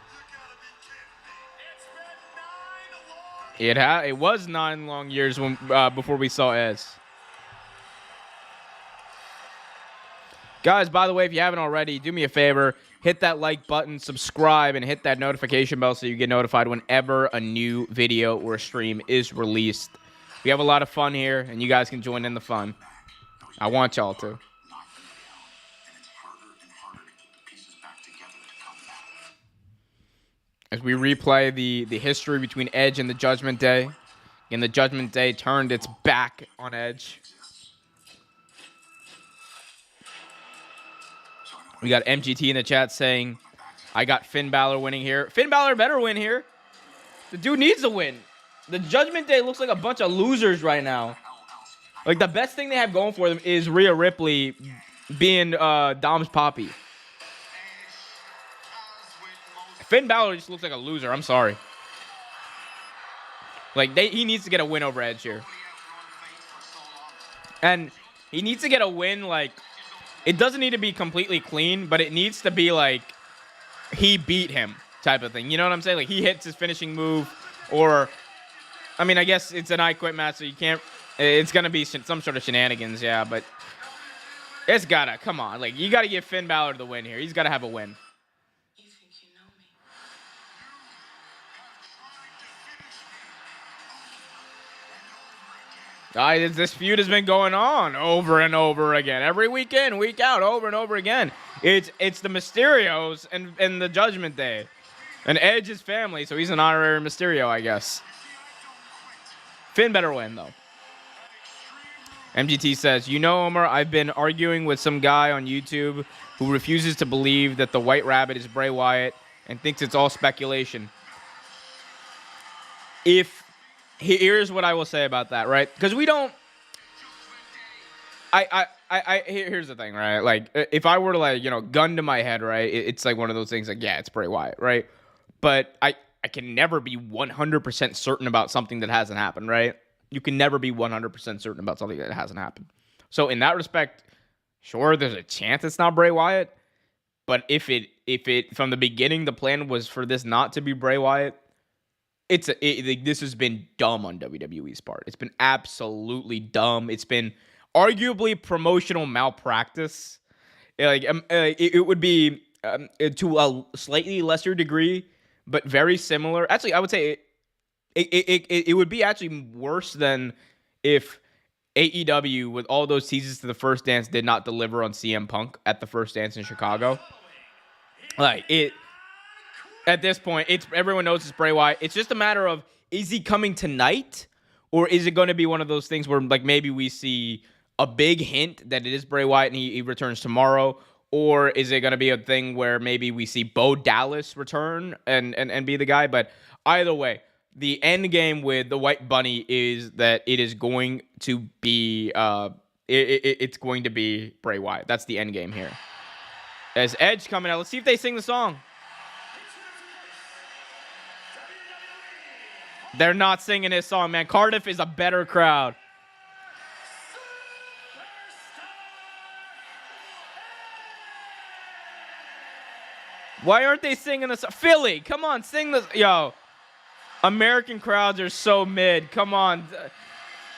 You gotta be kidding me. It's been 9 long It was 9 long years before we saw Ez. Guys, by the way, if you haven't already, do me a favor. Hit that like button, subscribe, and hit that notification bell so you get notified whenever a new video or stream is released. We have a lot of fun here, and you guys can join in the fun. I want y'all to. Knock them down, and it's harder and harder to get the pieces back together to come back. As we replay the history between Edge and the Judgment Day. And the Judgment Day turned its back on Edge. We got MGT in the chat saying, I got Finn Balor winning here. Finn Balor better win here. The dude needs a win. The Judgment Day looks like a bunch of losers right now. The best thing they have going for them is Rhea Ripley being Dom's Poppy. Finn Balor just looks like a loser. I'm sorry. He needs to get a win over Edge here. And he needs to get a win, it doesn't need to be completely clean, but it needs to be he beat him type of thing. You know what I'm saying? He hits his finishing move, or, I guess it's an I Quit match, so you can't, it's going to be some sort of shenanigans, yeah, but it's gotta, come on. You gotta give Finn Balor the win here. He's gotta have a win. You think you know me? This feud has been going on over and over again. Every weekend, week out, over and over again. It's the Mysterios and the Judgment Day. And Edge's family, so he's an honorary Mysterio, I guess. Finn better win, though. MGT says, Omar, I've been arguing with some guy on YouTube who refuses to believe that the White Rabbit is Bray Wyatt and thinks it's all speculation. Here's what I will say about that, right? Because we don't. Here's the thing, right? If I were to gun to my head, right? It's one of those things. Yeah, it's Bray Wyatt, right? but I can never be 100% certain about something that hasn't happened, right? You can never be 100% certain about something that hasn't happened. So in that respect, sure, there's a chance it's not Bray Wyatt, but if it from the beginning the plan was for this not to be Bray Wyatt, this has been dumb on WWE's part. It's been absolutely dumb. It's been arguably promotional malpractice. It would be to a slightly lesser degree, but very similar. Actually, I would say it would be actually worse than if AEW, with all those teases to the First Dance, did not deliver on CM Punk at the First Dance in Chicago. At this point, everyone knows it's Bray Wyatt. It's just a matter of, is he coming tonight, or is it going to be one of those things where like maybe we see a big hint that it is Bray Wyatt and he returns tomorrow, or is it going to be a thing where maybe we see Bo Dallas return and be the guy? But either way, the end game with the White Bunny is that it is going to be it's going to be Bray Wyatt. That's the end game here. As Edge coming out, let's see if they sing the song. They're not singing this song, man. Cardiff is a better crowd. Why aren't they singing this? Philly, come on, sing this. Yo, American crowds are so mid. Come on.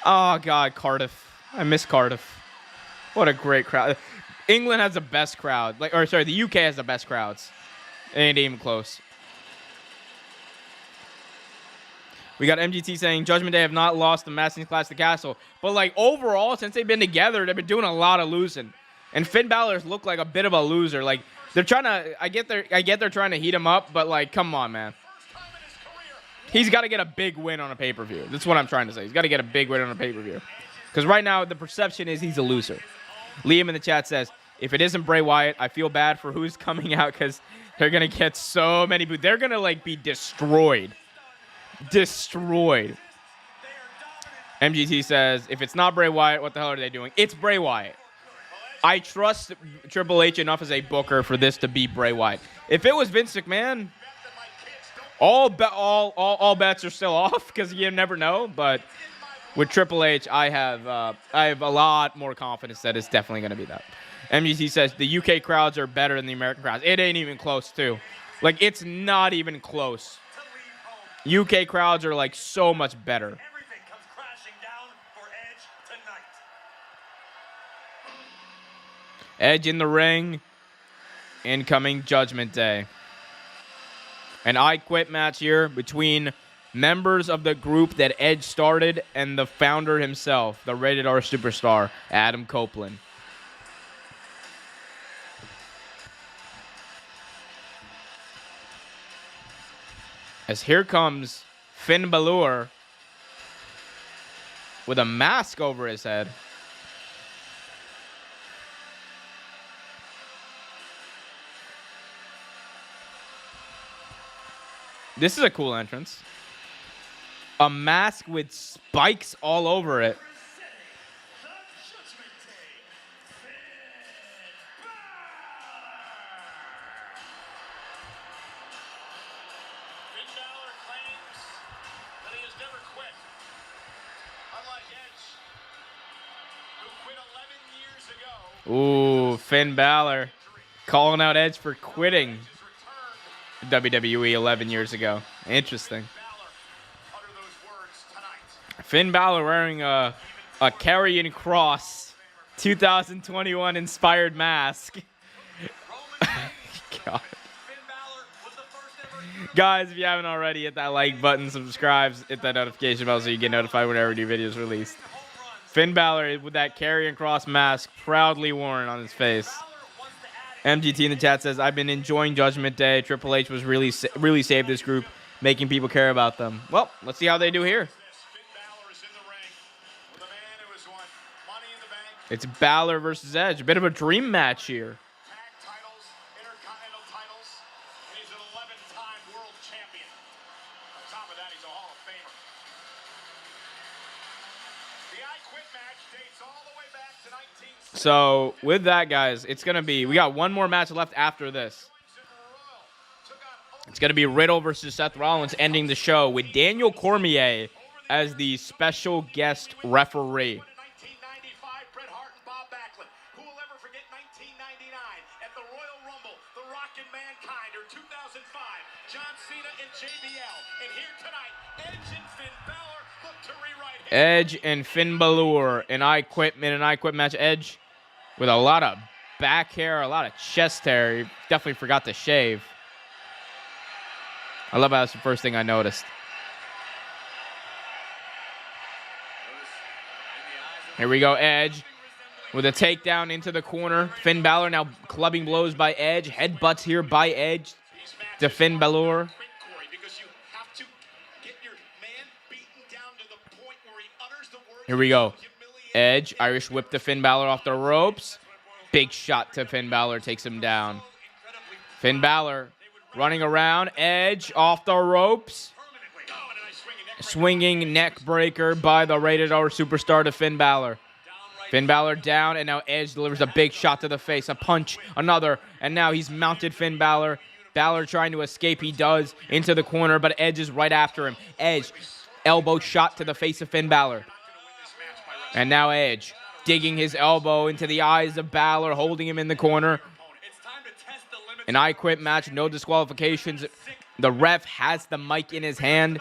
Oh, God, Cardiff. I miss Cardiff. What a great crowd. England has the best crowd. The UK has the best crowds. It ain't even close. We got MGT saying Judgment Day have not lost the Masters Clash to Castle. But, like, overall, since they've been together, they've been doing a lot of losing. And Finn Balor's looked like a bit of a loser. Like, they're trying to, I get they're trying to heat him up, but, like, come on, man. He's got to get a big win on a pay-per-view. That's what I'm trying to say. He's got to get a big win on a pay-per-view. Because right now, the perception is he's a loser. Liam in the chat says, if it isn't Bray Wyatt, I feel bad for who's coming out because they're going to get so many boots. They're going to, like, be destroyed. Destroyed. MGT says, if it's not Bray Wyatt, what the hell are they doing? It's Bray Wyatt. I trust Triple H enough as a booker for this to be Bray Wyatt. If it was Vince McMahon, all bets are still off because you never know. But with Triple H, I have a lot more confidence that it's definitely going to be that. MGT says the UK crowds are better than the American crowds. It ain't even close, too. Like, it's not even close. UK crowds are, like, so much better. Everything comes crashing down for Edge tonight. Edge in the ring. Incoming Judgment Day. An I Quit match here between members of the group that Edge started and the founder himself, the Rated R superstar, Adam Copeland. As here comes Finn Balor with a mask over his head. This is a cool entrance. A mask with spikes all over it. Finn Balor claims that he has never quit. Unlike Edge, who quit 11 years ago. Ooh, Finn Balor calling out Edge for quitting WWE 11 years ago. Interesting. Finn Balor wearing a Karrion Kross 2021 inspired mask. God. Guys, if you haven't already, hit that like button, subscribe, hit that notification bell so you get notified whenever new videos released. Finn Balor with that Karrion Kross mask proudly worn on his face. MGT in the chat says, I've been enjoying Judgment Day. Triple H was really saved this group, making people care about them. Well, let's see how they do here. It's Balor versus Edge. A bit of a dream match here. Tag titles, Intercontinental titles, and he's an 11-time world champion. On top of that, he's a Hall of Famer. The I Quit match dates all the way back to 1960. So, with that, guys, it's going to be... We got one more match left after this. It's going to be Riddle versus Seth Rollins ending the show with Daniel Cormier as the special guest referee. 1995, Bret Hart and Bob Backlund. Who will ever forget 1999 at the Royal Rumble? The Rock and Mankind, or 2005, John Cena and JBL. And here tonight, Edge and Finn Balor look to rewrite history. Edge and Finn Balor, an I Quit match. Edge with a lot of back hair, a lot of chest hair. He definitely forgot to shave. I love how that's the first thing I noticed. Here we go, Edge with a takedown into the corner. Finn Balor now clubbing blows by Edge. Headbutts here by Edge to Finn Balor. Here we go. Edge, Irish whip to Finn Balor off the ropes. Big shot to Finn Balor, takes him down. Finn Balor running around. Edge off the ropes. Swinging neck breaker by the Rated R Superstar to Finn Balor. Finn Balor down, and now Edge delivers a big shot to the face. A punch, another, and now he's mounted Finn Balor. Balor trying to escape, he does, into the corner, but Edge is right after him. Edge, elbow shot to the face of Finn Balor. And now Edge digging his elbow into the eyes of Balor, holding him in the corner. An I Quit match, no disqualifications. The ref has the mic in his hand.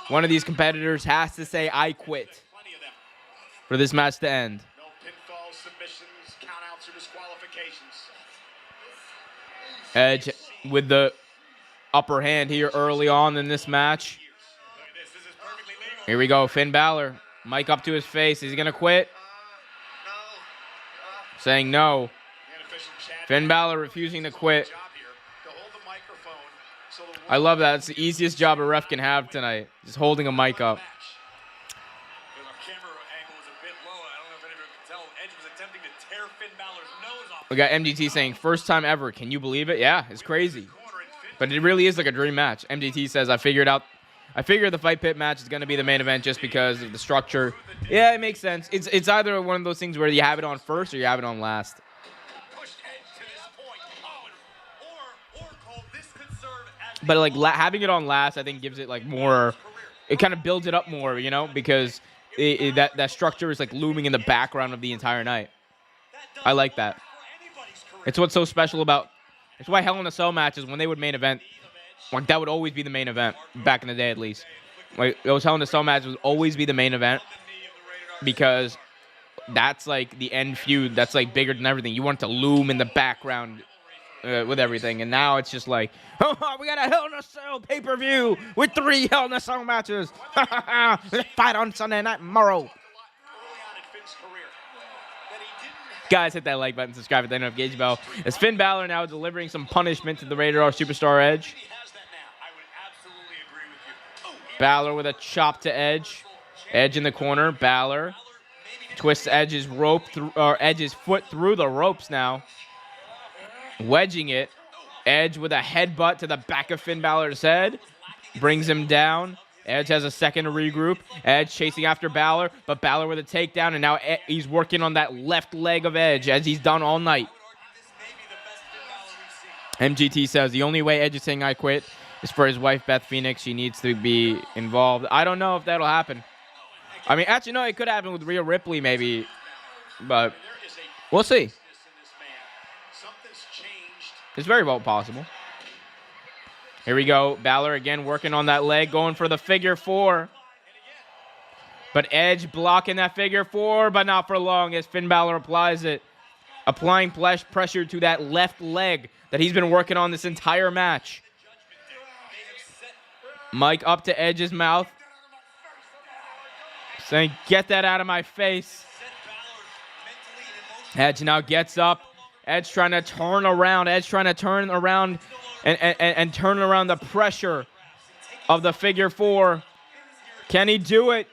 One of these competitors has to say, I quit, for this match to end. No pinfalls, submissions, countouts, or disqualifications. Edge with the upper hand here early on in this match. This is perfectly legal. Here we go, Finn Balor. Mic up to his face. Is he going to quit? Saying no. Finn Balor refusing to quit. I love that. It's the easiest job a ref can have tonight. Just holding a mic up. We got MDT saying, first time ever. Can you believe it? Yeah, it's crazy. But it really is like a dream match. MDT says, I figured the Fight Pit match is going to be the main event just because of the structure. Yeah, it makes sense. It's either one of those things where you have it on first or you have it on last. But like having it on last, I think gives it like more. It kind of builds it up more, you know, because that structure is like looming in the background of the entire night. I like that. It's what's so special about. It's why Hell in a Cell matches, when they would main event, like that would always be the main event back in the day, at least. Like those Hell in a Cell matches would always be the main event because that's like the end feud. That's like bigger than everything. You want it to loom in the background. With everything, and now it's just like, oh, we got a Hell in a Cell pay-per-view with 3 Hell in a Cell matches. Let's fight on Sunday night tomorrow. Guys, hit that like button, subscribe, hit that notification bell. As Finn Balor now delivering some punishment to the Rated R Superstar Edge. Balor with a chop to Edge. Edge in the corner. Balor twists Edge's Edge's foot through the ropes now. Wedging it. Edge with a headbutt to the back of Finn Balor's head. Brings him down. Edge has a second to regroup. Edge chasing after Balor, but Balor with a takedown, and now he's working on that left leg of Edge, as he's done all night. MGT says the only way Edge is saying I quit is for his wife, Beth Phoenix. She needs to be involved. I don't know if that'll happen. I mean, actually, no, it could happen with Rhea Ripley, maybe, but we'll see. It's very well possible. Here we go. Balor again working on that leg, going for the figure 4. But Edge blocking that figure 4, but not for long as Finn Balor applies it. Applying pressure to that left leg that he's been working on this entire match. Mic up to Edge's mouth. Saying, get that out of my face. Edge now gets up. Edge trying to turn around. Edge trying to turn around and turn around the pressure of the figure 4. Can he do it?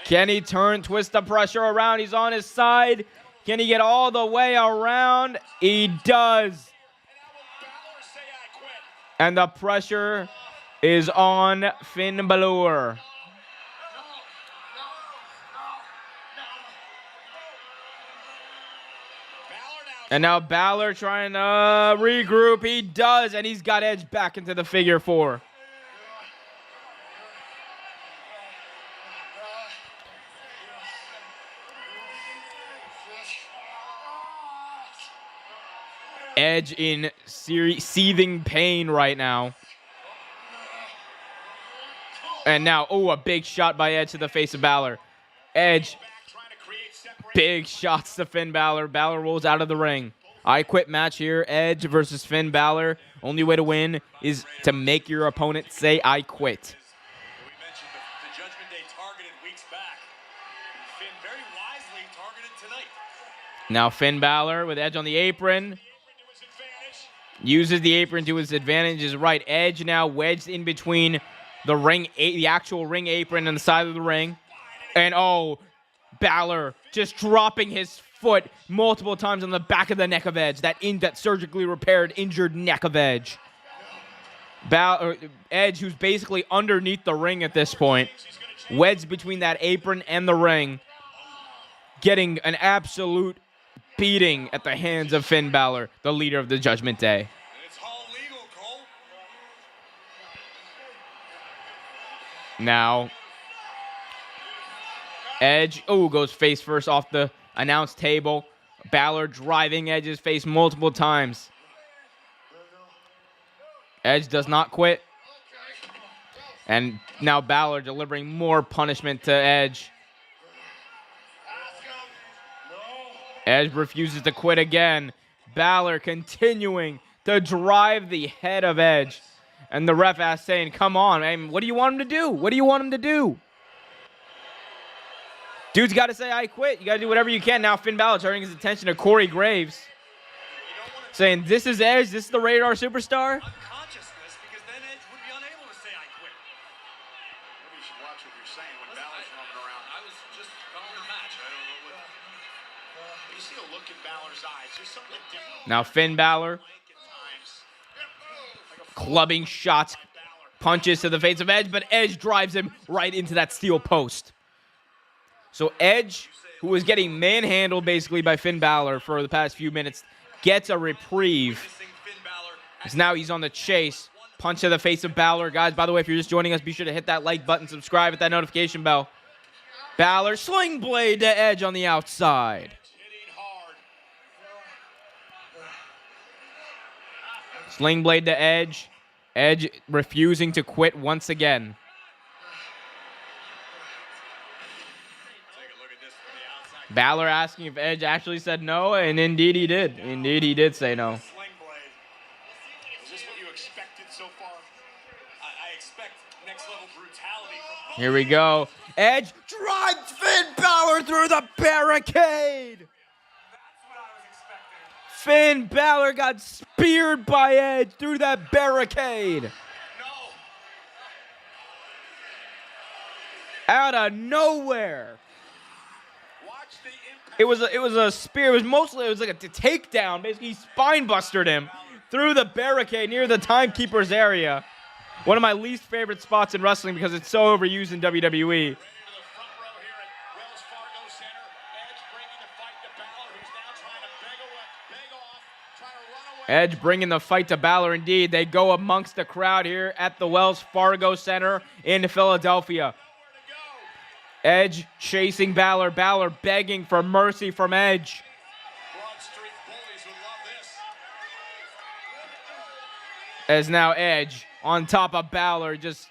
Can he twist the pressure around? He's on his side. Can he get all the way around? He does. And the pressure is on Finn Balor. And now Balor trying to regroup. He does, and he's got Edge back into the figure 4. Edge in seething pain right now. And now, a big shot by Edge to the face of Balor. Edge, big shots to Finn Balor. Balor rolls out of the ring. I quit match here. Edge versus Finn Balor. Only way to win is to make your opponent say, I quit. We mentioned the Judgment Day targeted weeks back. Finn very wisely targeted tonight. Now Finn Balor with Edge on the apron. Uses the apron to his advantage. Is right. Edge now wedged in between the actual ring apron and the side of the ring. And Balor just dropping his foot multiple times on the back of the neck of Edge. That surgically repaired, injured neck of Edge. Edge, who's basically underneath the ring at this point, wedged between that apron and the ring, getting an absolute beating at the hands of Finn Balor, the leader of the Judgment Day. It's all legal, Cole. Now, Edge, goes face first off the announce table. Balor driving Edge's face multiple times. Edge does not quit. And now Balor delivering more punishment to Edge. Edge refuses to quit again. Balor continuing to drive the head of Edge. And the ref asks, saying, come on, man, what do you want him to do? What do you want him to do? Dude's got to say, I quit. You got to do whatever you can. Now Finn Balor turning his attention to Corey Graves. Saying, this is Edge, this is the Radar Superstar. Unconsciousness, because then Edge would be unable to say, I quit. Maybe you should watch what you're saying when Balor's roaming around. I was just calling the match. I don't know what. You see a look in Balor's eyes. There's something different. Now Finn Balor clubbing shots, punches to the face of Edge, but Edge drives him right into that steel post. So Edge, who was getting manhandled basically by Finn Balor for the past few minutes, gets a reprieve. As now he's on the chase. Punch to the face of Balor. Guys, by the way, if you're just joining us, be sure to hit that like button, subscribe, hit that notification bell. Balor, sling blade to Edge on the outside. Sling blade to Edge. Edge refusing to quit once again. Balor asking if Edge actually said no, and indeed he did. Indeed he did say no. Is this what you expected so far? I expect next level brutality from both. Here we go. Edge drives Finn Balor through the barricade. That's what I was expecting. Finn Balor got speared by Edge through that barricade. No. Out of nowhere. Watch the impact. It was a spear. It was like a takedown. Basically, he spine bustered him through the barricade near the timekeeper's area. One of my least favorite spots in wrestling because it's so overused in WWE. Into the front row here at Wells Fargo Center. Edge bringing the fight to Balor, who's now trying to beg off, trying to run away. Edge bringing the fight to Balor. Indeed, they go amongst the crowd here at the Wells Fargo Center in Philadelphia. Edge chasing Balor. Balor begging for mercy from Edge. Broad Street bullies would love this. As now Edge on top of Balor, just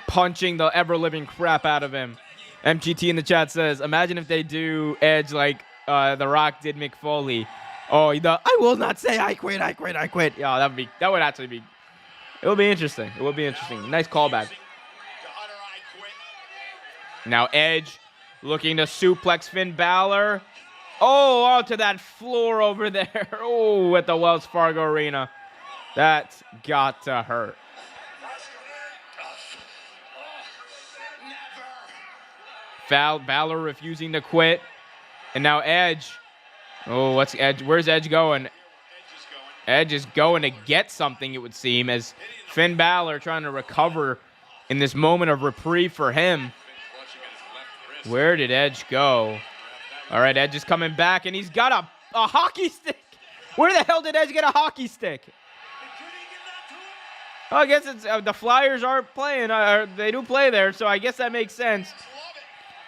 punching the ever-living crap out of him. MGT in the chat says, imagine if they do Edge like The Rock did Mick Foley. I will not say I quit, I quit, I quit. Yeah, that would actually be, it would be interesting. It would be interesting. Nice callback. Now Edge looking to suplex Finn Balor. Onto that floor over there. At the Wells Fargo Arena. That's got to hurt. Balor refusing to quit. And now Edge. What's Edge? Where's Edge going? Edge is going to get something, it would seem, as Finn Balor trying to recover in this moment of reprieve for him. Where did Edge go? All right, Edge is coming back, and he's got a hockey stick. Where the hell did Edge get a hockey stick? Oh, I guess it's the Flyers are playing. They do play there, so I guess that makes sense.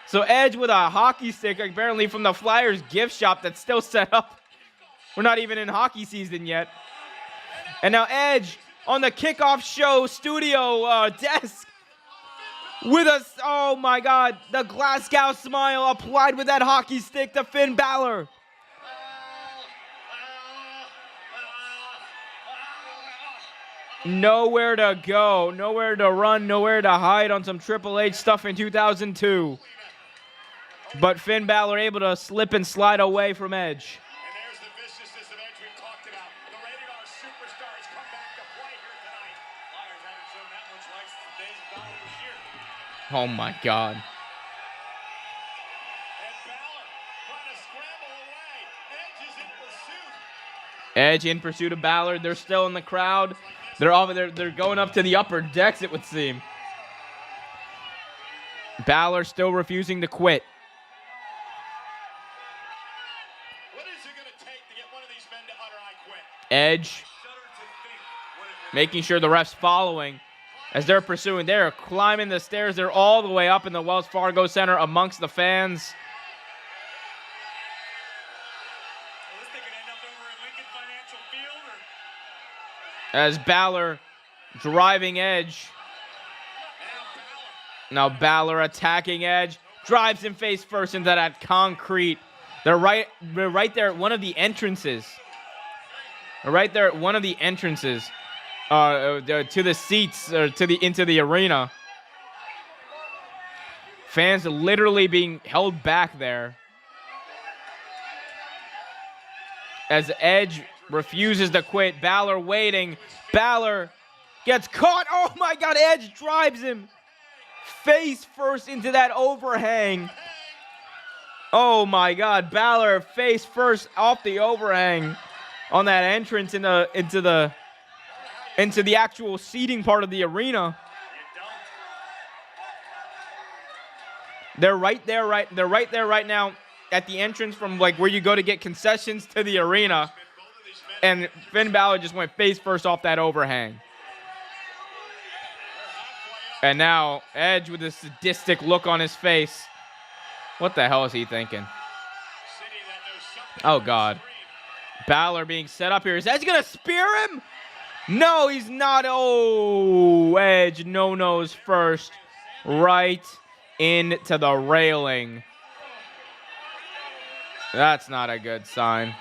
So Edge with a hockey stick, apparently from the Flyers gift shop that's still set up. We're not even in hockey season yet. And now Edge on the kickoff show studio desk with a, oh my God, the Glasgow smile applied with that hockey stick to Finn Balor. Nowhere to go, nowhere to run, nowhere to hide on some Triple H stuff in 2002. But Finn Balor able to slip and slide away from Edge. And there's the viciousness of Edge we've talked about. The Rated R superstars come back to play here tonight. Flyers haven't shown that much life since the days of Donald Bashir. Oh my God. And Balor trying to scramble away. Edge is in pursuit. Edge in pursuit of Balor. They're still in the crowd. They're going up to the upper decks, it would seem. Balor still refusing to quit. What is it going to take to get one of these men to utter I quit? Edge making sure the ref's following as they're pursuing. They're climbing the stairs. They're all the way up in the Wells Fargo Center amongst the fans. This thing could end up over at Lincoln Financial Field or As Balor driving Edge. Now Balor attacking Edge. Drives him face first into that concrete. They're right there at one of the entrances. They're right there at one of the entrances to the seats or into the arena. Fans literally being held back there. As Edge refuses to quit. Balor waiting. Balor gets caught. Oh my God, Edge drives him face first into that overhang. Oh my God, Balor face first off the overhang on that entrance into the actual seating part of the arena. They're right there right now at the entrance from like where you go to get concessions to the arena. And Finn Balor just went face first off that overhang. And now Edge with a sadistic look on his face. What the hell is he thinking? Oh God. Balor being set up here. Is Edge gonna spear him? No, he's not. Oh, Edge no-nos first. Right into the railing. That's not a good sign.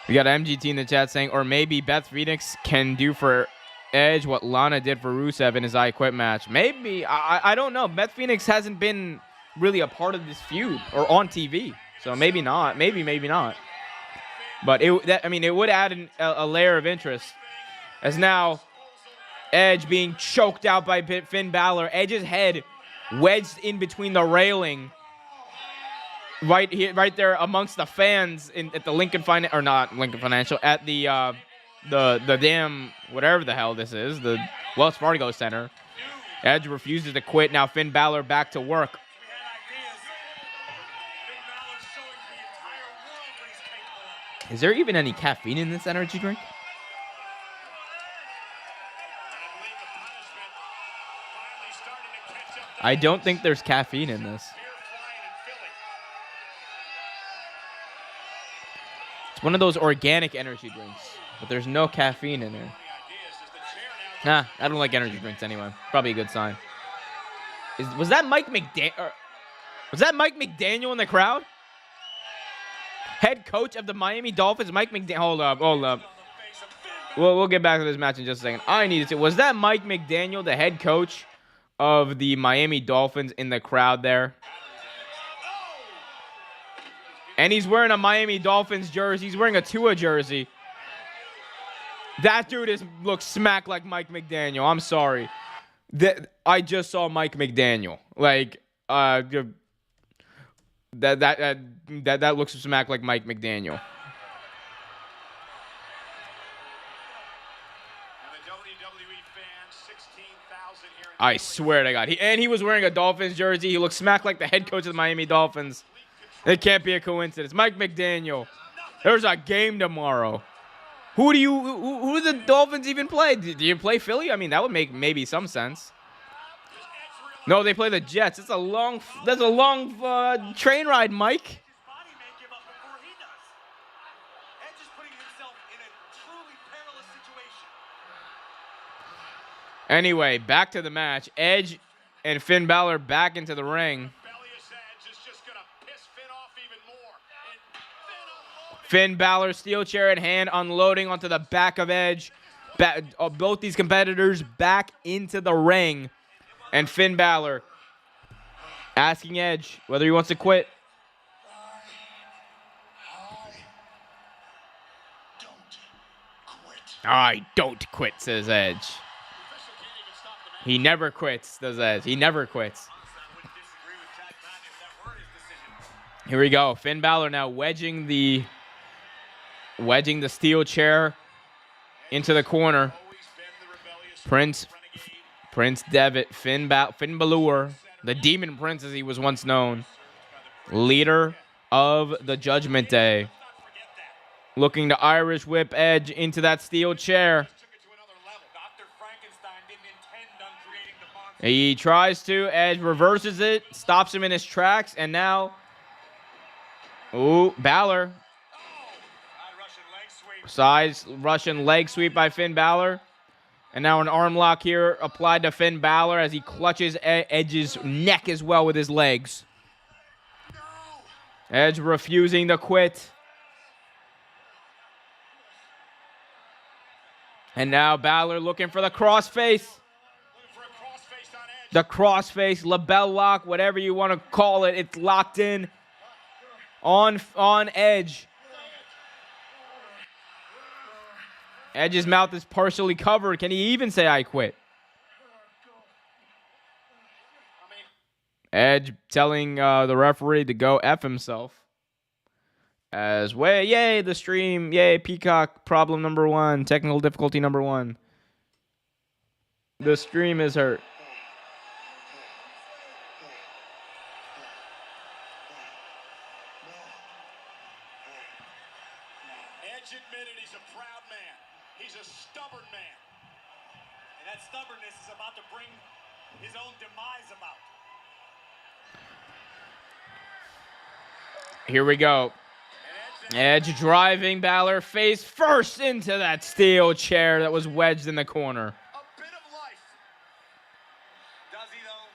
We got MGT in the chat saying, or maybe Beth Phoenix can do for Edge what Lana did for Rusev in his I Quit match. Maybe. I don't know. Beth Phoenix hasn't been really a part of this feud or on TV. So maybe not. Maybe not. But it would add a layer of interest. As now, Edge being choked out by Finn Balor. Edge's head wedged in between the railing. Right here, right there amongst the fans at the Lincoln Financial, or not Lincoln Financial, at the damn whatever the hell this is, the Wells Fargo Center. Edge refuses to quit. Now Finn Balor back to work. Is there even any caffeine in this energy drink? I don't think there's caffeine in this. It's one of those organic energy drinks, but there's no caffeine in there. Nah, I don't like energy drinks anyway. Probably a good sign. Was that Mike McDaniel? Was that Mike McDaniel in the crowd? Head coach of the Miami Dolphins, Mike McDaniel. Hold up. We'll get back to this match in just a second. I needed to. Was that Mike McDaniel, the head coach of the Miami Dolphins, in the crowd there? And he's wearing a Miami Dolphins jersey. He's wearing a Tua jersey. That dude looks smack like Mike McDaniel. I'm sorry. I just saw Mike McDaniel. Like, that looks smack like Mike McDaniel. I swear to God. He was wearing a Dolphins jersey. He looks smack like the head coach of the Miami Dolphins. It can't be a coincidence. Mike McDaniel. There's a game tomorrow. Who do the Dolphins even play? Do you play Philly? I mean, that would make maybe some sense. No, they play the Jets. That's a long train ride, Mike. His body may give up before he does. Edge is putting himself in a truly perilous situation. Anyway, back to the match. Edge and Finn Balor back into the ring. Rebellious Edge is just gonna piss Finn off even more. And Finn unloading. Finn Balor, steel chair in hand, unloading onto the back of Edge. Both these competitors back into the ring. And Finn Balor asking Edge whether he wants to quit. I don't quit, says Edge. He never quits, says Edge. He never quits. Here we go. Finn Balor now wedging the steel chair into the corner. Prince Devitt, Finn Balor, the Demon Prince as he was once known, leader of the Judgment Day, looking to Irish whip Edge into that steel chair. He tries to, Edge reverses it, stops him in his tracks, and now, Balor. Size Russian leg sweep by Finn Balor. And now an arm lock here applied to Finn Balor as he clutches Edge's neck as well with his legs. Edge refusing to quit. And now Balor looking for the crossface. The crossface, label lock, whatever you want to call it. It's locked in on Edge. Edge's mouth is partially covered. Can he even say I quit? Edge telling the referee to go F himself. As yay, the stream, yay, Peacock, problem number 1, technical difficulty number 1. The stream is hurt. Edge admitted he's a proud man. He's a stubborn man. And that stubbornness is about to bring his own demise about. Here we go. Edge driving Balor face first into that steel chair that was wedged in the corner. A bit of life. Does he, though?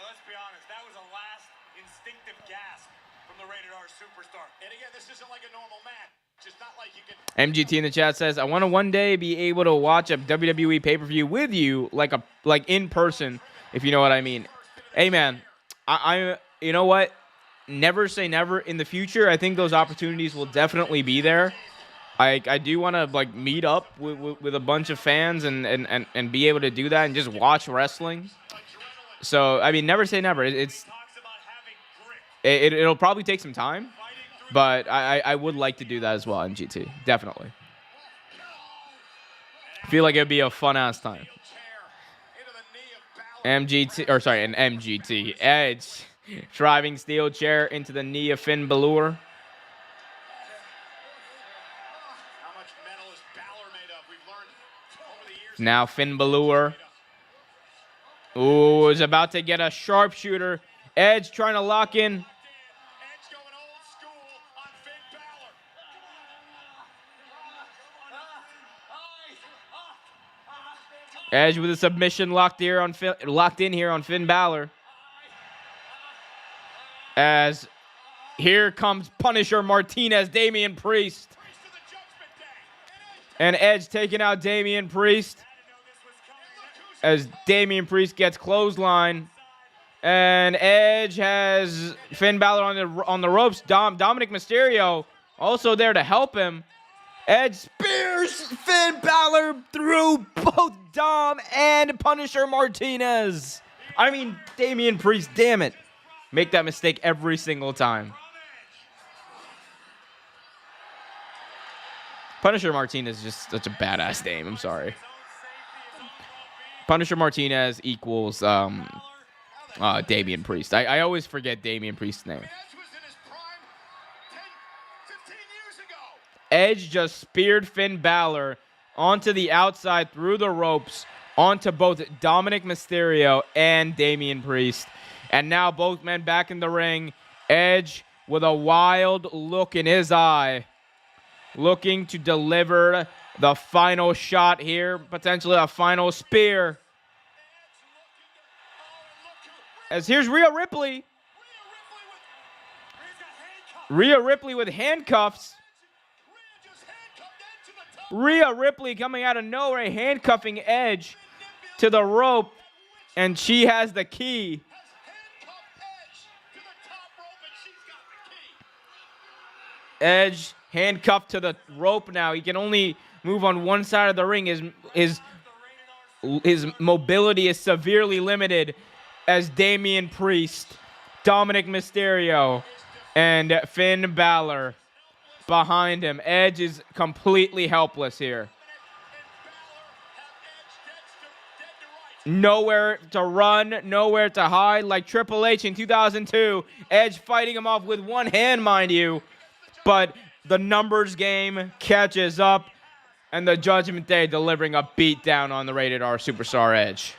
Let's be honest. That was a last instinctive gasp from the Rated R superstar. And again, this isn't like a normal match. It's not like you can. MGT in the chat says, I want to one day be able to watch a WWE pay-per-view with you, like in person, if you know what I mean. Hey, man, I you know what? Never say never. In the future, I think those opportunities will definitely be there. I do want to meet up with a bunch of fans and be able to do that and just watch wrestling. So I mean, never say never. It'll probably take some time, but I would like to do that as well. MGT, definitely. I feel like it'd be a fun ass time. MGT. Edge. Driving steel chair into the knee of Finn Balor. How much metal is Balor made of? We've learned over the years. Now Finn Balor. Ooh, is about to get a sharpshooter. Edge trying to lock in. Edge going old school on Finn Balor. Edge with a submission locked in here on Finn Balor. As here comes Punisher Martinez, Damian Priest. And Edge taking out Damian Priest. As Damian Priest gets clothesline. And Edge has Finn Balor on the ropes. Dominic Mysterio also there to help him. Edge spears Finn Balor through both Dom and Punisher Martinez. I mean, Damian Priest, damn it. Make that mistake every single time. Punisher Martinez is just such a badass name. I'm sorry. Punisher Martinez equals Damian Priest. I always forget Damian Priest's name. Edge was in his prime 15 years ago. Edge just speared Finn Balor onto the outside through the ropes onto both Dominic Mysterio and Damian Priest. And now both men back in the ring. Edge with a wild look in his eye, looking to deliver the final shot here, potentially a final spear. As here's Rhea Ripley. Rhea Ripley with handcuffs. Rhea Ripley coming out of nowhere, handcuffing Edge to the rope, and she has the key. Edge handcuffed to the rope now. He can only move on one side of the ring. His mobility is severely limited as Damian Priest, Dominic Mysterio, and Finn Balor behind him. Edge is completely helpless here. Nowhere to run, nowhere to hide. Like Triple H in 2002, Edge fighting him off with one hand, mind you. But the numbers game catches up, and the Judgment Day delivering a beatdown on the Rated R Superstar Edge.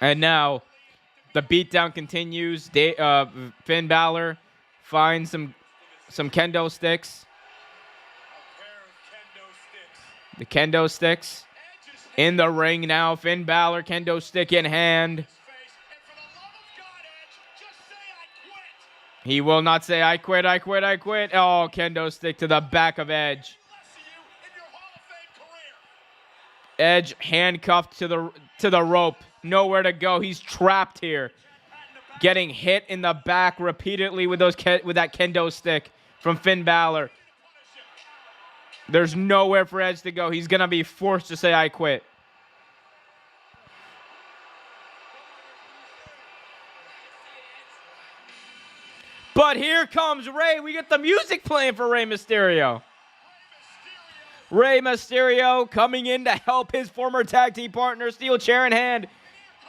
And now the beatdown continues. Finn Balor finds some kendo sticks. The kendo sticks in the ring now. Finn Balor, kendo stick in hand. He will not say, I quit, I quit, I quit. Oh, kendo stick to the back of Edge. Edge handcuffed to the rope. Nowhere to go. He's trapped here. Getting hit in the back repeatedly with that kendo stick from Finn Balor. There's nowhere for Edge to go. He's going to be forced to say, I quit. But here comes Rey. We get the music playing for Rey Mysterio. Rey Mysterio coming in to help his former tag team partner, steel chair in hand.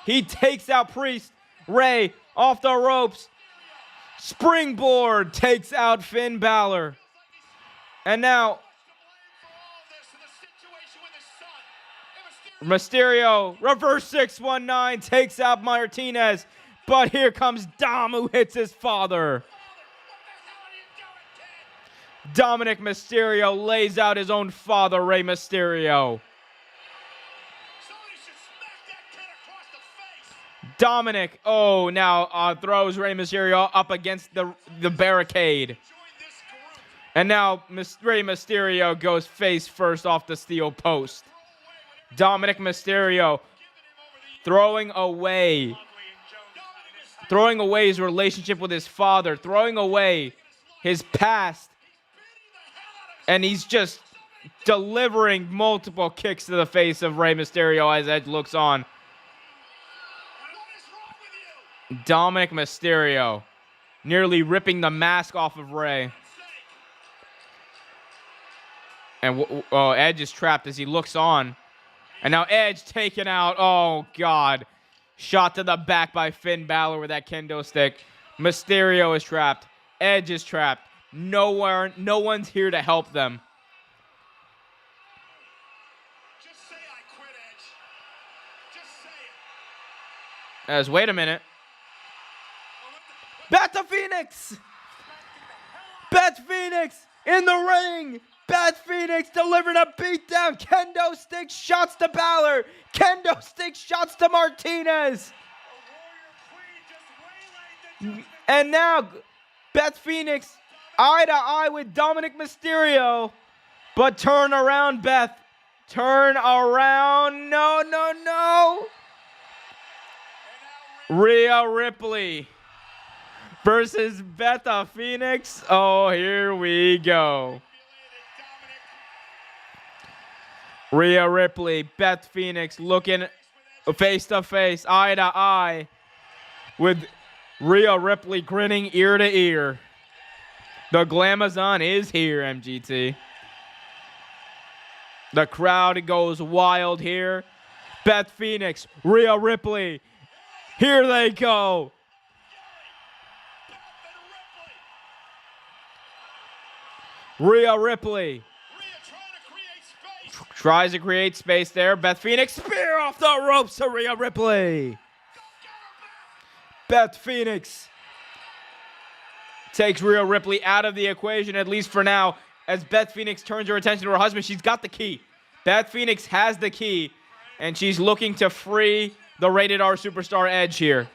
He takes out Priest. Rey off the ropes. Springboard takes out Finn Balor. And now Mysterio, reverse 619, takes out Martinez. But here comes Dom, who hits his father. Dominic Mysterio lays out his own father, Rey Mysterio. Dominic, now throws Rey Mysterio up against the barricade. And now Rey Mysterio goes face first off the steel post. Dominic Mysterio throwing away his relationship with his father, throwing away his past. And he's just delivering multiple kicks to the face of Rey Mysterio as Edge looks on. Dominic Mysterio nearly ripping the mask off of Rey. And Edge is trapped as he looks on. And now Edge taken out. Oh, God. Shot to the back by Finn Balor with that kendo stick. Mysterio is trapped. Edge is trapped. No one's here to help them. Just say I quit, Edge. Just say it. As wait a minute. Beth Phoenix! Beth Phoenix in the ring! Beth Phoenix delivering a beatdown. Kendo stick shots to Balor. Kendo stick shots to Martinez. And now Beth Phoenix eye to eye with Dominic Mysterio. But turn around, Beth. Turn around. No, no, no. Rhea Ripley versus Beth Phoenix. Oh, here we go. Rhea Ripley, Beth Phoenix looking face to face, eye to eye with Rhea Ripley grinning ear to ear. The Glamazon is here, MGT. The crowd goes wild here. Beth Phoenix, Rhea Ripley. Here they go. Rhea Ripley. Tries to create space there. Beth Phoenix, spear off the ropes to Rhea Ripley. Beth Phoenix takes Rhea Ripley out of the equation, at least for now, as Beth Phoenix turns her attention to her husband. She's got the key. Beth Phoenix has the key, and she's looking to free the Rated R Superstar Edge here.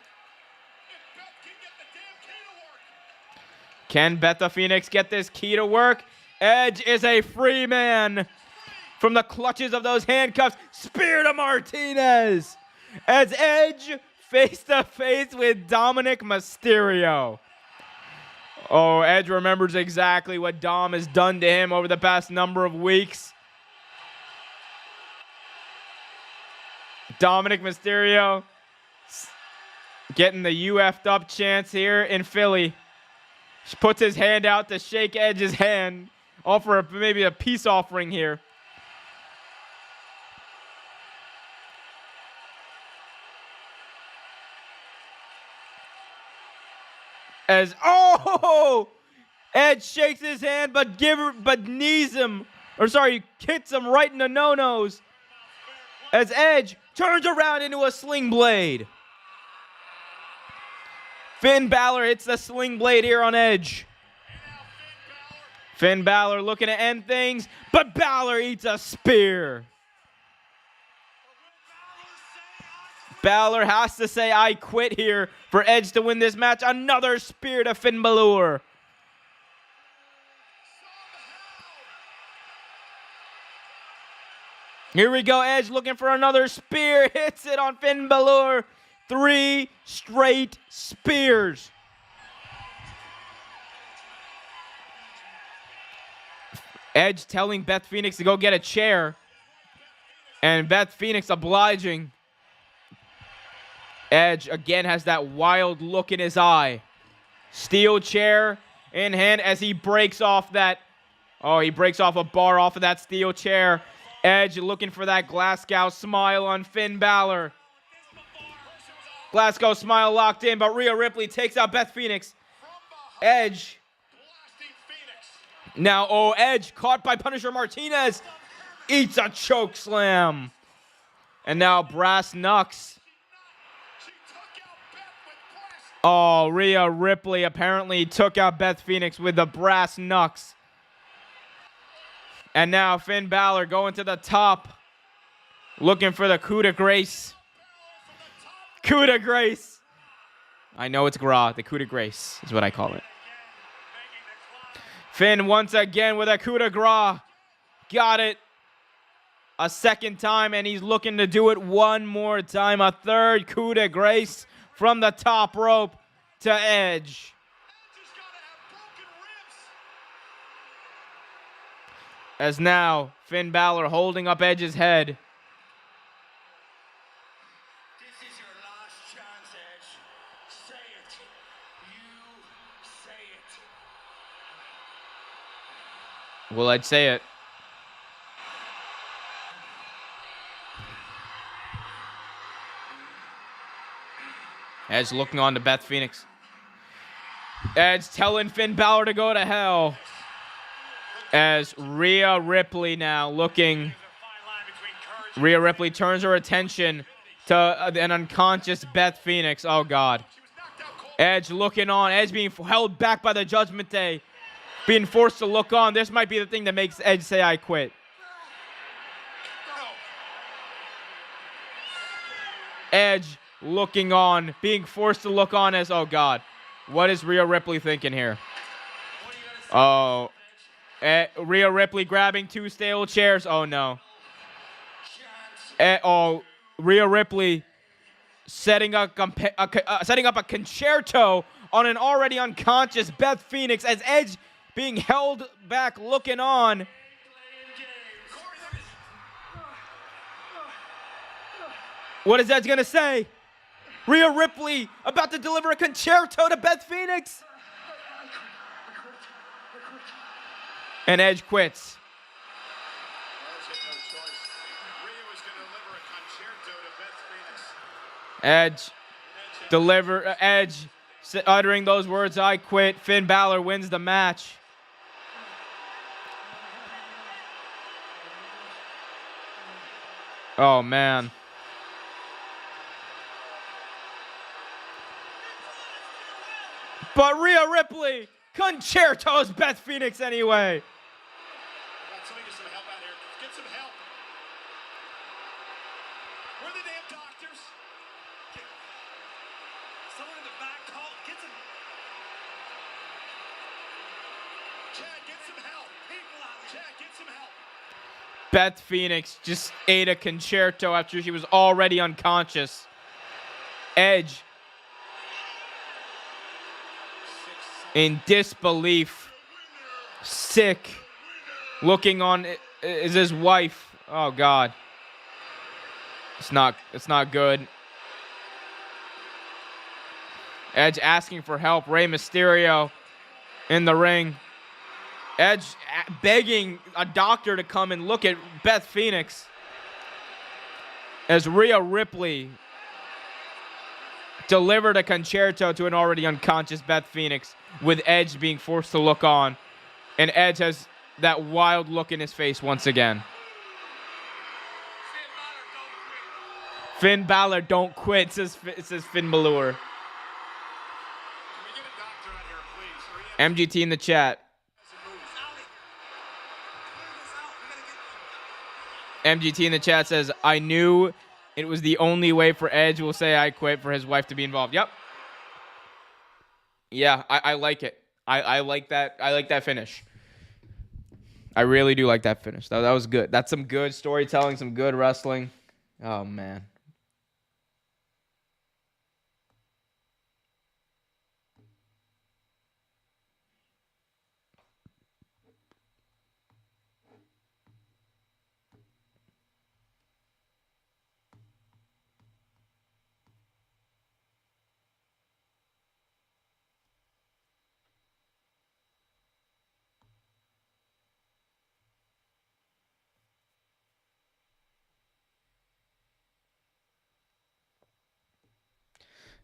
Can Beth the Phoenix get this key to work? Edge is a free man from the clutches of those handcuffs. Spear to Martinez as Edge face to face with Dominic Mysterio. Oh, Edge remembers exactly what Dom has done to him over the past number of weeks. Dominic Mysterio getting the UF'd up chance here in Philly. She puts his hand out to shake Edge's hand, offer maybe a peace offering here. As Edge shakes his hand, but knees him, or sorry, hits him right in the no-nos. As Edge turns around into a sling blade. Finn Balor hits the sling blade here on Edge. Finn Balor looking to end things, but Balor eats a spear. Balor has to say, I quit here for Edge to win this match. Another spear to Finn Balor. Here we go, Edge looking for another spear. Hits it on Finn Balor. 3 straight spears. Edge telling Beth Phoenix to go get a chair. And Beth Phoenix obliging. Edge again has that wild look in his eye. Steel chair in hand as he breaks off that. Oh, he breaks off a bar off of that steel chair. Edge looking for that Glasgow smile on Finn Balor. Glasgow smile locked in, but Rhea Ripley takes out Beth Phoenix. Edge. Now, Edge caught by Punisher Martinez. Eats a choke slam. And now Brass Knucks. Oh, Rhea Ripley apparently took out Beth Phoenix with the Brass Knucks. And now Finn Balor going to the top. Looking for the coup de grace. Coup de grace. I know it's Gras. The coup de grace is what I call it. Finn once again with a coup de grace. Got it a second time, and he's looking to do it one more time. A third coup de grace from the top rope to Edge. As now, Finn Balor holding up Edge's head. This is your last chance, Edge. Say it. You say it. Will Edge say it? Edge looking on to Beth Phoenix. Edge telling Finn Balor to go to hell. As Rhea Ripley now looking. Rhea Ripley turns her attention to an unconscious Beth Phoenix. Oh, God. Edge looking on. Edge being held back by the Judgment Day. Being forced to look on. This might be the thing that makes Edge say, I quit. Edge looking on. Being forced to look on as, oh, God. What is Rhea Ripley thinking here? Oh. Rhea Ripley grabbing 2 steel chairs. Oh, no. Rhea Ripley setting up a concerto on an already unconscious Beth Phoenix as Edge being held back looking on. What is Edge going to say? Rhea Ripley about to deliver a concerto to Beth Phoenix. And Edge quits. Edge had no choice. Rhea was going to deliver a concerto to Beth Phoenix. Edge uttering those words, I quit. Finn Balor wins the match. Oh, man. But Rhea Ripley concertos Beth Phoenix anyway. Somebody get some help out here. Get some help. Where are the damn doctors? Someone in the back call. Get some. Chad, get some help. People out there. Chad, get some help. Beth Phoenix just ate a concerto after she was already unconscious. Edge in disbelief, sick, looking on is his wife. Oh God, it's not good. Edge asking for help. Rey Mysterio in the ring. Edge begging a doctor to come and look at Beth Phoenix as Rhea Ripley delivered a concerto to an already unconscious Beth Phoenix, with Edge being forced to look on. And Edge has that wild look in his face once again. Finn Balor don't quit, says Finn Balor. MGT in the chat. MGT in the chat says, I knew it was the only way for Edge will say I quit for his wife to be involved. Yep. Yeah, I like it. I like that. I like that finish. I really do like that finish. That was good. That's some good storytelling, some good wrestling. Oh, man.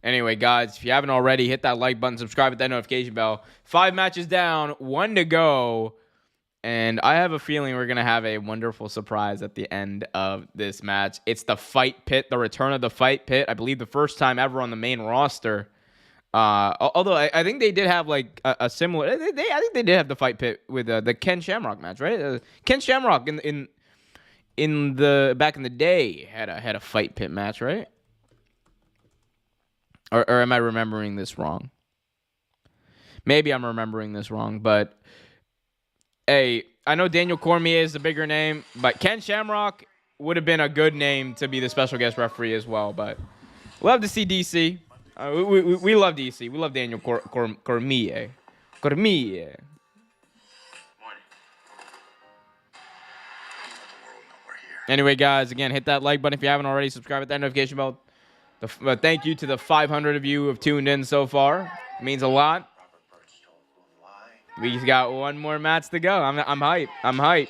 Anyway, guys, if you haven't already, hit that like button, subscribe, hit that notification bell. 5 matches down, 1 to go. And I have a feeling we're going to have a wonderful surprise at the end of this match. It's the Fight Pit, the return of the Fight Pit. I believe the first time ever on the main roster. Although I think they did have like a similar... I think they did have the Fight Pit with the Ken Shamrock match, right? Ken Shamrock in the back in the day had a Fight Pit match, right? Or am I remembering this wrong? Maybe I'm remembering this wrong, but hey, I know Daniel Cormier is the bigger name, but Ken Shamrock would have been a good name to be the special guest referee as well. But love to see DC. We love DC. We love Daniel Cormier. Cormier. Anyway, guys, again, hit that like button if you haven't already. Subscribe, hit that notification bell. Thank you to the 500 of you who have tuned in so far. It means a lot. We got 1 more match to go. I'm hyped. I'm hyped.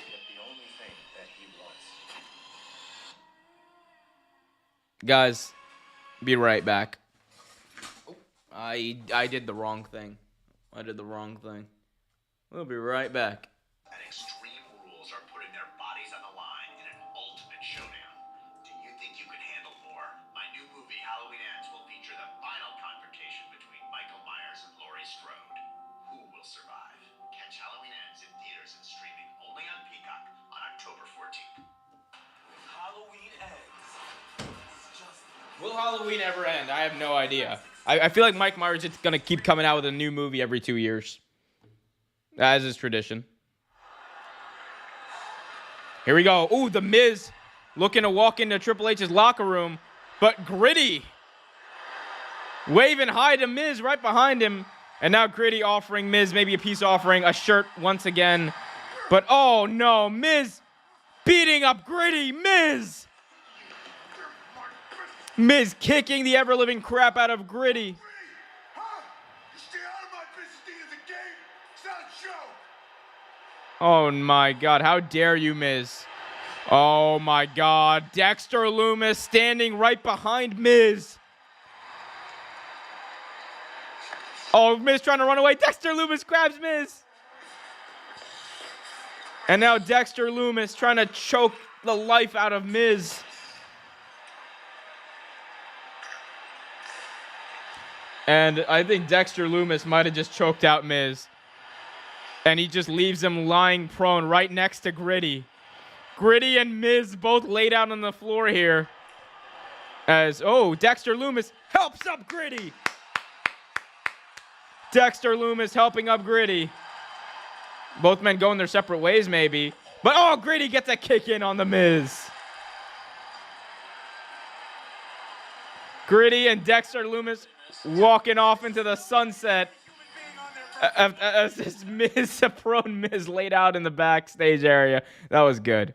Guys, be right back. I did the wrong thing. We'll be right back. And Extreme Rules are putting their bodies on the line in an ultimate showdown. Do you think you can handle more? My new movie, Halloween Ends, will feature the final confrontation between Michael Myers and Laurie Strode. Who will survive? Catch Halloween Ends in theaters and streaming only on Peacock on October 14th. Halloween Ends. Will Halloween ever end? I have no idea. I feel like Mike Myers is going to keep coming out with a new movie every 2 years. As is tradition. Here we go. Ooh, The Miz looking to walk into Triple H's locker room, but Gritty waving hi to Miz right behind him. And now Gritty offering Miz maybe a peace offering, a shirt once again. But oh no, Miz beating up Gritty. Miz kicking the ever-living crap out of Gritty. Oh my God, how dare you, Miz? Oh my God, Dexter Lumis standing right behind Miz. Oh, Miz trying to run away. Dexter Lumis grabs Miz. And now Dexter Lumis trying to choke the life out of Miz. And I think Dexter Lumis might have just choked out Miz. And he just leaves him lying prone right next to Gritty. Gritty and Miz both laid out on the floor here. As, oh, Dexter Lumis helps up Gritty. Dexter Lumis helping up Gritty. Both men going their separate ways, maybe. But, oh, Gritty gets a kick in on the Miz. Gritty and Dexter Lumis walking off into the sunset as this Miz, a prone Miz laid out in the backstage area. That was good.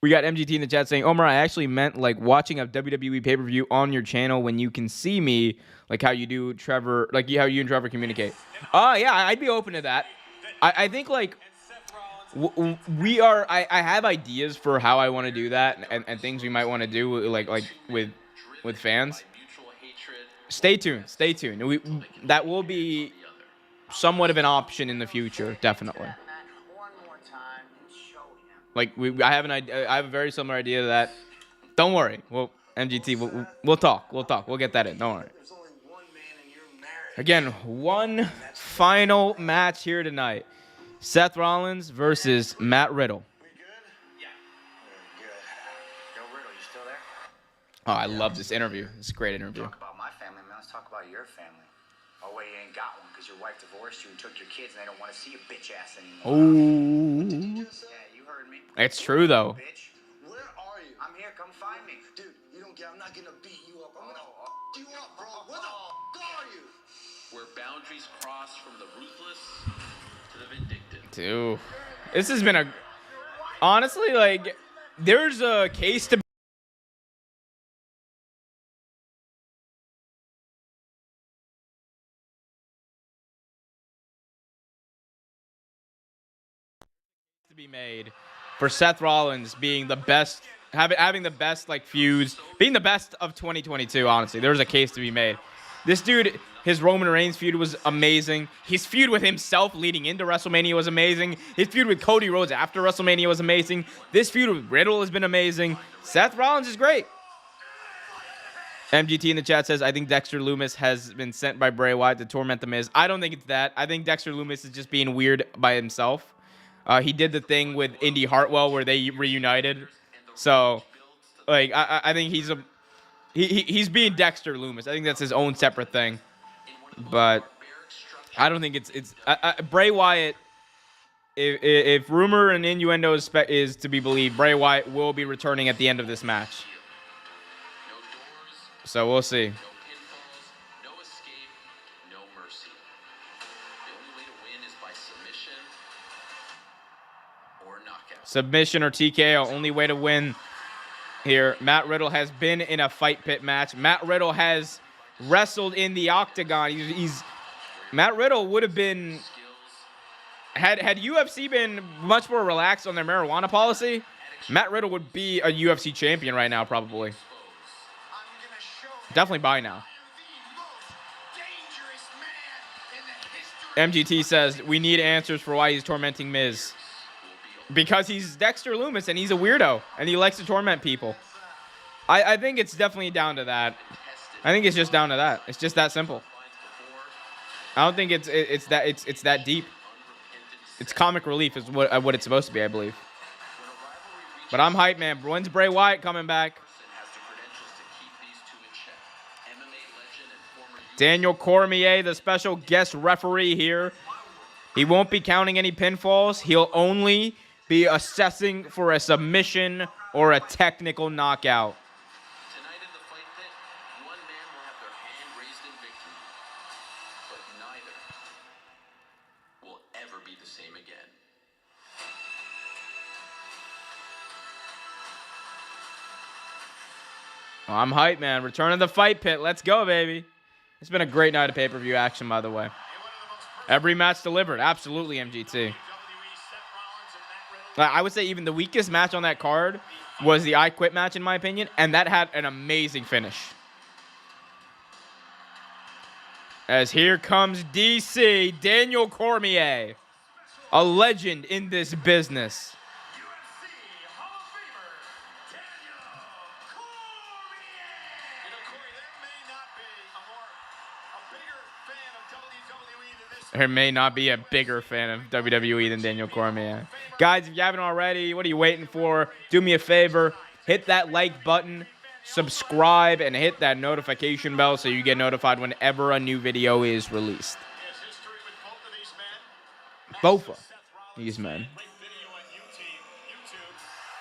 We got MGT in the chat saying, Omar, I actually meant like watching a WWE pay-per-view on your channel when you can see me, like how you do Trevor, like how you and Trevor communicate. Yeah, I'd be open to that. I think like I have ideas for how I want to do that and things we might want to do like with fans. Stay tuned. That will be somewhat of an option in the future, definitely. Like I have a very similar idea to that. Don't worry. Well, MGT, we'll talk. We'll get that in. Don't worry. Again, one final match here tonight. Seth Rollins versus Matt Riddle. Oh, I love this interview. It's a great interview. Talk about my family, man. Let's talk about your family. Oh, wait, you ain't got one because your wife divorced you and took your kids and they don't want to see your bitch ass anymore. Oh. Yeah, you heard me. It's true, though. Bitch. Where are you? I'm here. Come find me. Dude, you don't get. I'm not going to beat you up. I'm going to you up, bro. Where the are you? Where boundaries cross from the ruthless to the vindictive. Dude. This has been honestly, like, there's a case to be made for Seth Rollins being the best, having the best like feuds, being the best of 2022. Honestly, there's a case to be made. This dude, his Roman Reigns feud was amazing. His feud with himself leading into WrestleMania was amazing. His feud with Cody Rhodes after WrestleMania was amazing. This feud with Riddle has been amazing. Seth Rollins is great. MGT in the chat says, I think Dexter Lumis has been sent by Bray Wyatt to torment The Miz. I don't think it's that. I think Dexter Lumis is just being weird by himself. He did the thing with Indy Hartwell where they reunited. So, like, I think he's being Dexter Lumis. I think that's his own separate thing. But I don't think it's Bray Wyatt. If rumor and innuendo is to be believed, Bray Wyatt will be returning at the end of this match. So we'll see. Submission or TKO, only way to win here. Matt Riddle has been in a fight pit match. Matt Riddle has wrestled in the octagon. Matt Riddle would have been, had UFC been much more relaxed on their marijuana policy, Matt Riddle would be a UFC champion right now, probably. Definitely by now. MGT says, we need answers for why he's tormenting Miz. Because he's Dexter Lumis and he's a weirdo and he likes to torment people. I think it's definitely down to that. I think it's just down to that. It's just that simple. I don't think it's that deep. It's comic relief is what it's supposed to be, I believe. But I'm hyped, man. When's Bray Wyatt coming back? Daniel Cormier, the special guest referee here. He won't be counting any pinfalls. He'll only be assessing for a submission or a technical knockout. Tonight in the fight pit, one man will have their hand raised in victory, but neither will ever be the same again. Oh, I'm hyped, man. Return of the fight pit. Let's go, baby. It's been a great night of pay-per-view action, by the way. Every match delivered. Absolutely, MGT. I would say even the weakest match on that card was the I Quit match, in my opinion, and that had an amazing finish. As here comes DC, Daniel Cormier, a legend in this business. UFC Hall of Famer, Daniel Cormier. You know, Corey, there may not be a bigger fan of WWE than this. There may not be a bigger fan of WWE than Daniel Cormier. Guys, if you haven't already, what are you waiting for? Do me a favor, hit that like button, subscribe, and hit that notification bell so you get notified whenever a new video is released. Yes, history with both of these men. Both of these men. Great video on YouTube.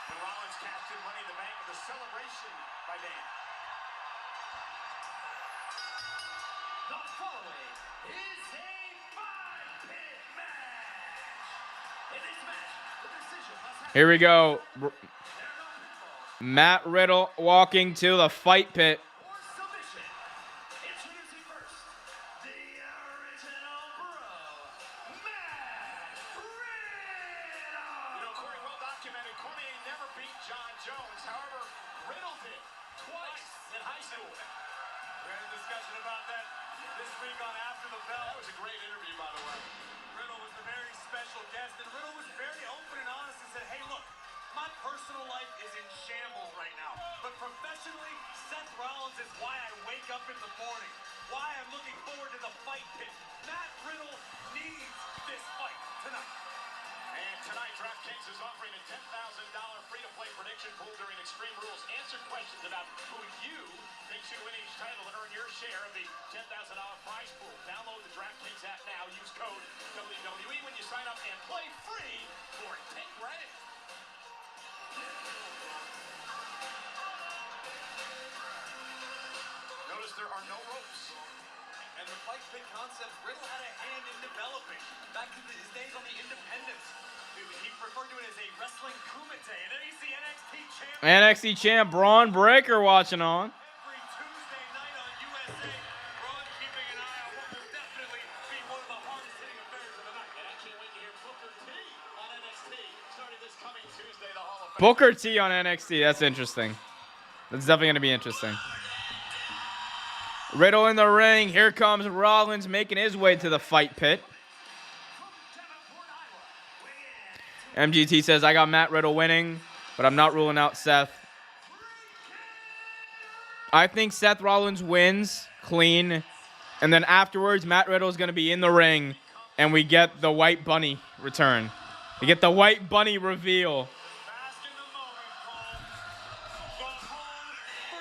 When Rollins cashed in Money in the Bank with a celebration by Dan. The following is a 5-pit match. In this match, the decision must have Here we go. Matt Riddle walking to the fight pit. or submission. Introducing first, the original bro, Matt Riddle. You know, Corey, well documented. Cormier never beat John Jones. However, Riddle did twice in high school. We had a discussion about that this week on After the Bell. That was a great interview, by the way. Riddle was a very special guest, and Riddle was very open and honest and said, hey, look, my personal life is in shambles right now, but professionally, Seth Rollins is why I wake up in the morning, why I'm looking forward to the fight pit. Matt Riddle needs this fight tonight. And tonight, DraftKings is offering a $10,000 free-to-play prediction pool during Extreme Rules. Answer questions about who you think should win each title and earn your share of the $10,000 prize pool. Download the DraftKings app now. Use code WWE when you sign up and play free for $10 grand. Notice there are no ropes. And the fight pit concept, Riddle had a hand in developing. Back to his days on the Independence. He referred to it as a wrestling kumite. And then he's the NXT champion. NXT champ Braun Breaker watching on. Every Tuesday night on USA. Braun keeping an eye on what will definitely be one of the hardest hitting affairs of the night. And I can't wait to hear Booker T on NXT. Starting this coming Tuesday, the Hall of Fame. Booker T on NXT. That's interesting. That's definitely going to be interesting. Riddle in the ring. Here comes Rollins making his way to the fight pit. MGT says, I got Matt Riddle winning, but I'm not ruling out Seth. I think Seth Rollins wins clean, and then afterwards, Matt Riddle is going to be in the ring, and we get the White Bunny return. We get the White Bunny reveal. Bask in the moment, Cole. The whole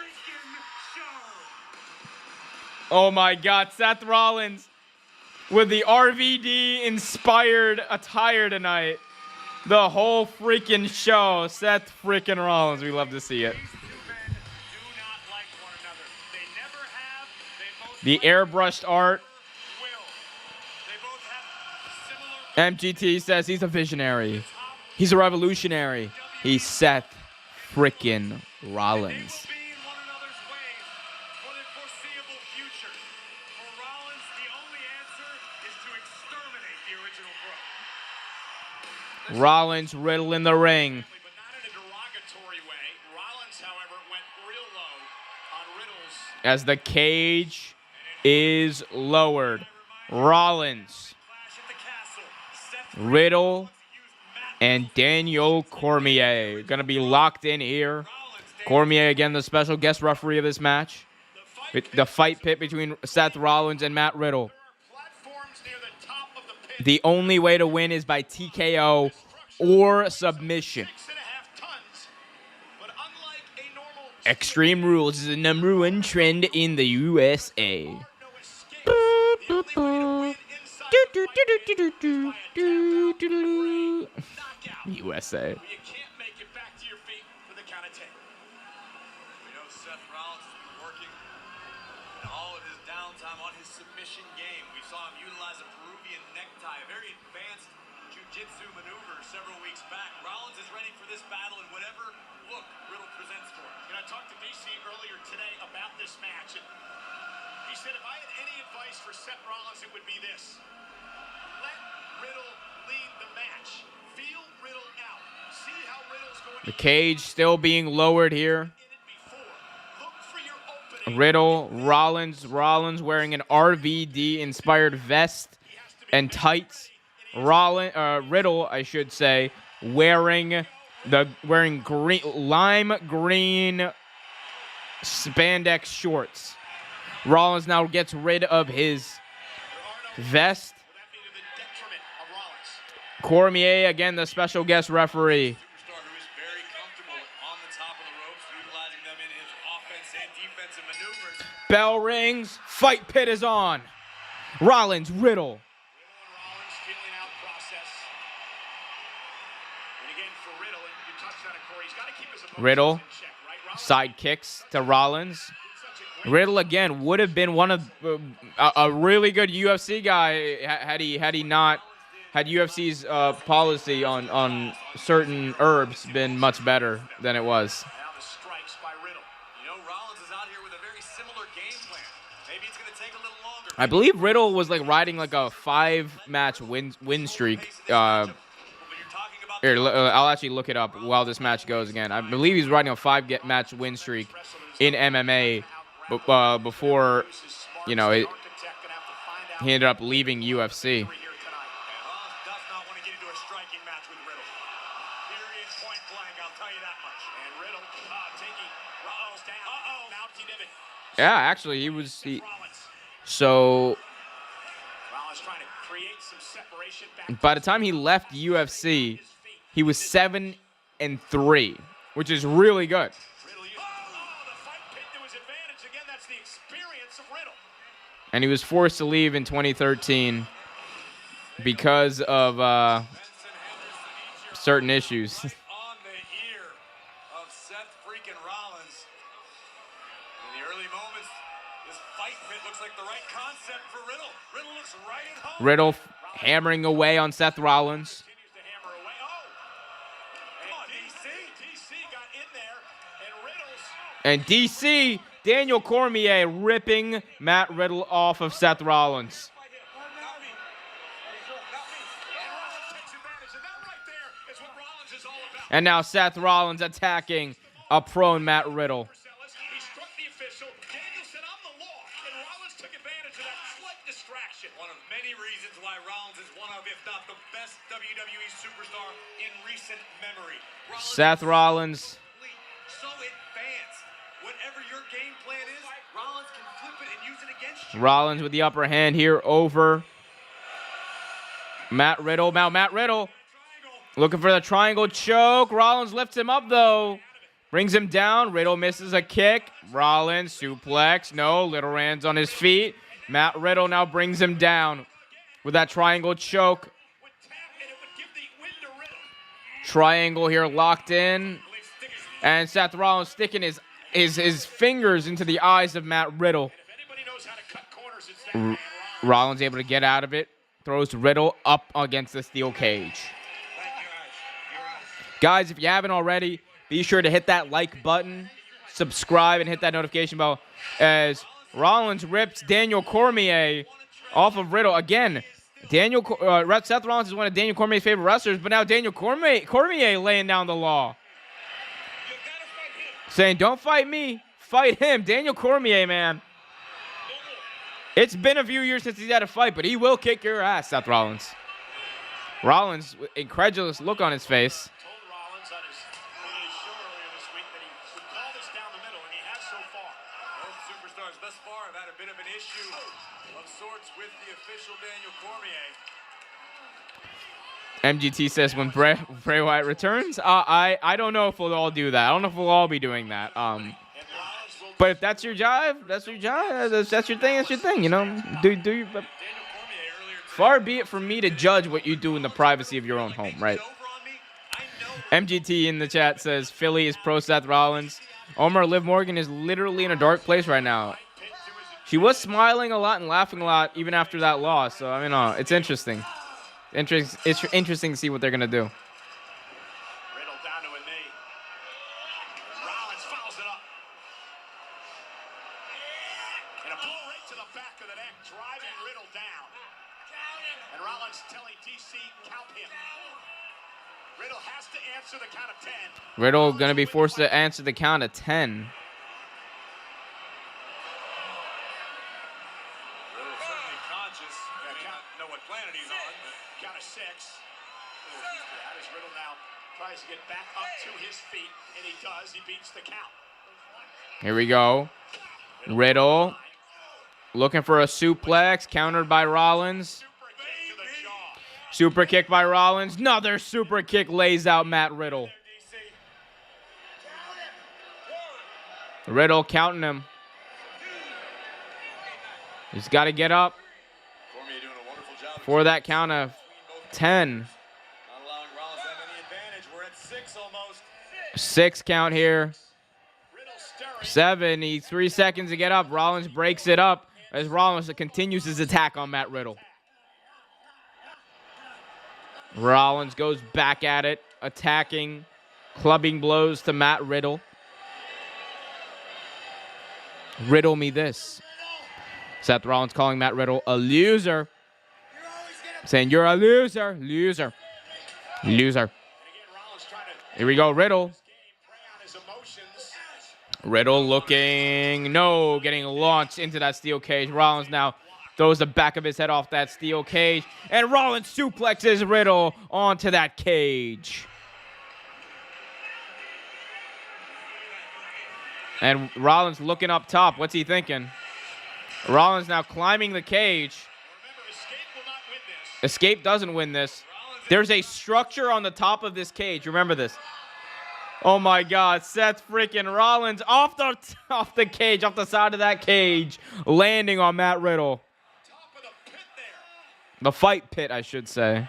freaking show. Oh my God, Seth Rollins with the RVD-inspired attire tonight. The whole freaking show. Seth freaking Rollins. We love to see it. These two men do not like one another. They never have. They both The airbrushed art. will. They both have similar MGT says he's a visionary. He's a revolutionary. He's Seth freaking Rollins. They will be in one another's way for the foreseeable future. For Rollins, the only answer is to exterminate the original bro. Rollins, Riddle in the ring. But not in a derogatory way. Rollins, however, went real low on Riddle's. As the cage is lowered. Rollins, Clash at the castle. Seth Riddle, used Matt and Daniel Cormier gonna be locked in here. Rollins. Cormier again, the special guest referee of this match. The fight pit between Seth Rollins and Matt Riddle. Platforms near the top of the pit. The only way to win is by TKO or submission. 6.5 tons. But unlike a normal Extreme Rules is the #1 trend in the USA. no escape. The only way to win inside the fight is by a knockout. USA. You can't make it back to your feet with a count of 10. We know Seth Rollins has been working in all of his downtime on his submission game. We saw him utilize a Peruvian necktie, a very advanced jiu-jitsu maneuver several weeks back. Rollins is ready for this battle in whatever look Riddle presents for him. You know, I talked to DC earlier today about this match, and he said if I had any advice for Seth Rollins, it would be this. Riddle lead the match. Feel Riddle out. See how Riddle's going The cage still being lowered here. in it before. Look for your opening. Riddle, Rollins wearing an RVD inspired vest and tights. Riddle, I should say, wearing green, lime green spandex shorts. Rollins now gets rid of his vest. Will that be to the detriment of Rollins? Cormier, again, the special guest referee. Superstar who is very comfortable on the top of the ropes, utilizing them in his offense and defensive maneuvers. Bell rings. Fight pit is on. Rollins, Riddle. Riddle and Rollins feeling out process. And again for Riddle, and you touched on it, Corey. He's got to keep his emotions Riddle. in check, right? Rollins Side kicks to Rollins. did such a great Riddle again would have been one of a really good UFC guy had he not had UFC's policy on certain herbs been much better than it was. now the strikes by Riddle. You know, Rollins is out here with a very similar game plan. Maybe it's going to take a little longer. I believe Riddle was like riding like a 5-match win streak. But you're talking about Here, I'll actually look it up while this match goes again. I believe he's riding a 5-match win streak in MMA before, you know, Architect gonna have to find out he ended up leaving UFC. here tonight. Rollins does not want to get into a striking match with Riddle. Period, point blank, I'll tell you that much. And Riddle taking Rollins down. Now T-Dibbit. Yeah, actually, Rollins. so Rollins trying to create some separation back. by the time he left UFC, he was 7-3, which is really good. Riddle used the fight pit to his advantage. Again, that's the experience of Riddle. And he was forced to leave in 2013 because of Benson Henderson, certain issues. right on the ear of Seth freaking Rollins. In the early moments, this fight pit looks like the right concept for Riddle. Riddle looks right at home. Riddle hammering away on Seth Rollins. Continues to hammer away. And DC got in there, and Riddle's. And DC, Daniel Cormier ripping Matt Riddle off of Seth Rollins. And now Seth Rollins attacking a prone Matt Riddle. He struck the official. Daniel said, "I'm the law," and Rollins took advantage of that slight distraction. One of many reasons why Rollins is one of, if not the best WWE superstar in recent memory. Seth Rollins. So advanced. Whatever your game plan is, Rollins can flip it and use it against you. Rollins with the upper hand here over Matt Riddle. Now Matt Riddle looking for the triangle choke. Rollins lifts him up though. Brings him down. Riddle misses a kick. Rollins suplex. No, little hands on his feet. Matt Riddle now brings him down with that triangle choke. Would tap, and it would give the win to Riddle. Triangle here locked in. And Seth Rollins sticking his fingers into the eyes of Matt Riddle. If anybody knows how to cut corners, it's that man, Rollins. Rollins able to get out of it. Throws Riddle up against the steel cage. Guys, if you haven't already, be sure to hit that like button, subscribe, and hit that notification bell as Rollins rips Daniel Cormier off of Riddle. Again, Seth Rollins is one of Daniel Cormier's favorite wrestlers, but now Daniel Cormier laying down the law. Saying, don't fight me, fight him. Daniel Cormier, man. It's been a few years since he's had a fight, but he will kick your ass, Seth Rollins. Rollins, with incredulous look on his face. Told Rollins on his show earlier this week that he would call this down the middle, and he has so far. Both superstars thus far have had a bit of an issue of sorts with the official Daniel Cormier. MGT says when Bray Wyatt returns, I don't know if we'll all do that. I don't know if we'll all be doing that. But if that's your jive, that's your jive. That's your thing. That's your thing. You know, do you. But far be it from me to judge what you do in the privacy of your own home, right? MGT in the chat says Philly is pro Seth Rollins. Omar Liv Morgan is literally in a dark place right now. She was smiling a lot and laughing a lot even after that loss. So I mean, it's interesting. It's interesting to see what they're gonna do. Riddle down to a knee. Rollins fouls it up. And a blow right to the back of the neck, driving Riddle down. And Rollins telling DC, count him. Riddle has to answer the count of 10. Riddle gonna be forced to answer the count of 10. Riddle's certainly conscious. He may not know what planet he's on, but Count of 6. That is Riddle now tries to get back up to his feet, and he does. He beats the count. Here we go. Riddle looking for a suplex, countered by Rollins. Super kick to the jaw. Super kick by Rollins. Another super kick lays out Matt Riddle. Riddle counting him. He's got to get up Cormier doing a wonderful job for that count of 10. not allowing Rollins to have any advantage. We're at 6 almost. 6 count here. Riddle stirring. 7. Needs 3 seconds to get up. Rollins breaks it up as Rollins continues his attack on Matt Riddle. Rollins goes back at it, attacking, clubbing blows to Matt Riddle. Riddle me this. Seth Rollins calling Matt Riddle a loser. Saying, you're a loser. Loser. Loser. And again, Rollins trying to Here we go, Riddle. prey on his emotions. Riddle looking, no, getting launched into that steel cage. Rollins now throws the back of his head off that steel cage. And Rollins suplexes Riddle onto that cage. And Rollins looking up top. What's he thinking? Rollins now climbing the cage. Remember, Escape will not win this. Escape doesn't win this. There's a structure on the top of this cage. Remember this. Oh my God, Seth freaking Rollins off the cage, off the side of that cage, landing on Matt Riddle. Top of the pit there. The fight pit, I should say.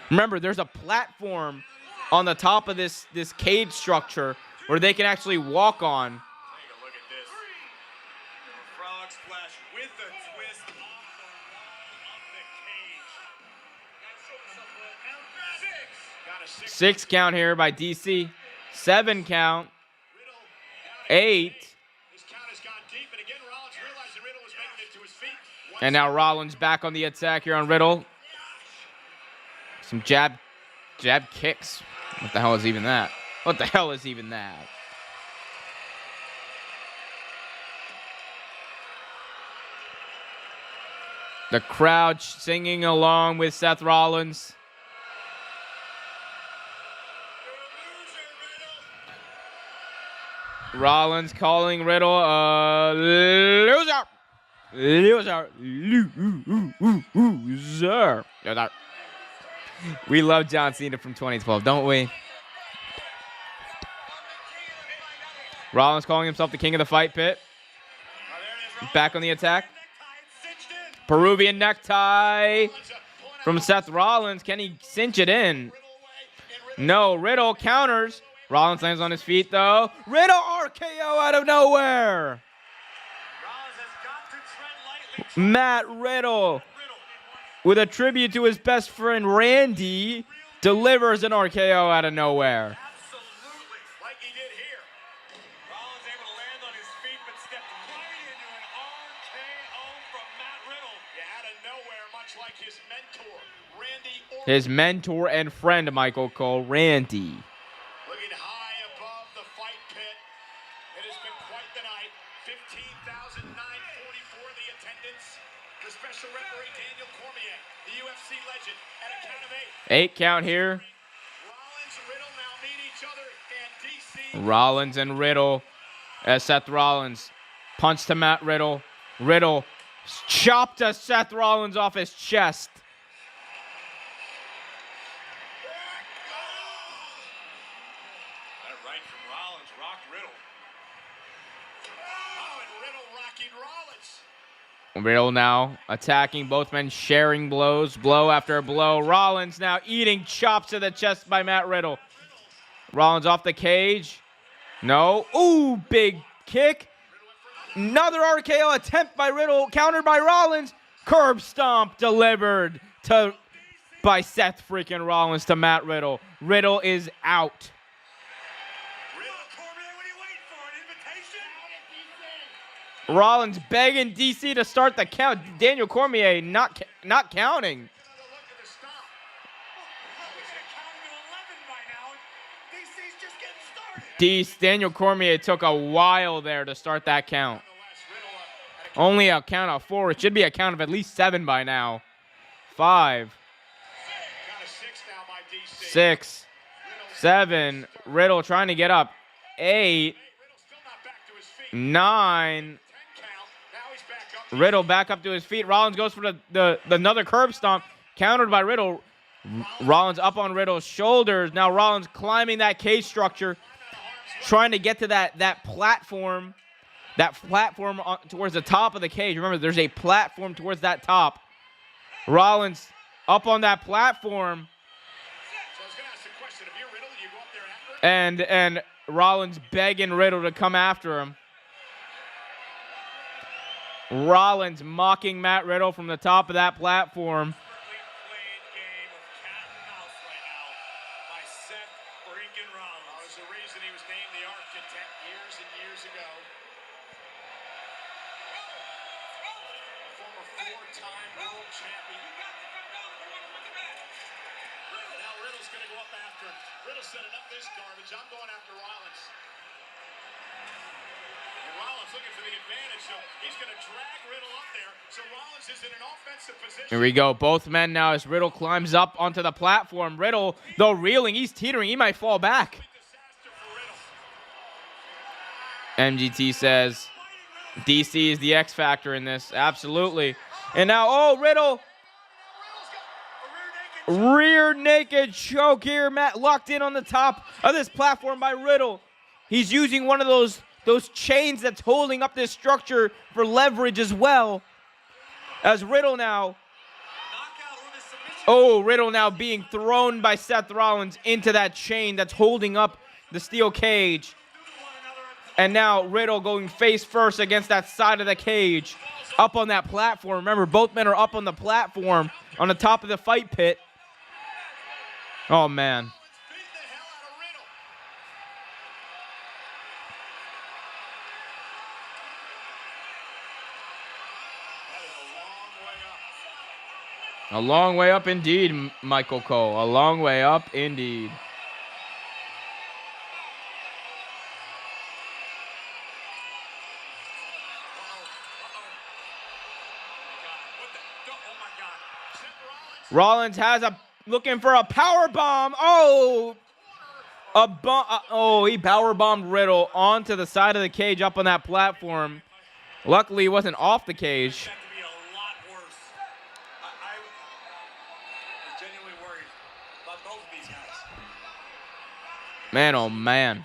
Remember, there's a platform on the top of this cage structure where they can actually walk on. Take a look at this. A frog splash with a twist off the wall of the cage. 6. Got a 6. 6 count here by DC. 7 count. Riddle counting. 8. His count has gone deep, and again, Rollins realized that Riddle was making it to his feet. And now Rollins back on the attack here on Riddle. Some jab kicks. What the hell is even that? What the hell is even that? The crowd singing along with Seth Rollins. Rollins calling Riddle a loser. Loser. Loser. We love John Cena from 2012, don't we? Rollins calling himself the king of the fight pit. Back on the attack. Peruvian necktie from Seth Rollins. Can he cinch it in? No, Riddle counters. Rollins lands on his feet, though. Riddle RKO out of nowhere. Rollins has got to tread lightly. Matt Riddle, with a tribute to his best friend Randy, delivers an RKO out of nowhere. Absolutely. Like he did here. Rollins able to land on his feet, but stepped right into an RKO from Matt Riddle. Yeah, out of nowhere, much like his mentor, Randy Orton. His mentor and friend, Michael Cole, Randy. Looking high above the fight pit. It has been quite the night. 15,944 the attendance. The special referee, Daniel Cormier, the UFC legend, at a count of 8. 8 count here. Rollins and Riddle now meet each other, and DC. Rollins and Riddle as Seth Rollins punch to Matt Riddle. Riddle chopped Seth Rollins off his chest. That right from Rollins rocked Riddle. Oh, and Riddle rocking Rollins. Riddle now attacking, both men sharing blows, blow after blow. Rollins now eating chops to the chest by Matt Riddle. Rollins off the cage. No. Ooh, big kick. Another RKO attempt by Riddle, countered by Rollins. Curb stomp delivered by Seth freaking Rollins to Matt Riddle. Riddle is out. Riddle, Cormier, what are you waiting for? An invitation? Rollins begging DC to start the count. Daniel Cormier not counting. Daniel Cormier took a while there to start that count. Only a count of 4. It should be a count of at least 7 by now. 5, 6, 7. Riddle trying to get up. 8, 9. Riddle back up to his feet. Rollins goes for the another curb stomp. Countered by Riddle. Rollins up on Riddle's shoulders. Now Rollins climbing that cage structure. Trying to get to that platform. That platform towards the top of the cage. Remember, there's a platform towards that top. Rollins up on that platform. And Rollins begging Riddle to come after him. Rollins mocking Matt Riddle from the top of that platform. Riddle said enough of this garbage. I'm going after Rollins. And Rollins looking for the advantage, so he's going to drag Riddle up there. So Rollins is in an offensive position. Here we go. Both men now as Riddle climbs up onto the platform. Riddle, though reeling, he's teetering. He might fall back. MGT says DC is the X factor in this. Absolutely. And now, oh, Riddle. Rear naked choke here. Matt locked in on the top of this platform by Riddle. He's using one of those chains that's holding up this structure for leverage as well. As Riddle now. Oh, Riddle now being thrown by Seth Rollins into that chain that's holding up the steel cage. And now Riddle going face first against that side of the cage. Up on that platform. Remember, both men are up on the platform on the top of the fight pit. Oh, man. A long way up indeed, Michael Cole. A long way up indeed. Rollins has looking for a power bomb. Oh, he power bombed Riddle onto the side of the cage up on that platform. Luckily, he wasn't off the cage. Man, oh man.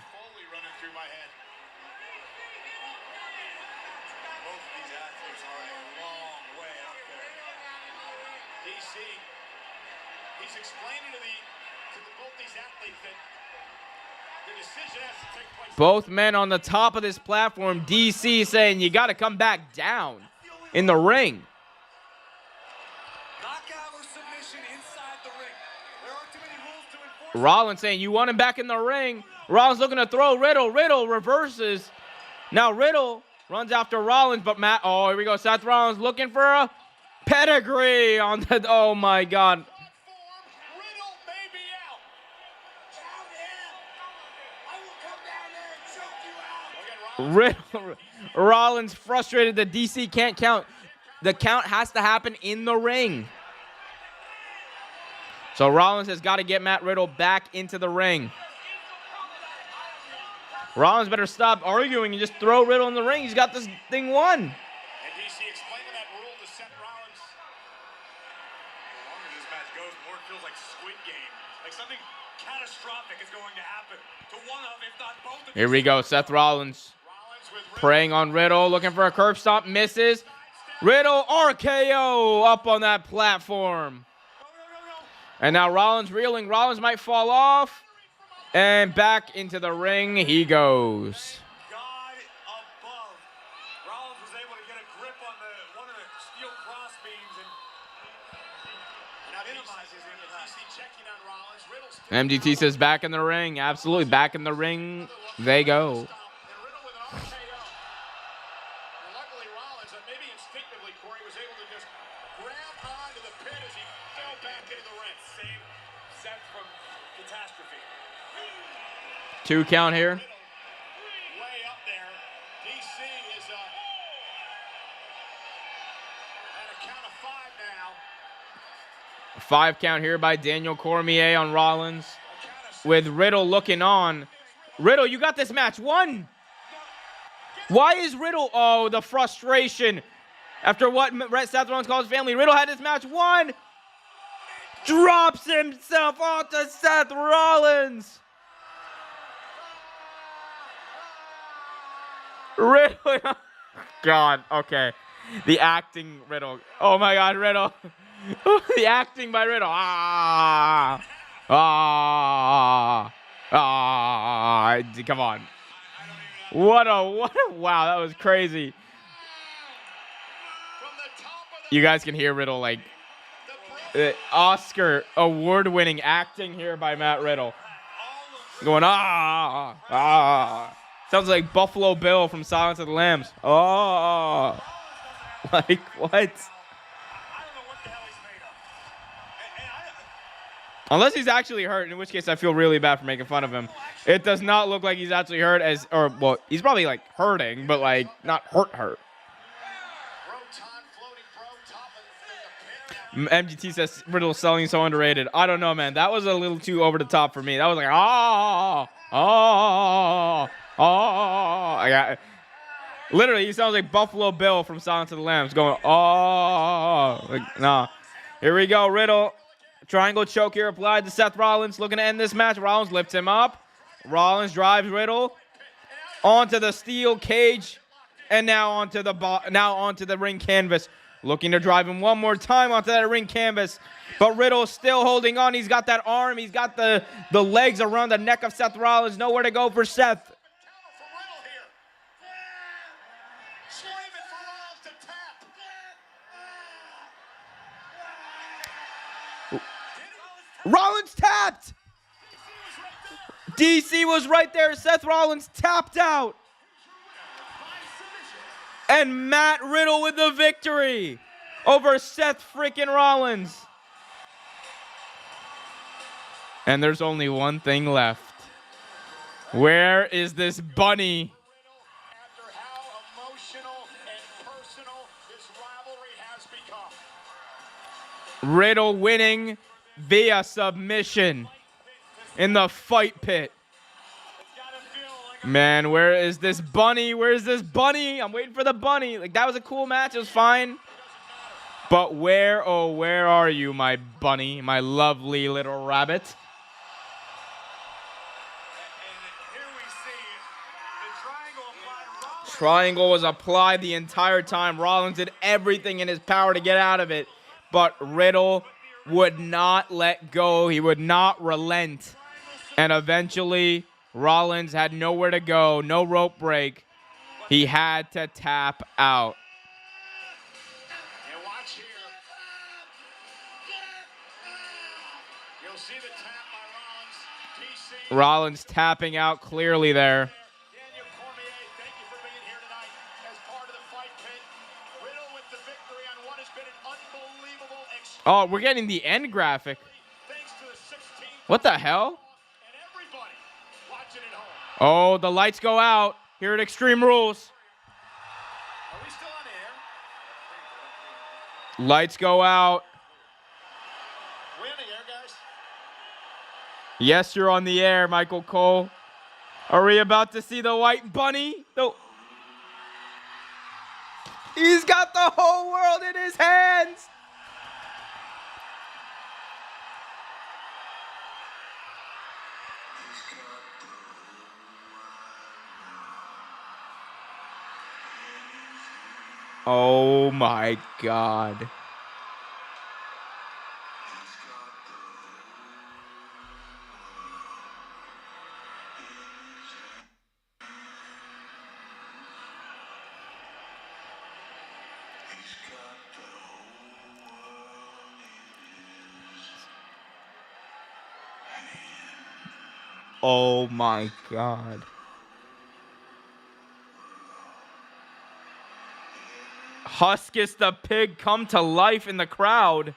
He's explaining to both these athletes that the decision has to take place. Both men on the top of this platform. DC saying you got to come back down in the ring. Knockout or submission inside the ring. There aren't too many rules to enforce. Rollins saying you want him back in the ring. Rollins looking to throw Riddle. Riddle reverses. Now Riddle runs after Rollins, but Matt. Oh, here we go. Seth Rollins looking for a pedigree on the. Oh my God. Riddle, Rollins frustrated that DC can't count. The count has to happen in the ring. So Rollins has got to get Matt Riddle back into the ring. Rollins better stop arguing and just throw Riddle in the ring. He's got this thing won. And DC explaining that rule to Seth Rollins. The longer this match goes, the more it feels like Squid Game. Like something catastrophic is going to happen to one of, if not both of them. Here we go, Seth Rollins. Preying on Riddle, looking for a curb stomp, misses. Riddle RKO up on that platform. And now Rollins reeling. Rollins might fall off. And back into the ring he goes. God above. Rollins was able to get a grip on one of the steel cross beams and minimizes the impact. DC checking on Rollins. MDT says back in the ring. Absolutely, back in the ring they go. Luckily, Rollins, maybe instinctively, Corey was able to just grab onto the pin as he fell back into the ring. Save Seth from catastrophe. 2 count here. Way up there. DC is at a count of 5 now. 5 count here by Daniel Cormier on Rollins. With Riddle looking on. Riddle, you got this match won. Why is Riddle? Oh, the frustration. After what Seth Rollins calls family, Riddle had this match won. Drops himself onto Seth Rollins. Riddle. God, okay. The acting, Riddle. Oh my God, Riddle. The acting by Riddle. Come on. What a, wow, that was crazy. You guys can hear Riddle like Oscar award-winning acting here by Matt Riddle. Going, Sounds like Buffalo Bill from Silence of the Lambs. Oh. Like, what? Unless he's actually hurt, in which case I feel really bad for making fun of him. It does not look like he's actually hurt well, he's probably like hurting, but like not hurt. MGT says Riddle selling so underrated. I don't know, man. That was a little too over the top for me. That was like, literally, he sounds like Buffalo Bill from Silence of the Lambs going, like, nah. Here we go, Riddle. Triangle choke here applied to Seth Rollins. Looking to end this match. Rollins lifts him up. Rollins drives Riddle onto the steel cage, and now onto the ring canvas. Looking to drive him one more time onto that ring canvas. But Riddle's still holding on. He's got that arm. He's got the legs around the neck of Seth Rollins. Nowhere to go for Seth. Rollins tapped. DC was right there. Seth Rollins tapped out. And Matt Riddle with the victory over Seth freaking Rollins. And there's only one thing left. Where is this bunny? After how emotional and personal this rivalry has become. Riddle winning via submission in the fight pit. Man, where is this bunny? Where is this bunny? I'm waiting for the bunny. Like, that was a cool match. It was fine. But where, oh, where are you, my bunny? My lovely little rabbit. And here we see the triangle applied. Triangle was applied the entire time. Rollins did everything in his power to get out of it. But Riddle would not let go. He would not relent. And eventually, Rollins had nowhere to go, no rope break. He had to tap out. And watch here. You'll see the tap by Rollins. DC. Rollins tapping out clearly there. Daniel Cormier, thank you for being here tonight as part of the fight pit. Riddle with the victory on what has been an unbelievable experience. Oh, we're getting the end graphic. Thanks to the 16th. What the hell? And everybody watching at home. Oh, the lights go out here at Extreme Rules. Are we still on air? Lights go out. We on the air, guys? Yes, you're on the air, Michael Cole. Are we about to see the white bunny? No. He's got the whole world in his hands. Oh my God. Oh my God. Huskus the pig come to life in the crowd.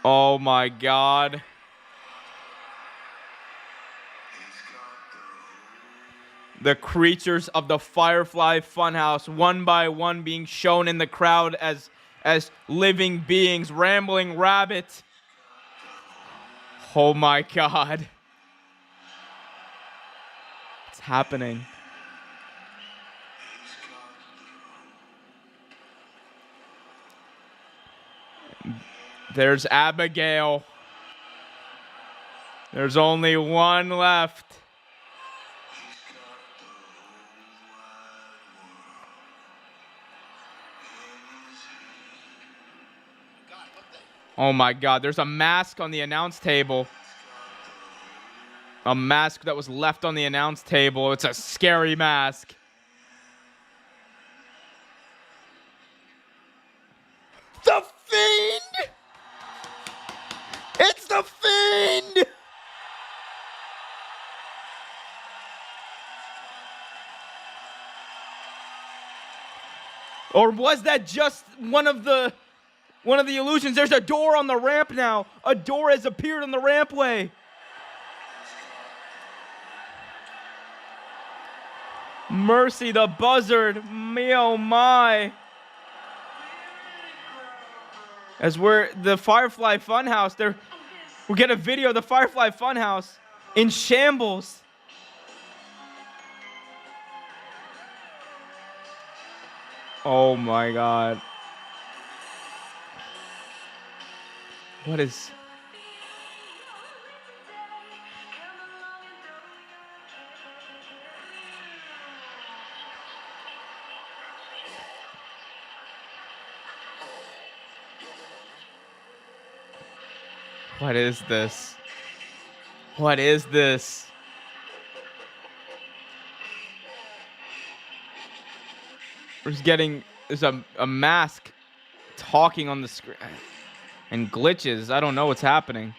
Oh my God. The creatures of the Firefly Funhouse, one by one, being shown in the crowd as living beings. Rambling Rabbit. Oh my God. It's happening. There's Abigail. There's only one left. Oh my God, there's a mask on the announce table. A mask that was left on the announce table. It's a scary mask. The Fiend! It's the Fiend! Or was that just one of the illusions? There's a door on the ramp now. A door has appeared on the rampway. Mercy the Buzzard. Me oh my. As we're the Firefly Funhouse, we get a video of the Firefly Funhouse in shambles. Oh my God. What is... What is this? What is this? There's a mask talking on the screen and glitches. I don't know what's happening.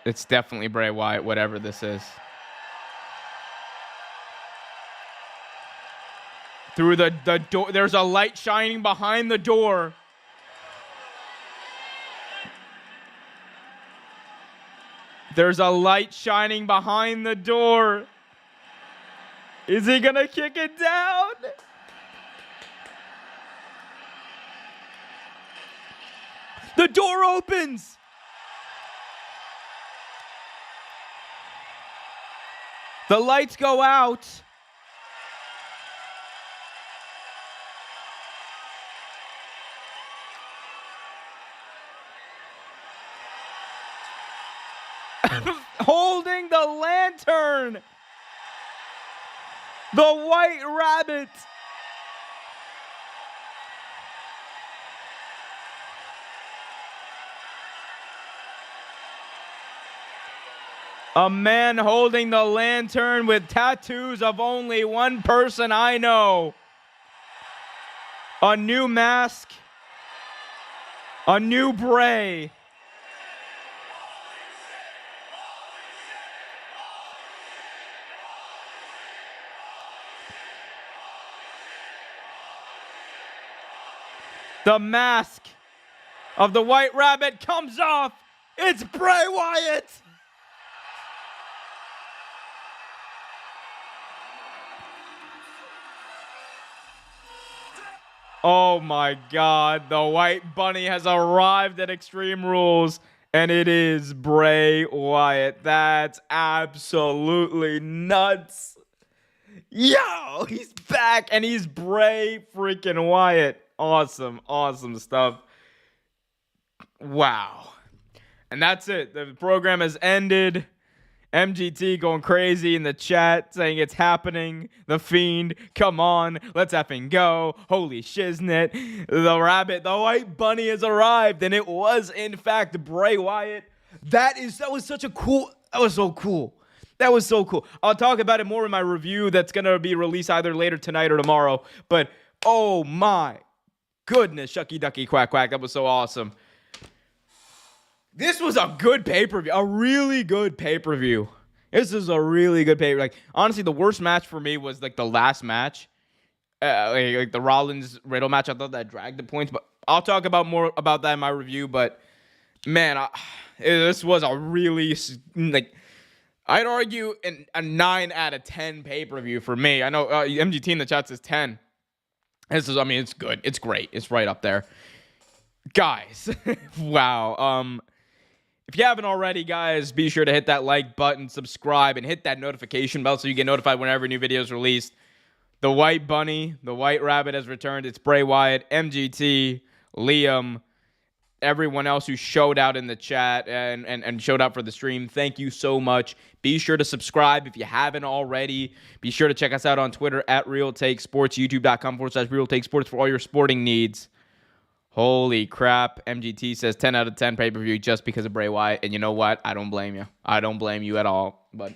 It's definitely Bray Wyatt, whatever this is. Through the door, there's a light shining behind the door. There's a light shining behind the door. Is he gonna kick it down? The door opens. The lights go out. Holding the lantern. The White Rabbit. A man holding the lantern with tattoos of only one person I know. A new mask. A new Bray. The mask of the White Rabbit comes off. It's Bray Wyatt. Oh my God, the White Bunny has arrived at Extreme Rules, and it is Bray Wyatt. That's absolutely nuts. Yo, he's back, and he's Bray freaking Wyatt. Awesome, awesome stuff. Wow. And that's it. The program has ended. MGT going crazy in the chat saying it's happening. The Fiend, come on, let's effing go. Holy shiznit. The rabbit, the White Bunny has arrived, and it was in fact Bray Wyatt. That was so cool. That was so cool. I'll talk about it more in my review that's gonna be released either later tonight or tomorrow. But oh my goodness, shucky ducky quack quack. That was so awesome. This was a good pay-per-view. A really good pay-per-view. This is a really good pay-per-view. Like, honestly, the worst match for me was like the last match. like the Rollins Riddle match. I thought that dragged the points, but I'll talk about more about that in my review. But man, this was a really like. I'd argue a 9 out of 10 pay-per-view for me. I know MGT in the chat says 10. This is, I mean, it's good. It's great. It's right up there. Guys, wow. If you haven't already, guys, be sure to hit that like button, subscribe, and hit that notification bell so you get notified whenever a new video is released. The White Bunny, the White Rabbit has returned. It's Bray Wyatt, MGT, Liam, everyone else who showed out in the chat and showed up for the stream. Thank you so much. Be sure to subscribe if you haven't already. Be sure to check us out on Twitter at Real Take Sports, youtube.com/Real Take Sports for all your sporting needs. Holy crap. MGT says 10 out of 10 pay-per-view just because of Bray Wyatt. And you know what? I don't blame you. I don't blame you at all. But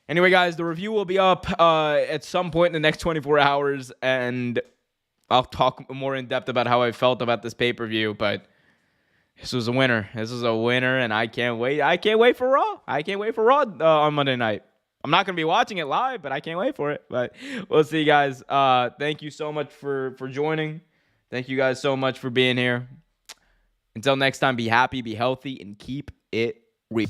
anyway, guys, the review will be up at some point in the next 24 hours. And I'll talk more in depth about how I felt about this pay-per-view. But this was a winner. This is a winner, and I can't wait. I can't wait for Raw. I can't wait for Raw on Monday night. I'm not going to be watching it live, but I can't wait for it. But we'll see, guys. Thank you so much for joining. Thank you guys so much for being here. Until next time, be happy, be healthy, and keep it real.